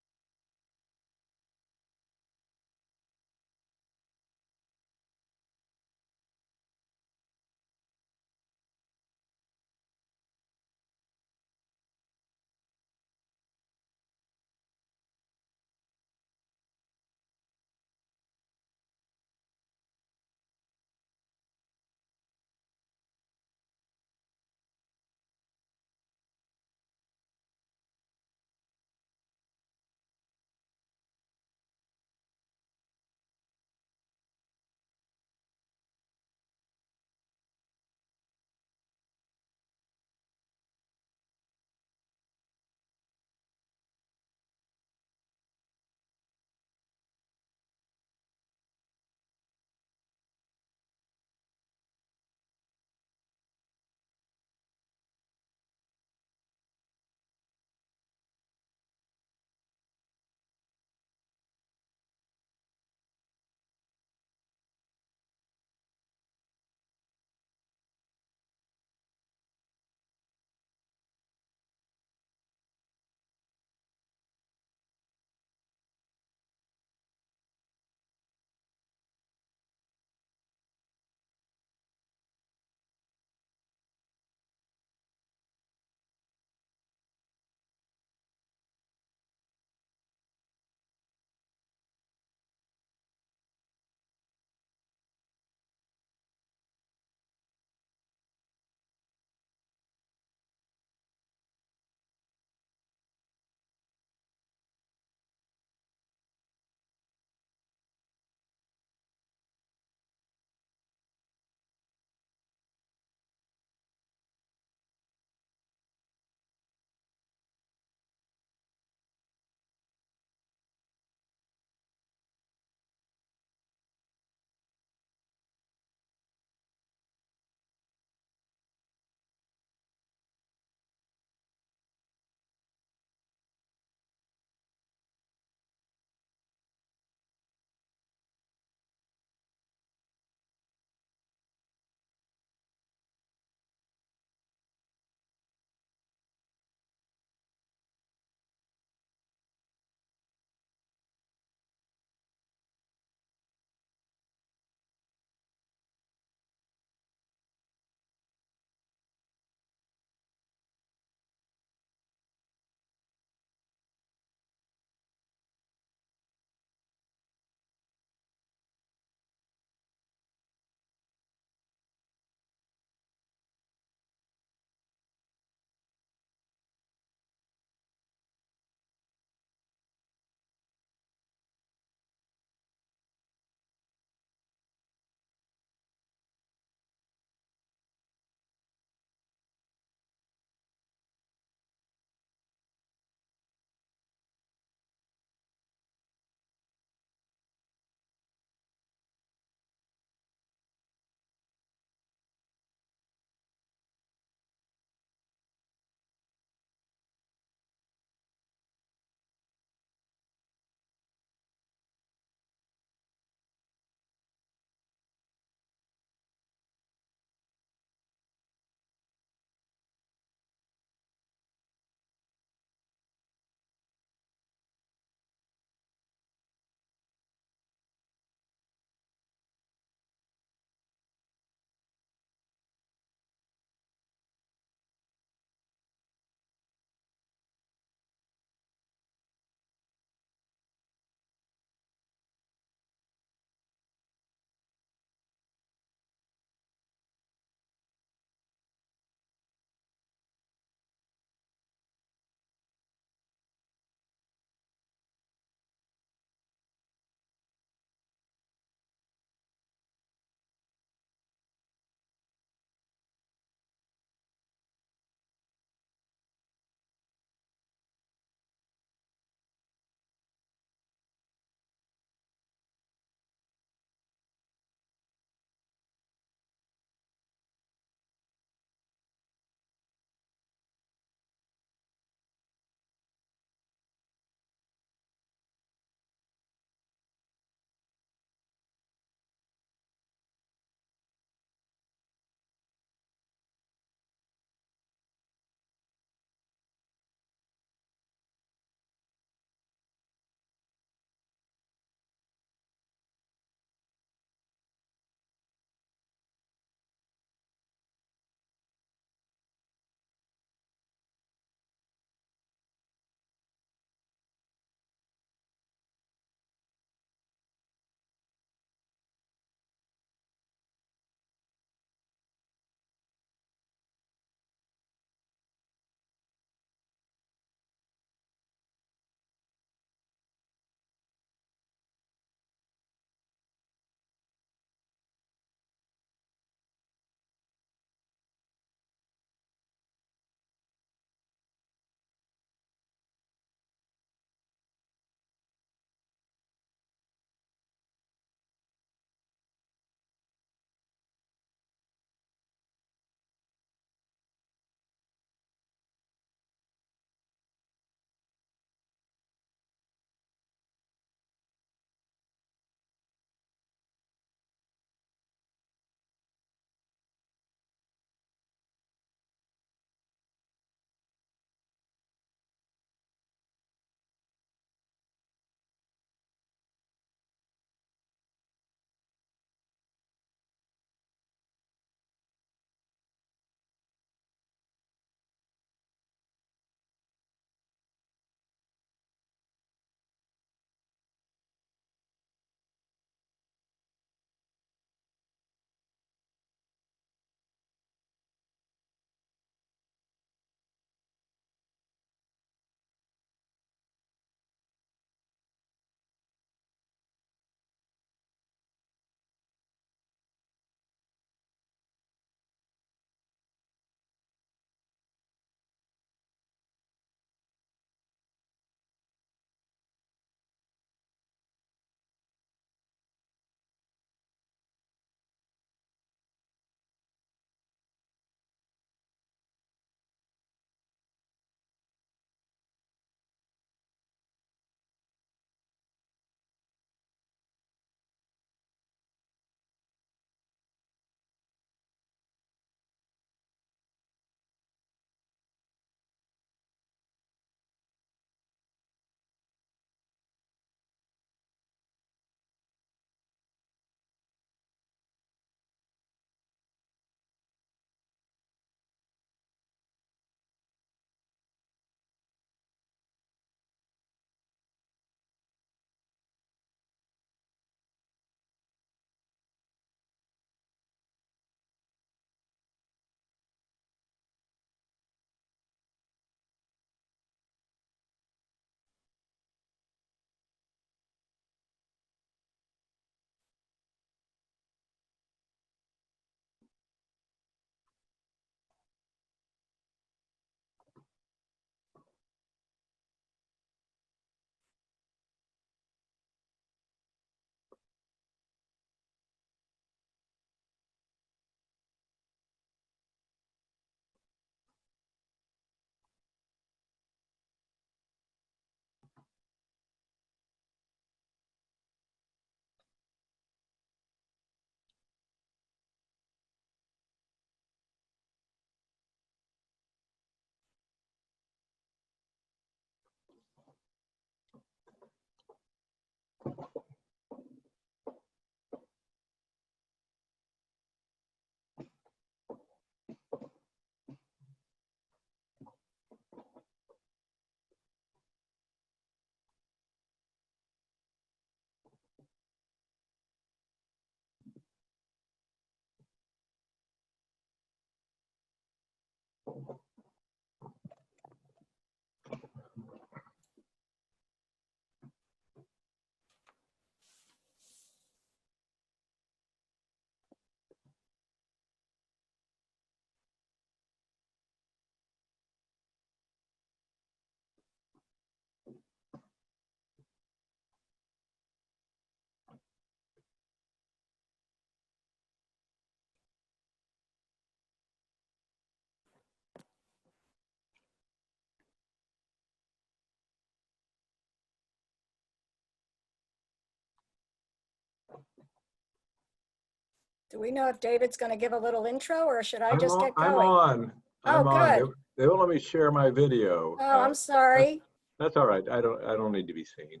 Do we know if David's going to give a little intro, or should I just get going? I'm on. Oh, good. They won't let me share my video. Oh, I'm sorry. That's all right. I don't need to be seen.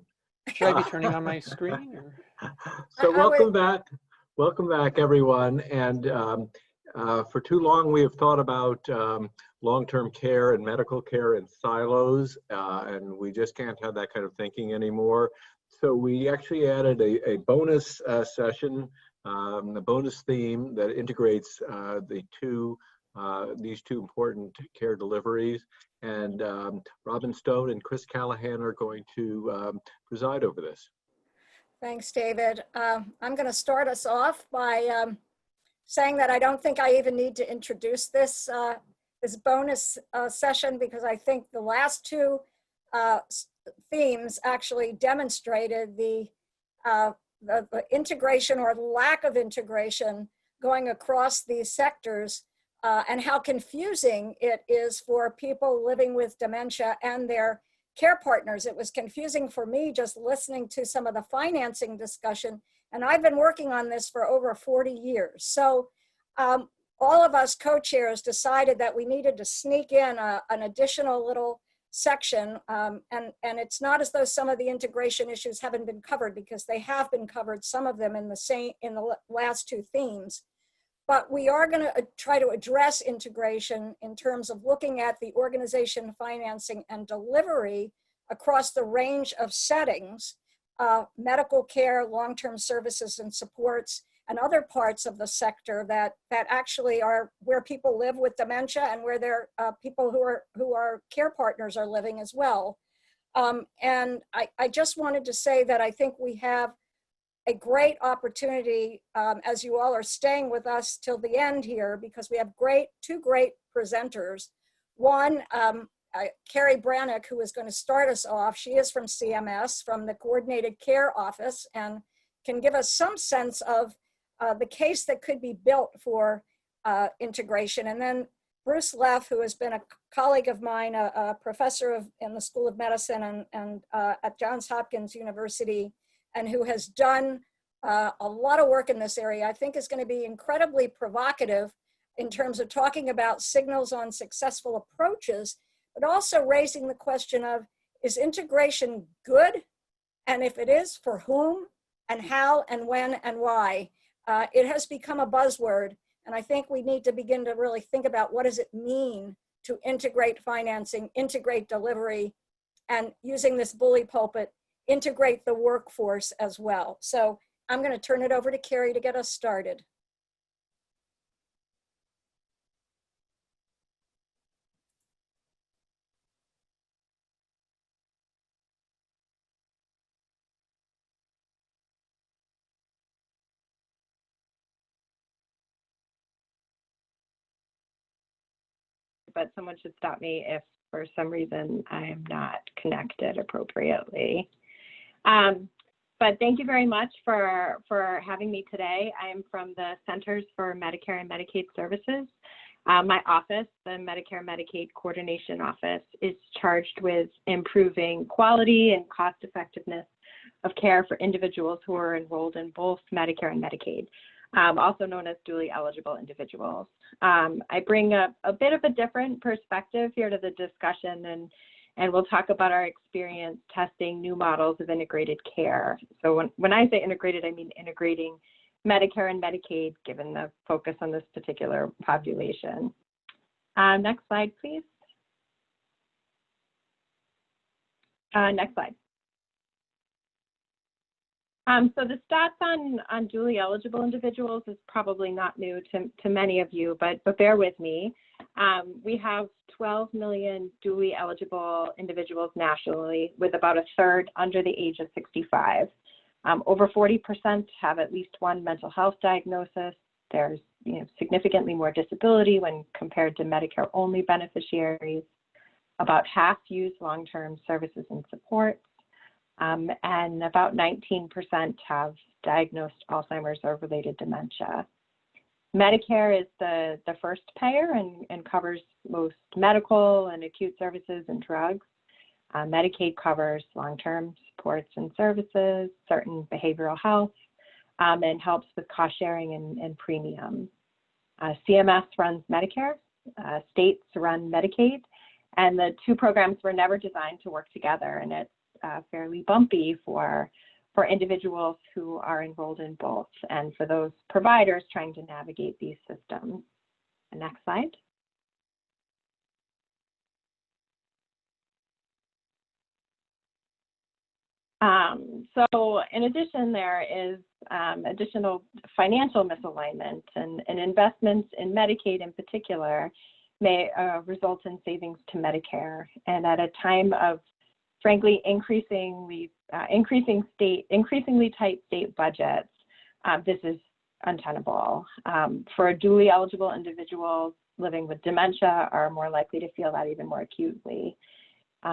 Should I be turning on my screen? Or? So welcome back. Welcome back, everyone. And for too long, we have thought about long-term care and medical care in silos, and we just can't have that kind of thinking anymore. So we actually added a bonus session, a bonus theme that integrates these two important care deliveries. And Robin Stone and Chris Callahan are going to preside over this. Thanks, David. I'm going to start us off by saying that I don't think I even need to introduce this this bonus session, because I think the last two themes actually demonstrated the integration or lack of integration going across these sectors, and how confusing it is for people living with dementia and their care partners. It was confusing for me just listening to some of the financing discussion, and I've been working on this for over 40 years. So all of us co-chairs decided that we needed to sneak in an additional little section, and it's not as though some of the integration issues haven't been covered, because they have been covered, some of them in the last two themes. But we are going to try to address integration in terms of looking at the organization, financing, and delivery across the range of settings, medical care, long-term services and supports, and other parts of the sector that actually are where people live with dementia and where their people who are care partners are living as well. And I just wanted to say that I think we have a great opportunity, as you all are staying with us till the end here, because we have two great presenters. One, Carrie Brannick, who is going to start us off. She is from CMS, from the Coordinated Care Office, and can give us some sense of the case that could be built for integration. And then Bruce Leff, who has been a colleague of mine, a professor in the School of Medicine and at Johns Hopkins University, and who has done a lot of work in this area, I think is going to be incredibly provocative in terms of talking about signals on successful approaches, but also raising the question of, is integration good? And if it is, for whom, and how, and when, and why? It has become a buzzword, and I think we need to begin to really think about what does it mean to integrate financing, integrate delivery, and using this bully pulpit, integrate the workforce as well. So I'm going to turn it over to Carrie to get us started. But someone should stop me if for some reason I'm not connected appropriately. But thank you very much for having me today. I'm from the Centers for Medicare and Medicaid Services. My office, the Medicare Medicaid Coordination Office, is charged with improving quality and cost effectiveness of care for individuals who are enrolled in both Medicare and Medicaid, also known as dually eligible individuals. I bring a bit of a different perspective here to the discussion, and we'll talk about our experience testing new models of integrated care. So when I say integrated, I mean integrating Medicare and Medicaid, given the focus on this particular population. Next slide, please. Next slide. So the stats on dually eligible individuals is probably not new to many of you, but bear with me. We have 12 million dually eligible individuals nationally, with about a third under the age of 65. Over 40% have at least one mental health diagnosis. There's significantly more disability when compared to Medicare-only beneficiaries. About half use long-term services and supports. And about 19% have diagnosed Alzheimer's or related dementia. Medicare is the first payer and covers most medical and acute services and drugs. Medicaid covers long-term supports and services, certain behavioral health, and helps with cost sharing and premiums. CMS runs Medicare, states run Medicaid, and the two programs were never designed to work together, and it's fairly bumpy for individuals who are enrolled in both, and for those providers trying to navigate these systems. Next slide. So in addition, there is additional financial misalignment, and investments in Medicaid in particular may result in savings to Medicare. And at a time of, frankly, increasingly tight state budgets, this is untenable. For dually eligible individuals living with dementia are more likely to feel that even more acutely.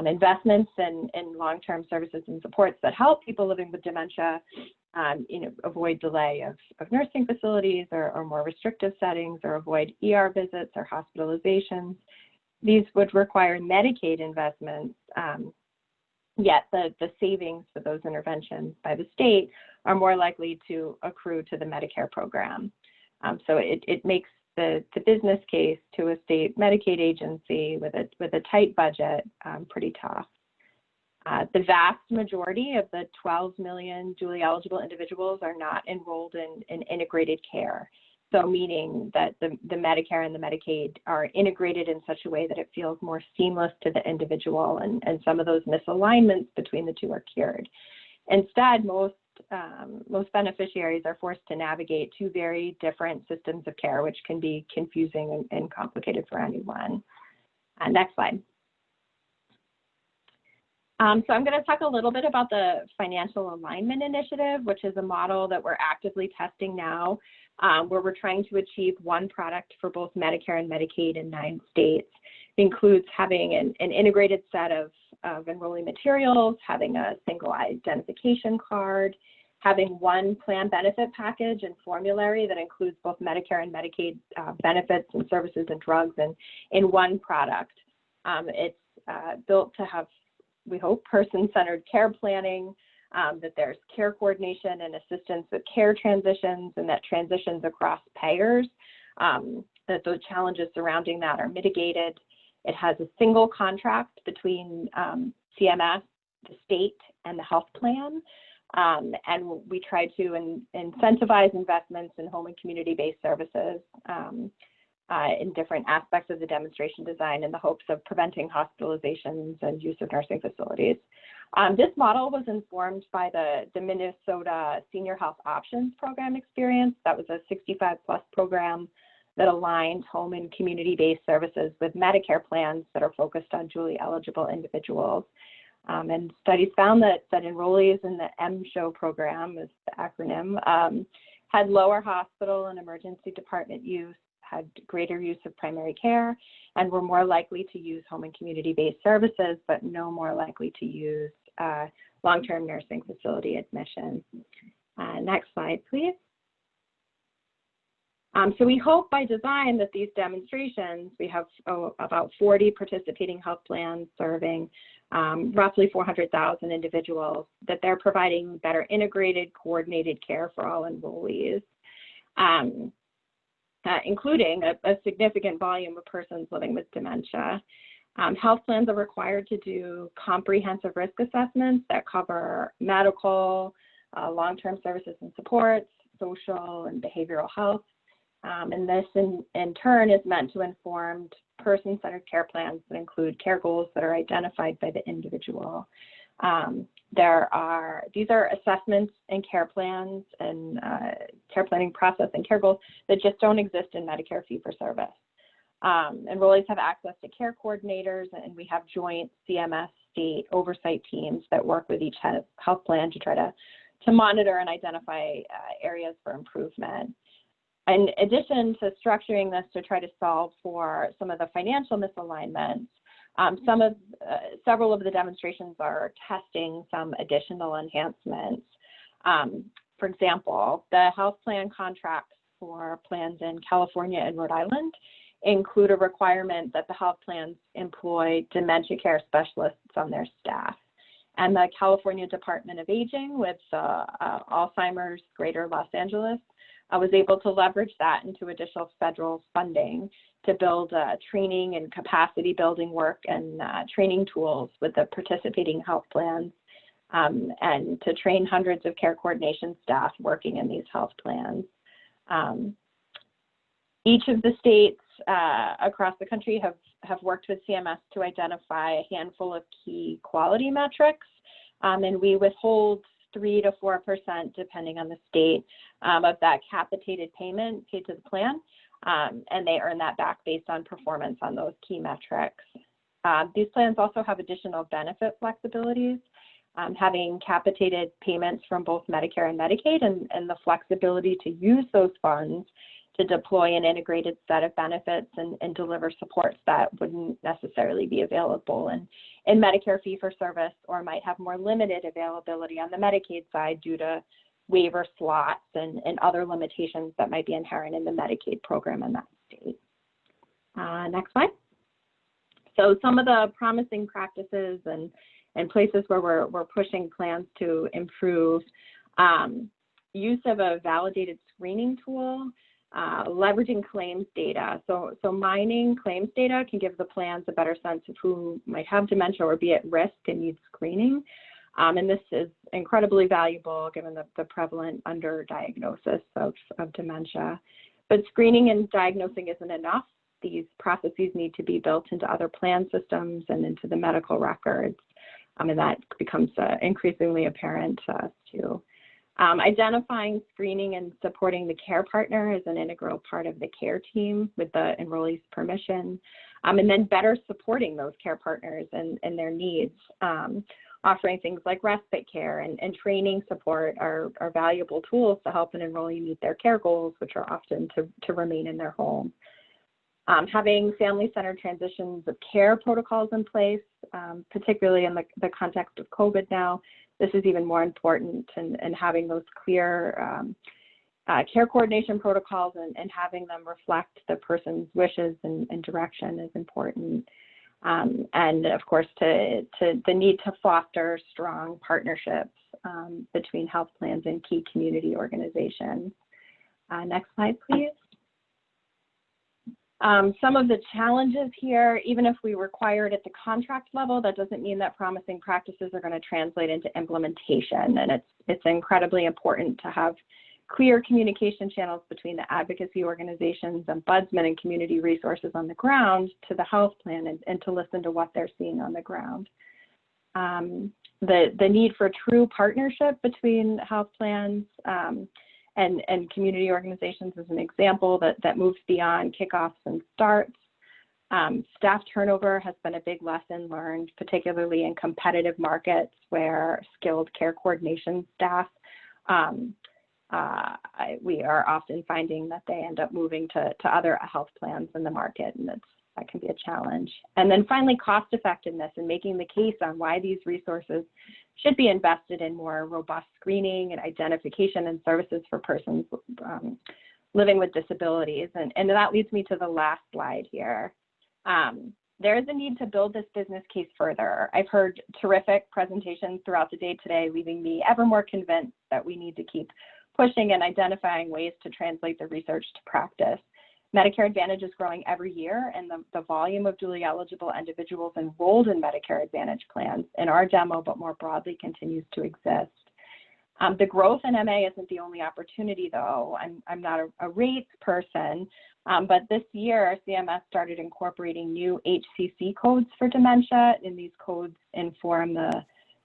Investments in long-term services and supports that help people living with dementia, avoid delay of nursing facilities or more restrictive settings, or avoid ER visits or hospitalizations. These would require Medicaid investments, yet the savings for those interventions by the state are more likely to accrue to the Medicare program. So it makes the business case to a state Medicaid agency with a tight budget pretty tough. The vast majority of the 12 million dually eligible individuals are not enrolled in integrated care. So meaning that the Medicare and the Medicaid are integrated in such a way that it feels more seamless to the individual, and some of those misalignments between the two are cured. Instead, most beneficiaries are forced to navigate two very different systems of care, which can be confusing and complicated for anyone. Next slide. So I'm going to talk a little bit about the Financial Alignment Initiative, which is a model that we're actively testing now, where we're trying to achieve one product for both Medicare and Medicaid in 9 states. It includes having an integrated set of enrolling materials, having a single identification card, having one plan benefit package and formulary that includes both Medicare and Medicaid benefits and services and drugs in one product. It's built to have, we hope, person-centered care planning, that there's care coordination and assistance with care transitions, and that transitions across payers, that those challenges surrounding that are mitigated. It has a single contract between CMS, the state, and the health plan. And we try to incentivize investments in home and community-based services in different aspects of the demonstration design in the hopes of preventing hospitalizations and use of nursing facilities. This model was informed by the Minnesota Senior Health Options Program experience. That was a 65+ program that aligned home and community-based services with Medicare plans that are focused on dually eligible individuals. And studies found that enrollees in the MSHO program, is the acronym, had lower hospital and emergency department use, had greater use of primary care, and were more likely to use home and community-based services, but no more likely to use long-term nursing facility admission. Next slide, please. So we hope by design that these demonstrations, we have about 40 participating health plans serving roughly 400,000 individuals, that they're providing better integrated, coordinated care for all enrollees, including a significant volume of persons living with dementia. Health plans are required to do comprehensive risk assessments that cover medical, long-term services and supports, social and behavioral health. And this in turn is meant to inform person-centered care plans that include care goals that are identified by the individual. These are assessments and care plans and care planning process and care goals that just don't exist in Medicare fee-for-service. Enrollees have access to care coordinators, and we have joint CMS state oversight teams that work with each health plan to try to monitor and identify areas for improvement. In addition to structuring this to try to solve for some of the financial misalignments, several of the demonstrations are testing some additional enhancements. For example, the health plan contracts for plans in California and Rhode Island include a requirement that the health plans employ dementia care specialists on their staff. and the California Department of Aging with Alzheimer's Greater Los Angeles. I was able to leverage that into additional federal funding to build training and capacity building work and training tools with the participating health plans, and to train hundreds of care coordination staff working in these health plans. Each of the states across the country have worked with CMS to identify a handful of key quality metrics, and we withhold 3 to 4%, depending on the state, of that capitated payment paid to the plan, and they earn that back based on performance on those key metrics. These plans also have additional benefit flexibilities, having capitated payments from both Medicare and Medicaid, and the flexibility to use those funds to deploy an integrated set of benefits and deliver supports that wouldn't necessarily be available in Medicare fee-for-service, or might have more limited availability on the Medicaid side due to waiver slots and other limitations that might be inherent in the Medicaid program in that state. Next slide. So some of the promising practices and places where we're pushing plans to improve: use of a validated screening tool, leveraging claims data. So mining claims data can give the plans a better sense of who might have dementia or be at risk and need screening. And this is incredibly valuable given the prevalent underdiagnosis of dementia. But screening and diagnosing isn't enough. These processes need to be built into other plan systems and into the medical records. And that becomes increasingly apparent to us too. Identifying, screening, and supporting the care partner is an integral part of the care team with the enrollee's permission. And then better supporting those care partners and their needs. Offering things like respite care and training support are valuable tools to help an enrollee meet their care goals, which are often to remain in their home. Having family-centered transitions of care protocols in place, particularly in the context of COVID now, this is even more important, and having those clear care coordination protocols and having them reflect the person's wishes and direction is important. And of course, to the need to foster strong partnerships between health plans and key community organizations. Next slide, please. Some of the challenges here: even if we require it at the contract level, that doesn't mean that promising practices are going to translate into implementation. And it's incredibly important to have clear communication channels between the advocacy organizations, ombudsman, and community resources on the ground to the health plan, and to listen to what they're seeing on the ground. The need for true partnership between health plans and community organizations is an example that moves beyond kickoffs and starts. Staff turnover has been a big lesson learned, particularly in competitive markets where skilled care coordination staff, we are often finding that they end up moving to other health plans in the market, and that can be a challenge. And then finally, cost effectiveness and making the case on why these resources should be invested in more robust screening and identification and services for persons living with disabilities. And that leads me to the last slide here. There is a need to build this business case further. I've heard terrific presentations throughout the day today, leaving me ever more convinced that we need to keep pushing and identifying ways to translate the research to practice. Medicare Advantage is growing every year, and the volume of dually eligible individuals enrolled in Medicare Advantage plans in our demo, but more broadly, continues to exist. The growth in MA isn't the only opportunity, though. I'm not a rates person, but this year, CMS started incorporating new HCC codes for dementia, and these codes inform the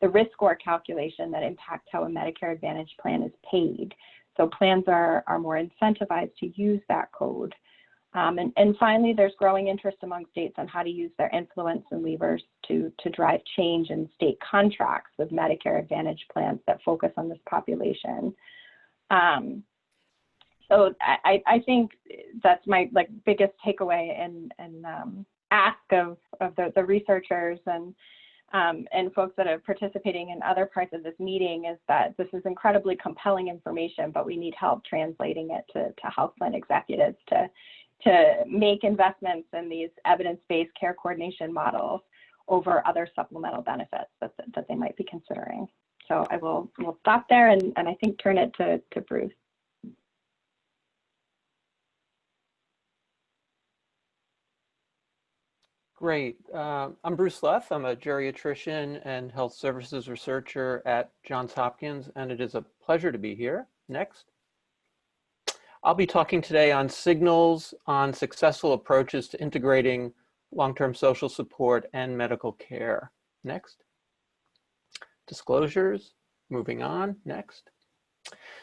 risk score calculation that impacts how a Medicare Advantage plan is paid. So plans are more incentivized to use that code. And finally, there's growing interest among states on how to use their influence and levers to drive change in state contracts with Medicare Advantage plans that focus on this population. So I think that's my biggest takeaway and ask of the researchers and folks that are participating in other parts of this meeting is that this is incredibly compelling information, but we need help translating it to health plan executives to make investments in these evidence-based care coordination models, over other supplemental benefits that they might be considering. So we'll stop there and I think turn it to Bruce. Great. I'm Bruce Leff. I'm a geriatrician and health services researcher at Johns Hopkins, and it is a pleasure to be here. Next. I'll be talking today on signals on successful approaches to integrating long-term social support and medical care. Next. Disclosures. Moving on. Next.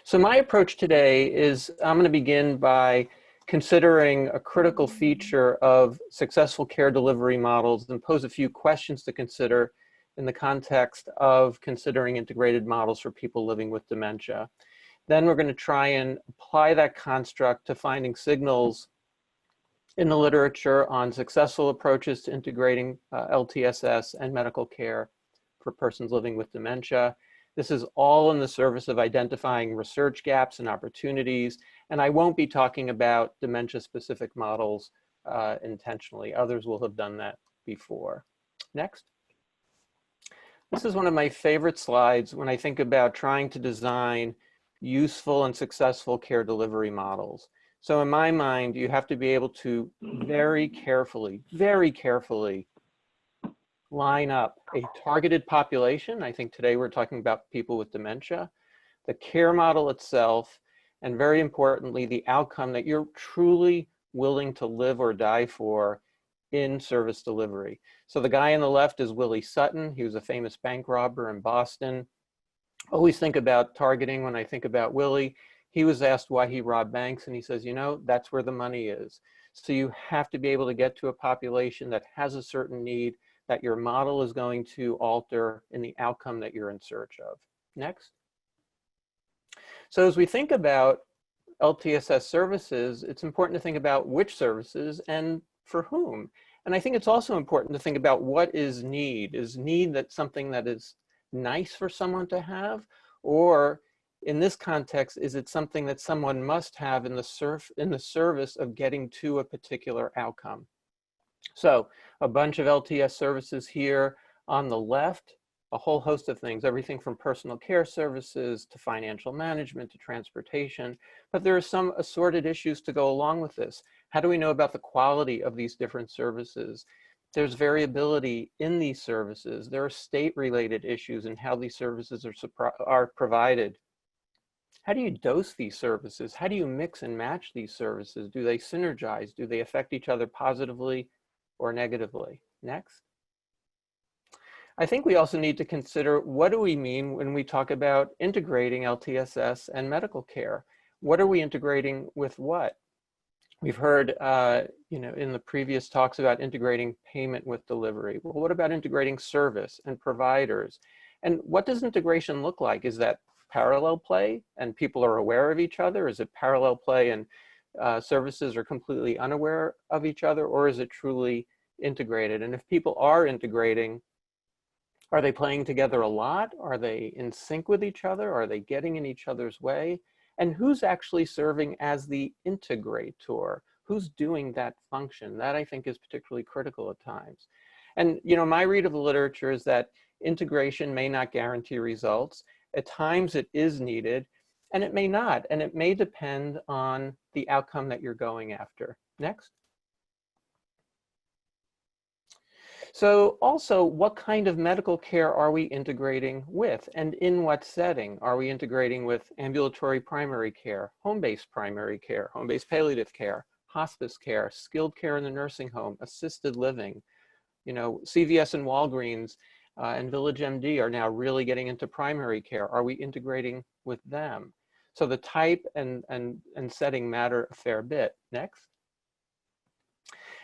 So my approach today is I'm going to begin by considering a critical feature of successful care delivery models and pose a few questions to consider in the context of considering integrated models for people living with dementia. Then we're going to try and apply that construct to finding signals in the literature on successful approaches to integrating LTSS and medical care for persons living with dementia. This is all in the service of identifying research gaps and opportunities, and I won't be talking about dementia-specific models intentionally. Others will have done that before. Next. This is one of my favorite slides when I think about trying to design useful and successful care delivery models. So in my mind, you have to be able to very carefully line up a targeted population. I think today we're talking about people with dementia, the care model itself, and very importantly, the outcome that you're truly willing to live or die for in service delivery. So the guy on the left is Willie Sutton. He was a famous bank robber in Boston. Always think about targeting when I think about Willie. He was asked why he robbed banks, and he says, you know, that's where the money is. So you have to be able to get to a population that has a certain need that your model is going to alter in the outcome that you're in search of. Next. So as we think about LTSS services, it's important to think about which services and for whom. And I think it's also important to think about what is need. Is need that something that is nice for someone to have? Or in this context, is it something that someone must have in the service of getting to a particular outcome? So a bunch of LTS services here on the left, a whole host of things, everything from personal care services to financial management to transportation. But there are some assorted issues to go along with this. How do we know about the quality of these different services? There's variability in these services. There are state-related issues in how these services are provided. How do you dose these services? How do you mix and match these services? Do they synergize? Do they affect each other positively or negatively? Next. I think we also need to consider, what do we mean when we talk about integrating LTSS and medical care? What are we integrating with what? We've heard, in the previous talks about integrating payment with delivery. Well, what about integrating service and providers? And what does integration look like? Is that parallel play and people are aware of each other? Is it parallel play and services are completely unaware of each other? Or is it truly integrated? And if people are integrating, are they playing together a lot? Are they in sync with each other? Are they getting in each other's way? And who's actually serving as the integrator? Who's doing that function? That I think is particularly critical at times. And my read of the literature is that integration may not guarantee results. At times it is needed, and it may not. And it may depend on the outcome that you're going after. Next. So also, what kind of medical care are we integrating with, and in what setting? Are we integrating with ambulatory primary care, home-based primary care, home-based palliative care, hospice care, skilled care in the nursing home, assisted living? CVS and Walgreens and Village MD are now really getting into primary care. Are we integrating with them? So the type and setting matter a fair bit. Next.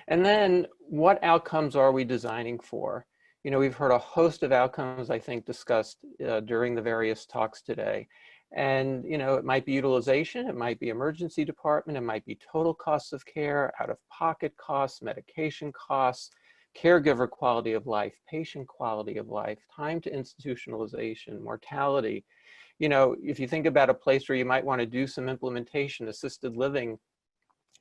And then what outcomes are we designing for? We've heard a host of outcomes, I think, discussed during the various talks today. And, it might be utilization, it might be emergency department, it might be total costs of care, out-of-pocket costs, medication costs, caregiver quality of life, patient quality of life, time to institutionalization, mortality. If you think about a place where you might want to do some implementation, assisted living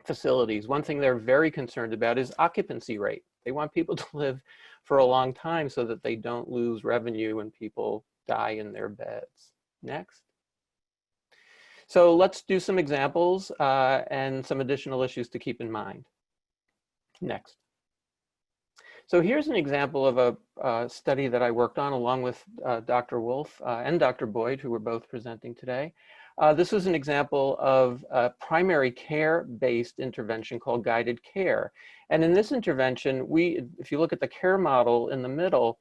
facilities, one thing they're very concerned about is occupancy rate. They want people to live for a long time so that they don't lose revenue when people die in their beds. Next. So let's do some examples and some additional issues to keep in mind. Next. So here's an example of a study that I worked on along with Dr. Wolf and Dr. Boyd, who were both presenting today. This was an example of a primary care-based intervention called guided care. And in this intervention, if you look at the care model in the middle,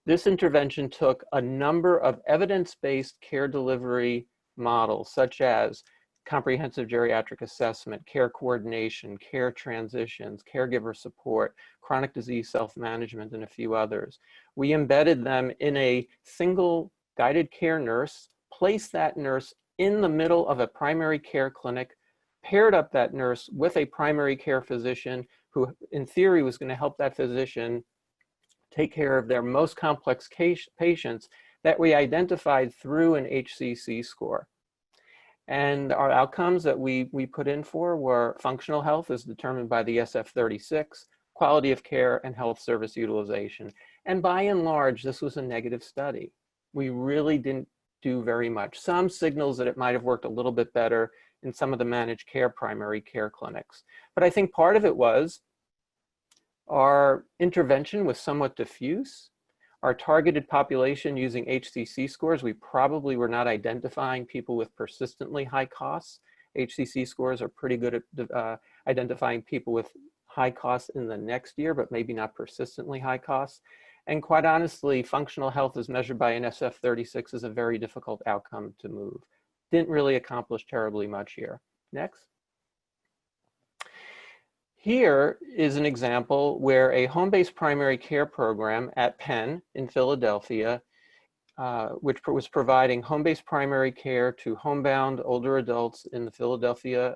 this intervention took a number of evidence-based care delivery models, such as comprehensive geriatric assessment, care coordination, care transitions, caregiver support, chronic disease self-management, and a few others. We embedded them in a single guided care nurse, placed that nurse in the middle of a primary care clinic, paired up that nurse with a primary care physician who, in theory, was going to help that physician take care of their most complex patients that we identified through an HCC score. And our outcomes that we put in for were functional health as determined by the SF-36, quality of care, and health service utilization. And by and large, this was a negative study. We really didn't do very much. Some signals that it might have worked a little bit better in some of the managed care primary care clinics. But I think part of it was our intervention was somewhat diffuse. Our targeted population using HCC scores, we probably were not identifying people with persistently high costs. HCC scores are pretty good at identifying people with high costs in the next year, but maybe not persistently high costs. And quite honestly, functional health as measured by an SF-36 is a very difficult outcome to move. Didn't really accomplish terribly much here. Next. Here is an example where a home-based primary care program at Penn in Philadelphia, which was providing home-based primary care to homebound older adults in Philadelphia,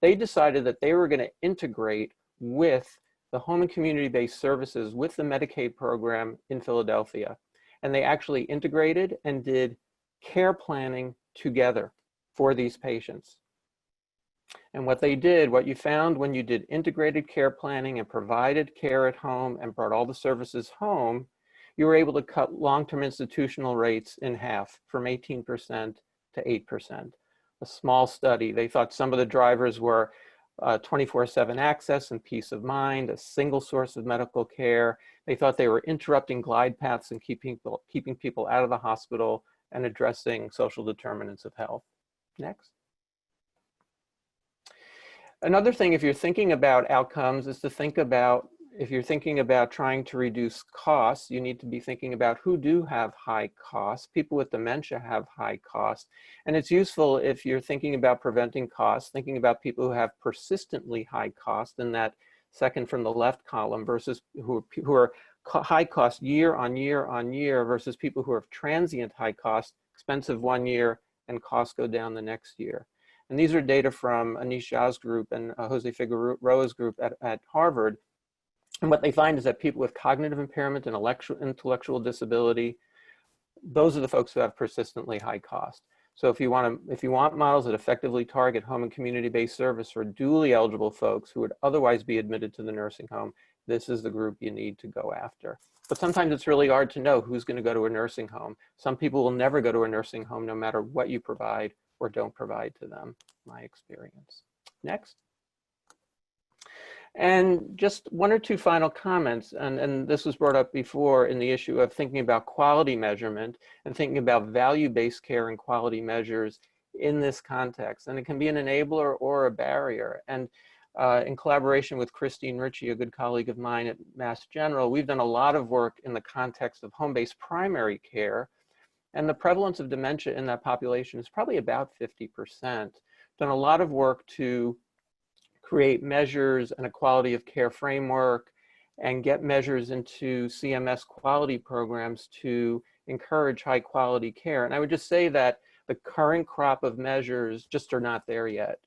they decided that they were going to integrate with the home and community-based services with the Medicaid program in Philadelphia. And they actually integrated and did care planning together for these patients. And what they did, what you found when you did integrated care planning and provided care at home and brought all the services home, you were able to cut long-term institutional rates in half from 18% to 8%. A small study. They thought some of the drivers were 24/7 access and peace of mind, a single source of medical care. They thought they were interrupting glide paths and keeping people out of the hospital and addressing social determinants of health. Next. Another thing, if you're thinking about outcomes, is to think about, if you're thinking about trying to reduce costs, you need to be thinking about who do have high costs. People with dementia have high costs. And it's useful if you're thinking about preventing costs, thinking about people who have persistently high costs in that second from the left column versus who are high cost year on year on year versus people who are transient high cost, expensive one year and costs go down the next year. And these are data from Anish Jha's group and Jose Figueroa's group at Harvard. And what they find is that people with cognitive impairment and intellectual disability, those are the folks who have persistently high cost. So if you want models that effectively target home and community-based service for dually eligible folks who would otherwise be admitted to the nursing home, this is the group you need to go after. But sometimes it's really hard to know who's going to go to a nursing home. Some people will never go to a nursing home no matter what you provide or don't provide to them, my experience. Next. And just one or two final comments, and this was brought up before in the issue of thinking about quality measurement and thinking about value-based care and quality measures in this context. And it can be an enabler or a barrier. And in collaboration with Christine Ritchie, a good colleague of mine at Mass General, we've done a lot of work in the context of home-based primary care. And the prevalence of dementia in that population is probably about 50%. Done a lot of work to create measures and a quality of care framework and get measures into CMS quality programs to encourage high quality care. And I would just say that the current crop of measures just are not there yet.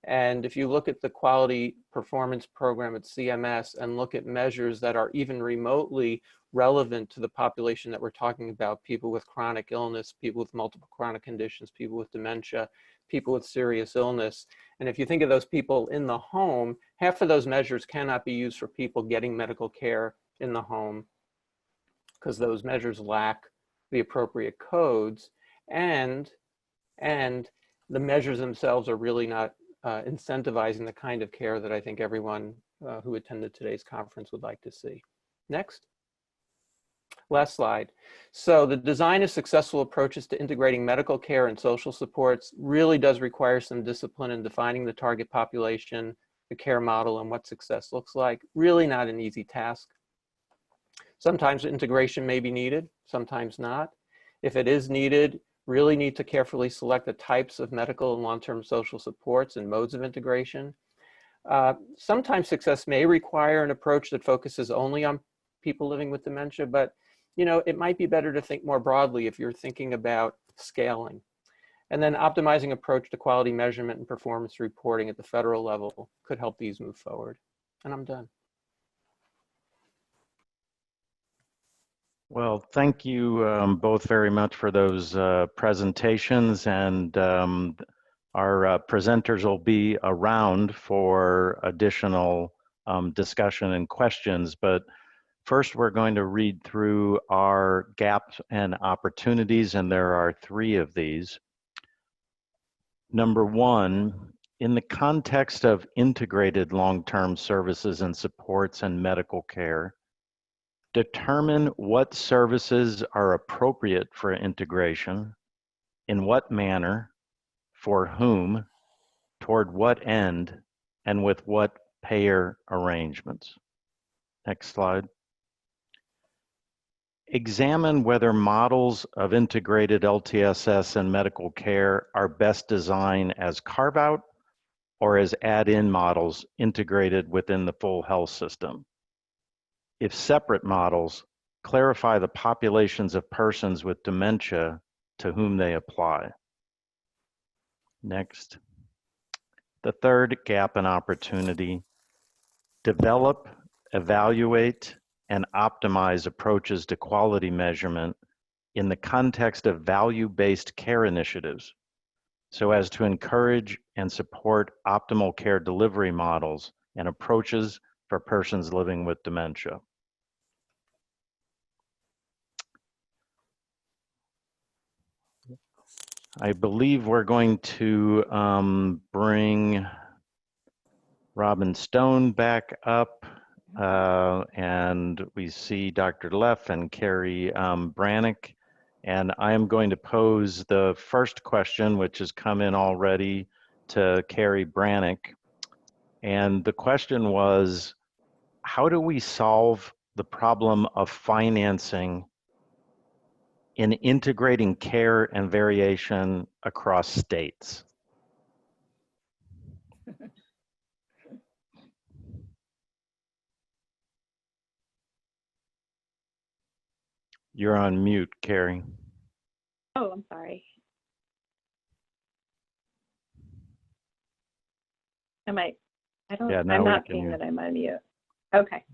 And if you look at the quality performance program at CMS and look at measures that are even remotely relevant to the population that we're talking about, people with chronic illness, people with multiple chronic conditions, people with dementia, people with serious illness. And if you think of those people in the home, half of those measures cannot be used for people getting medical care in the home because those measures lack the appropriate codes, and the measures themselves are really not incentivizing the kind of care that I think everyone who attended today's conference would like to see. Next. Last slide. So the design of successful approaches to integrating medical care and social supports really does require some discipline in defining the target population, the care model, and what success looks like. Really not an easy task. Sometimes integration may be needed, sometimes not. If it is needed, really need to carefully select the types of medical and long-term social supports and modes of integration. Sometimes success may require an approach that focuses only on people living with dementia, but you know, it might be better to think more broadly if you're thinking about scaling. And then optimizing approach to quality measurement and performance reporting at the federal level could help these move forward. And I'm done. Well, thank you both very much for those presentations, and our presenters will be around for additional discussion and questions, but first we're going to read through our gaps and opportunities, and there are 3 of these. Number 1, in the context of integrated long-term services and supports and medical care, determine what services are appropriate for integration, in what manner, for whom, toward what end, and with what payer arrangements. Next slide. Examine whether models of integrated LTSS and medical care are best designed as carve-out or as add-in models integrated within the full health system. If separate models, clarify the populations of persons with dementia to whom they apply. Next. The third gap and opportunity, develop, evaluate, and optimize approaches to quality measurement in the context of value-based care initiatives, so as to encourage and support optimal care delivery models and approaches for persons living with dementia. I believe we're going to bring Robin Stone back up, and we see Dr. Leff and Carrie Brannick, and I am going to pose the first question, which has come in already, to Carrie Brannick. And the question was, how do we solve the problem of financing in integrating care and variation across states? You're on mute, Carrie. Oh, I'm sorry. I'm not seeing that I'm on mute. Okay.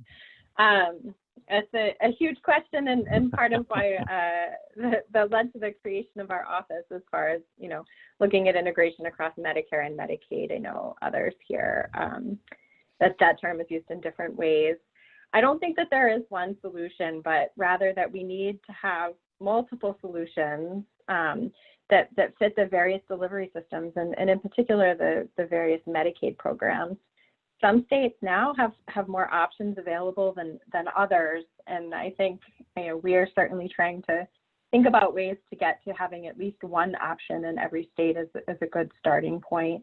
It's a huge question, and part of why that led to the creation of our office, as far as, you know, looking at integration across Medicare and Medicaid. I know others here that term is used in different ways. I don't think that there is one solution, but rather that we need to have multiple solutions that fit the various delivery systems, and in particular the various Medicaid programs. Some states now have more options available than others, and I think, you know, we are certainly trying to think about ways to get to having at least one option in every state as a good starting point.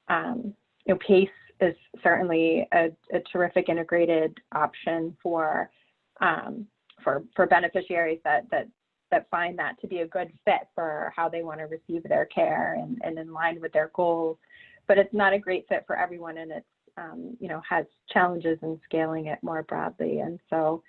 You know, PACE is certainly a terrific integrated option for beneficiaries that find that to be a good fit for how they want to receive their care and in line with their goals. But it's not a great fit for everyone, and it's you know, has challenges in scaling it more broadly. And so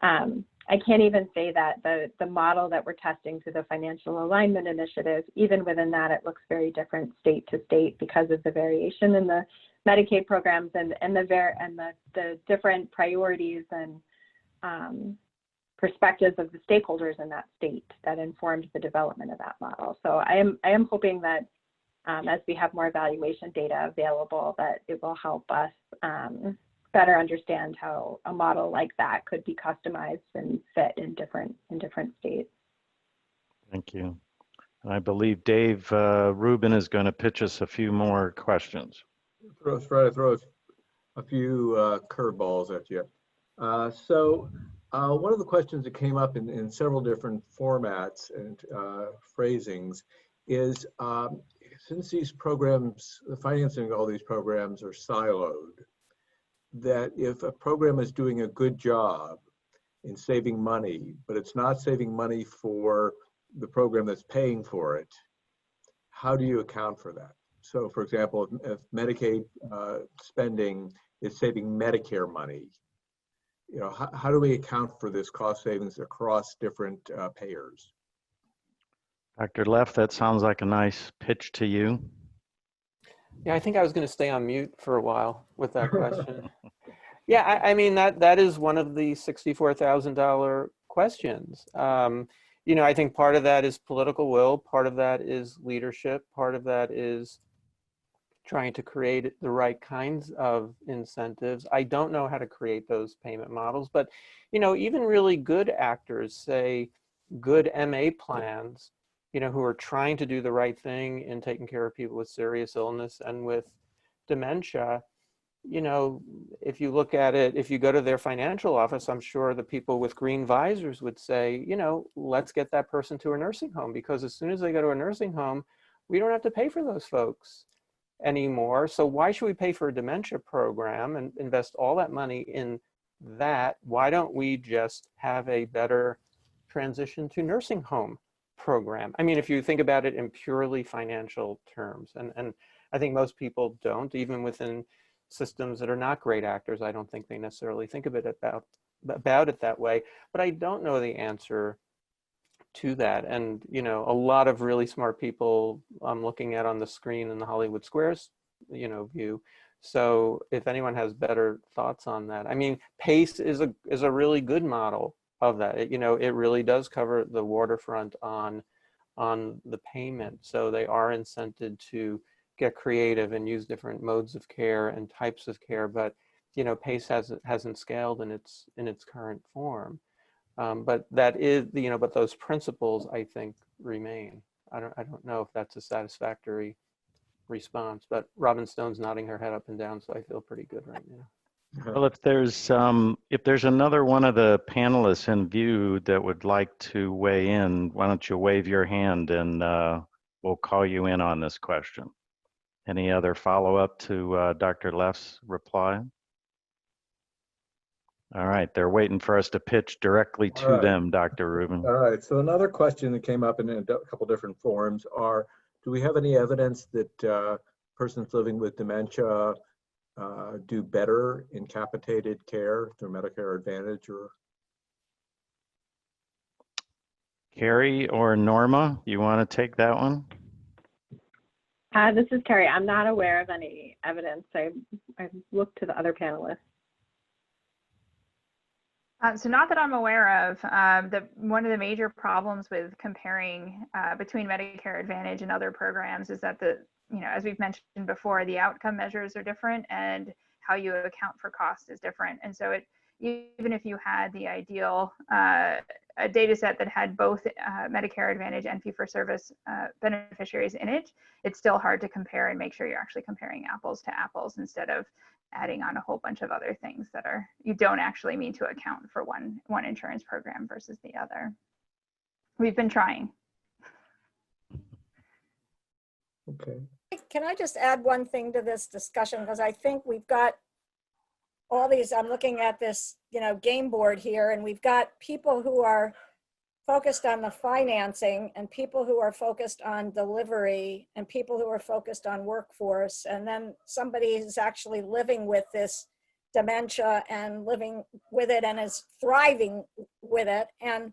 I can't even say that the model that we're testing through the Financial Alignment Initiative, even within that, it looks very different state to state because of the variation in the Medicaid programs and the different priorities and perspectives of the stakeholders in that state that informed the development of that model. So I am hoping that as we have more evaluation data available, that it will help us better understand how a model like that could be customized and fit in different states. Thank you. I believe Dave Rubin is going to pitch us a few more questions. Throw a few curveballs at you. One of the questions that came up in several different formats and phrasings is, since these programs, the financing of all these programs are siloed, that if a program is doing a good job in saving money, but it's not saving money for the program that's paying for it, how do you account for that? So for example, if Medicaid spending is saving Medicare money, you know, how do we account for this cost savings across different payers? Dr. Leff, that sounds like a nice pitch to you. Yeah, I think I was going to stay on mute for a while with that question. Yeah, I mean, that is one of the $64,000 questions. You know, I think part of that is political will, part of that is leadership, part of that is trying to create the right kinds of incentives. I don't know how to create those payment models, but, you know, even really good actors, say good MA plans, you know, who are trying to do the right thing in taking care of people with serious illness and with dementia, you know, if you look at it, if you go to their financial office, I'm sure the people with green visors would say, you know, let's get that person to a nursing home, because as soon as they go to a nursing home, we don't have to pay for those folks anymore. So why should we pay for a dementia program and invest all that money in that? Why don't we just have a better transition to nursing home program? I mean, if you think about it in purely financial terms, and I think most people don't, even within systems that are not great actors, I don't think they necessarily think of it about it that way. But I don't know the answer to that. And, you know, a lot of really smart people I'm looking at on the screen in the Hollywood Squares, you know, view. So if anyone has better thoughts on that, I mean, PACE is a really good model of that. It, you know, it really does cover the waterfront on the payment. So they are incented to get creative and use different modes of care and types of care. But, you know, PACE hasn't scaled in its current form. But that is, you know, but those principles, I think, remain. I don't know if that's a satisfactory response, but Robin Stone's nodding her head up and down, so I feel pretty good right now. Well, if there's another one of the panelists in view that would like to weigh in, why don't you wave your hand and we'll call you in on this question. Any other follow-up to Dr. Leff's reply? All right, they're waiting for us to pitch directly to them, Dr. Rubin. All right, so another question that came up in a couple different forms are, do we have any evidence that persons living with dementia do better in capitated care through Medicare Advantage? Or Carrie or Norma, you want to take that one? This is Carrie. I'm not aware of any evidence. I've looked to the other panelists. So not that I'm aware of. One of the major problems with comparing between Medicare Advantage and other programs is that as we've mentioned before, the outcome measures are different and how you account for cost is different. And so even if you had the ideal a data set that had both Medicare Advantage and fee-for-service beneficiaries in it, it's still hard to compare and make sure you're actually comparing apples to apples instead of adding on a whole bunch of other things that you don't actually mean to account for one insurance program versus the other. We've been trying. okay. Can I just add one thing to this discussion? Because I think we've got all these, I'm looking at this, game board here, and we've got people who are focused on the financing and people who are focused on delivery and people who are focused on workforce. And then somebody who's actually living with this dementia and living with it and is thriving with it. And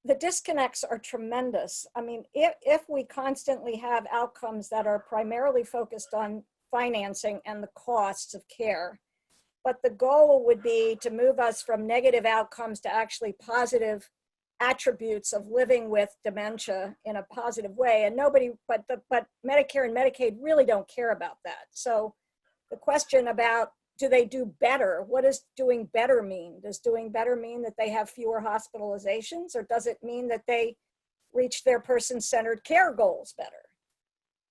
the disconnects are tremendous. I mean, if we constantly have outcomes that are primarily focused on financing and the costs of care, but the goal would be to move us from negative outcomes to actually positive attributes of living with dementia in a positive way, and nobody, but Medicare and Medicaid really don't care about that. So the question about, do they do better? What does doing better mean? Does doing better mean that they have fewer hospitalizations, or does it mean that they reach their person-centered care goals better?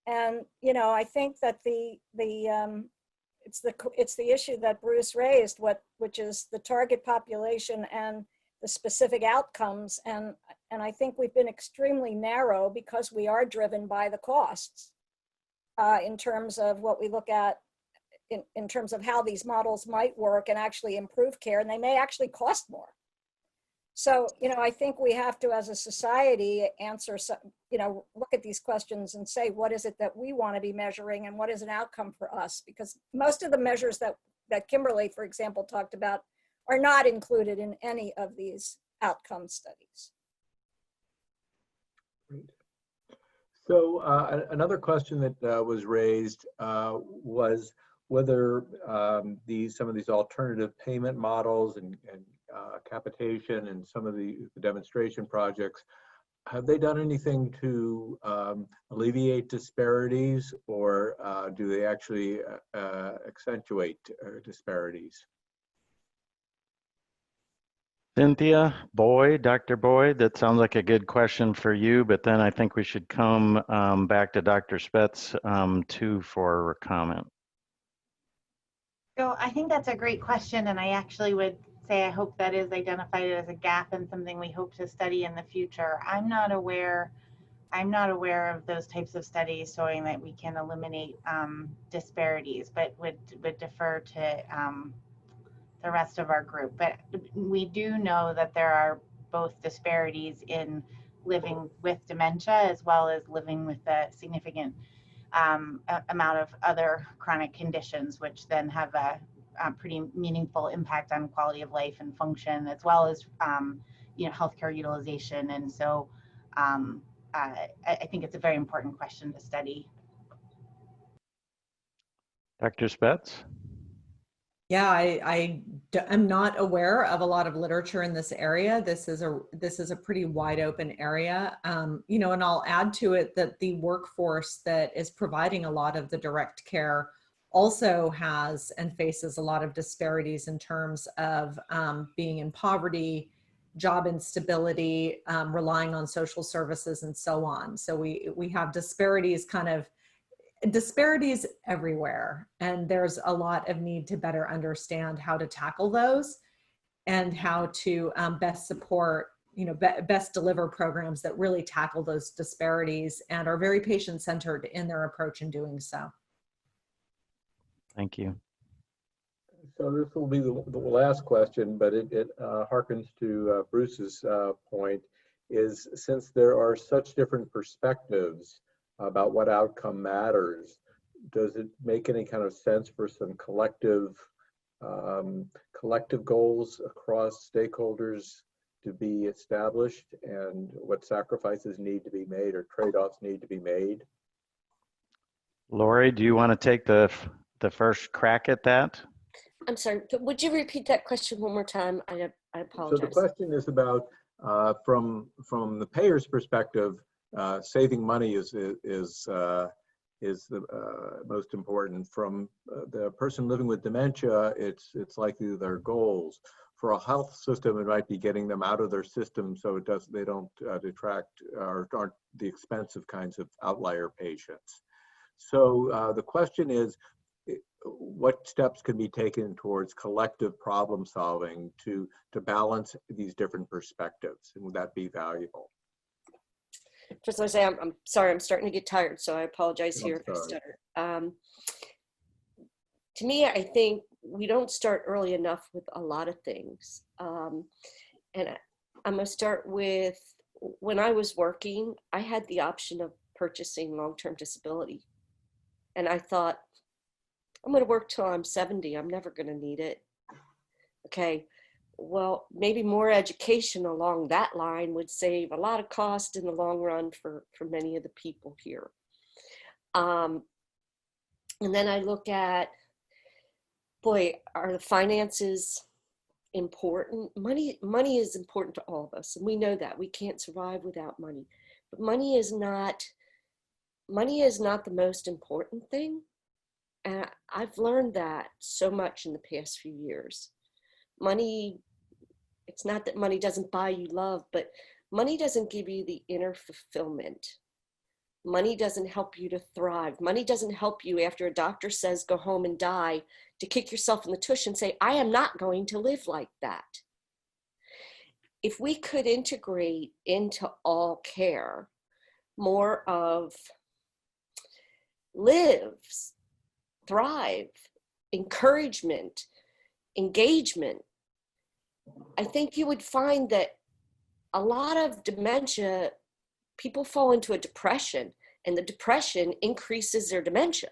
And I think that it's the issue that Bruce raised, which is the target population and the specific outcomes. And I think we've been extremely narrow because we are driven by the costs in terms of what we look at in terms of how these models might work and actually improve care, and they may actually cost more. So, I think we have to, as a society, answer, look at these questions and say, what is it that we want to be measuring and what is an outcome for us? Because most of the measures that Kimberly, for example, talked about are not included in any of these outcome studies. Great. So another question that was raised was whether some of these alternative payment models and capitation and some of the demonstration projects, have they done anything to alleviate disparities, or do they actually accentuate disparities? Cynthia Boyd, Dr. Boyd, that sounds like a good question for you, but then I think we should come back to Dr. Spetz too for a comment. So I think that's a great question, and I actually would say I hope that is identified as a gap and something we hope to study in the future. I'm not aware of those types of studies showing that we can eliminate disparities, but would defer to the rest of our group. But we do know that there are both disparities in living with dementia as well as living with a significant amount of other chronic conditions, which then have a pretty meaningful impact on quality of life and function, as well as healthcare utilization. And so I think it's a very important question to study. Dr. Spetz? Yeah, I'm not aware of a lot of literature in this area. This is a pretty wide open area, and I'll add to it that the workforce that is providing a lot of the direct care also has and faces a lot of disparities in terms of being in poverty, job instability, relying on social services, and so on. So we have disparities everywhere, and there's a lot of need to better understand how to tackle those and how to best support, best deliver programs that really tackle those disparities and are very patient-centered in their approach in doing so. Thank you. So this will be the last question, but it harkens to Bruce's point, is since there are such different perspectives about what outcome matters, does it make any kind of sense for some collective goals across stakeholders to be established, and what sacrifices need to be made or trade-offs need to be made? Laurie, do you want to take the first crack at that? I'm sorry, would you repeat that question one more time? I apologize. So the question is about, from the payer's perspective, saving money is the most important. From the person living with dementia, it's likely their goals. For a health system, it might be getting them out of their system so they don't detract or aren't the expensive kinds of outlier patients. So the question is, what steps can be taken towards collective problem solving to balance these different perspectives, and would that be valuable? First, I say I'm sorry, I'm starting to get tired, so I apologize here if I stutter. To me, I think we don't start early enough with a lot of things. And I'm gonna start with, when I was working, I had the option of purchasing long-term disability. And I thought, I'm gonna work till I'm 70, I'm never gonna need it. Okay, well, maybe more education along that line would save a lot of cost in the long run for many of the people here. And then I look at, boy, are the finances important. Money is important to all of us, and we know that. We can't survive without money. But money is not the most important thing. And I've learned that so much in the past few years. Money, it's not that money doesn't buy you love, but money doesn't give you the inner fulfillment. Money doesn't help you to thrive. Money doesn't help you after a doctor says go home and die to kick yourself in the tush and say, I am not going to live like that. If we could integrate into all care more of lives, thrive, encouragement, engagement, I think you would find that a lot of dementia, people fall into a depression, and the depression increases their dementia.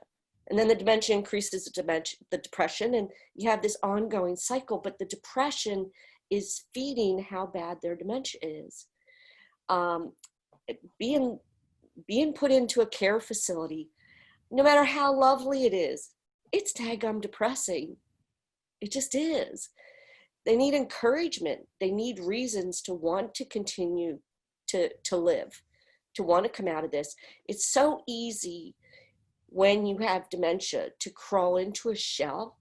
And then the dementia increases the depression, and you have this ongoing cycle, but the depression is feeding how bad their dementia is. Being put into a care facility, no matter how lovely it is, it's daggum depressing. It just is. They need encouragement. They need reasons to want to continue to live, to want to come out of this. It's so easy when you have dementia to crawl into a shell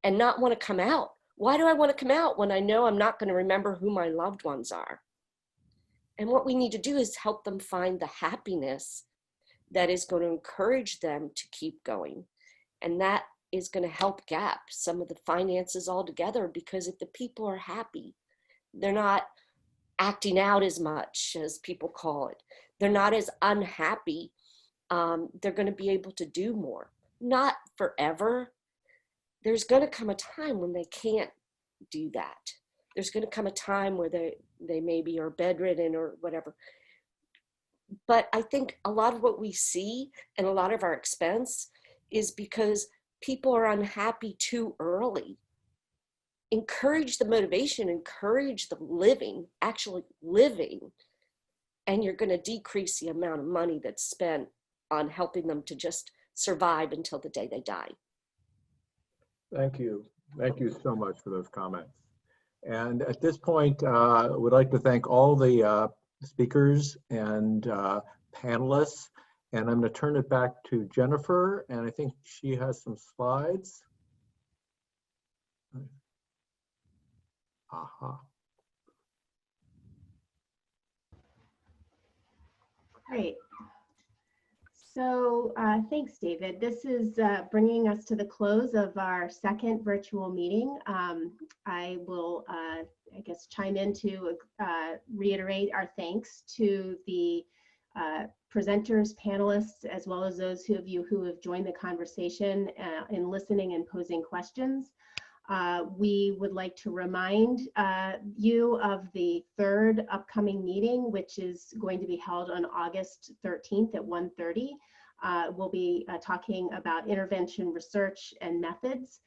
and not want to come out. Why do I want to come out when I know I'm not going to remember who my loved ones are? And what we need to do is help them find the happiness that is going to encourage them to keep going. And that is going to help gap some of the finances altogether, because if the people are happy, they're not acting out as much, as people call it. They're not as unhappy. They're going to be able to do more. Not forever. There's going to come a time when they can't do that. There's going to come a time where they maybe are bedridden or whatever. But I think a lot of what we see and a lot of our expense is because people are unhappy too early. Encourage the motivation, encourage the living, actually living, and you're going to decrease the amount of money that's spent on helping them to just survive until the day they die. Thank you. Thank you so much for those comments. And at this point, I would like to thank all the speakers and panelists. And I'm going to turn it back to Jennifer, and I think she has some slides. Aha. Great. So thanks, David. This is bringing us to the close of our second virtual meeting. I will, I guess, chime in to reiterate our thanks to the presenters, panelists, as well as those of you who have joined the conversation in listening and posing questions. We would like to remind you of the third upcoming meeting, which is going to be held on August 13th at 1:30. We'll be talking about intervention research and methods.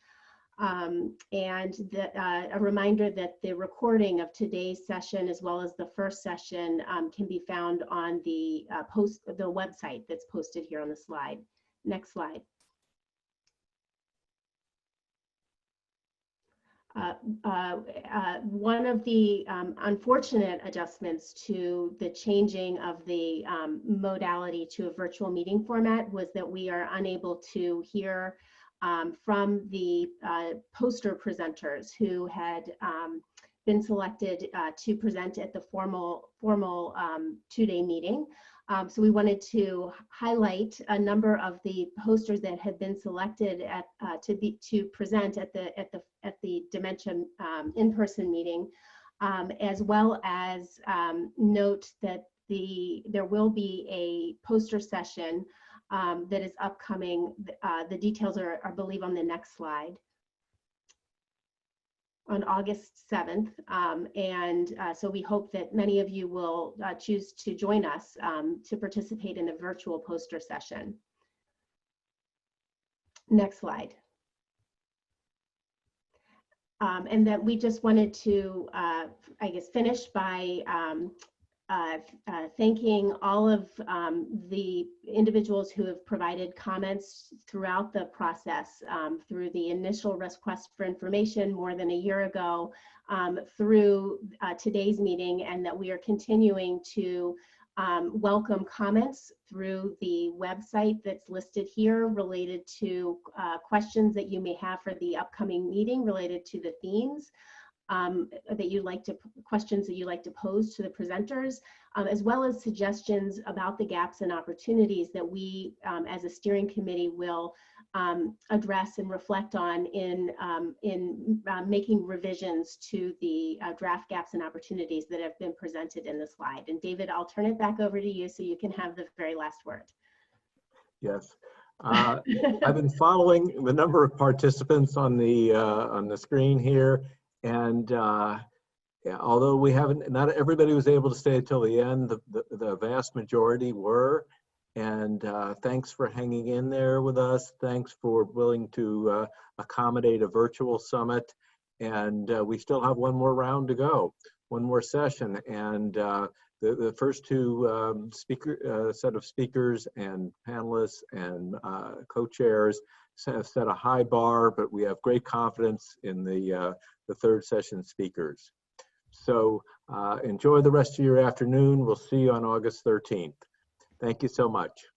And a reminder that the recording of today's session, as well as the first session, can be found on the website that's posted here on the slide. Next slide. One of the unfortunate adjustments to the changing of the modality to a virtual meeting format was that we are unable to hear from the poster presenters who had been selected to present at the formal two-day meeting. So we wanted to highlight a number of the posters that had been selected to present at the Dementia in-person meeting, as well as note that there will be a poster session that is upcoming. The details are, I believe, on the next slide, on August 7th. So we hope that many of you will choose to join us to participate in the virtual poster session. Next slide. And then we just wanted to, I guess, finish by thanking all of the individuals who have provided comments throughout the process, through the initial request for information more than a year ago, through today's meeting, and that we are continuing to welcome comments through the website that's listed here related to questions that you may have for the upcoming meeting related to the themes. Questions that you'd like to pose to the presenters, as well as suggestions about the gaps and opportunities that we, as a steering committee, will address and reflect on in making revisions to the draft gaps and opportunities that have been presented in the slide. And David, I'll turn it back over to you so you can have the very last word. Yes. I've been following the number of participants on the screen here. And yeah, although not everybody was able to stay until the end, the vast majority were. And thanks for hanging in there with us. Thanks for willing to accommodate a virtual summit. And we still have one more round to go, one more session. And the first two set of speakers and panelists and co-chairs have set a high bar, but we have great confidence in the third session speakers. So enjoy the rest of your afternoon. We'll see you on August 13th. Thank you so much.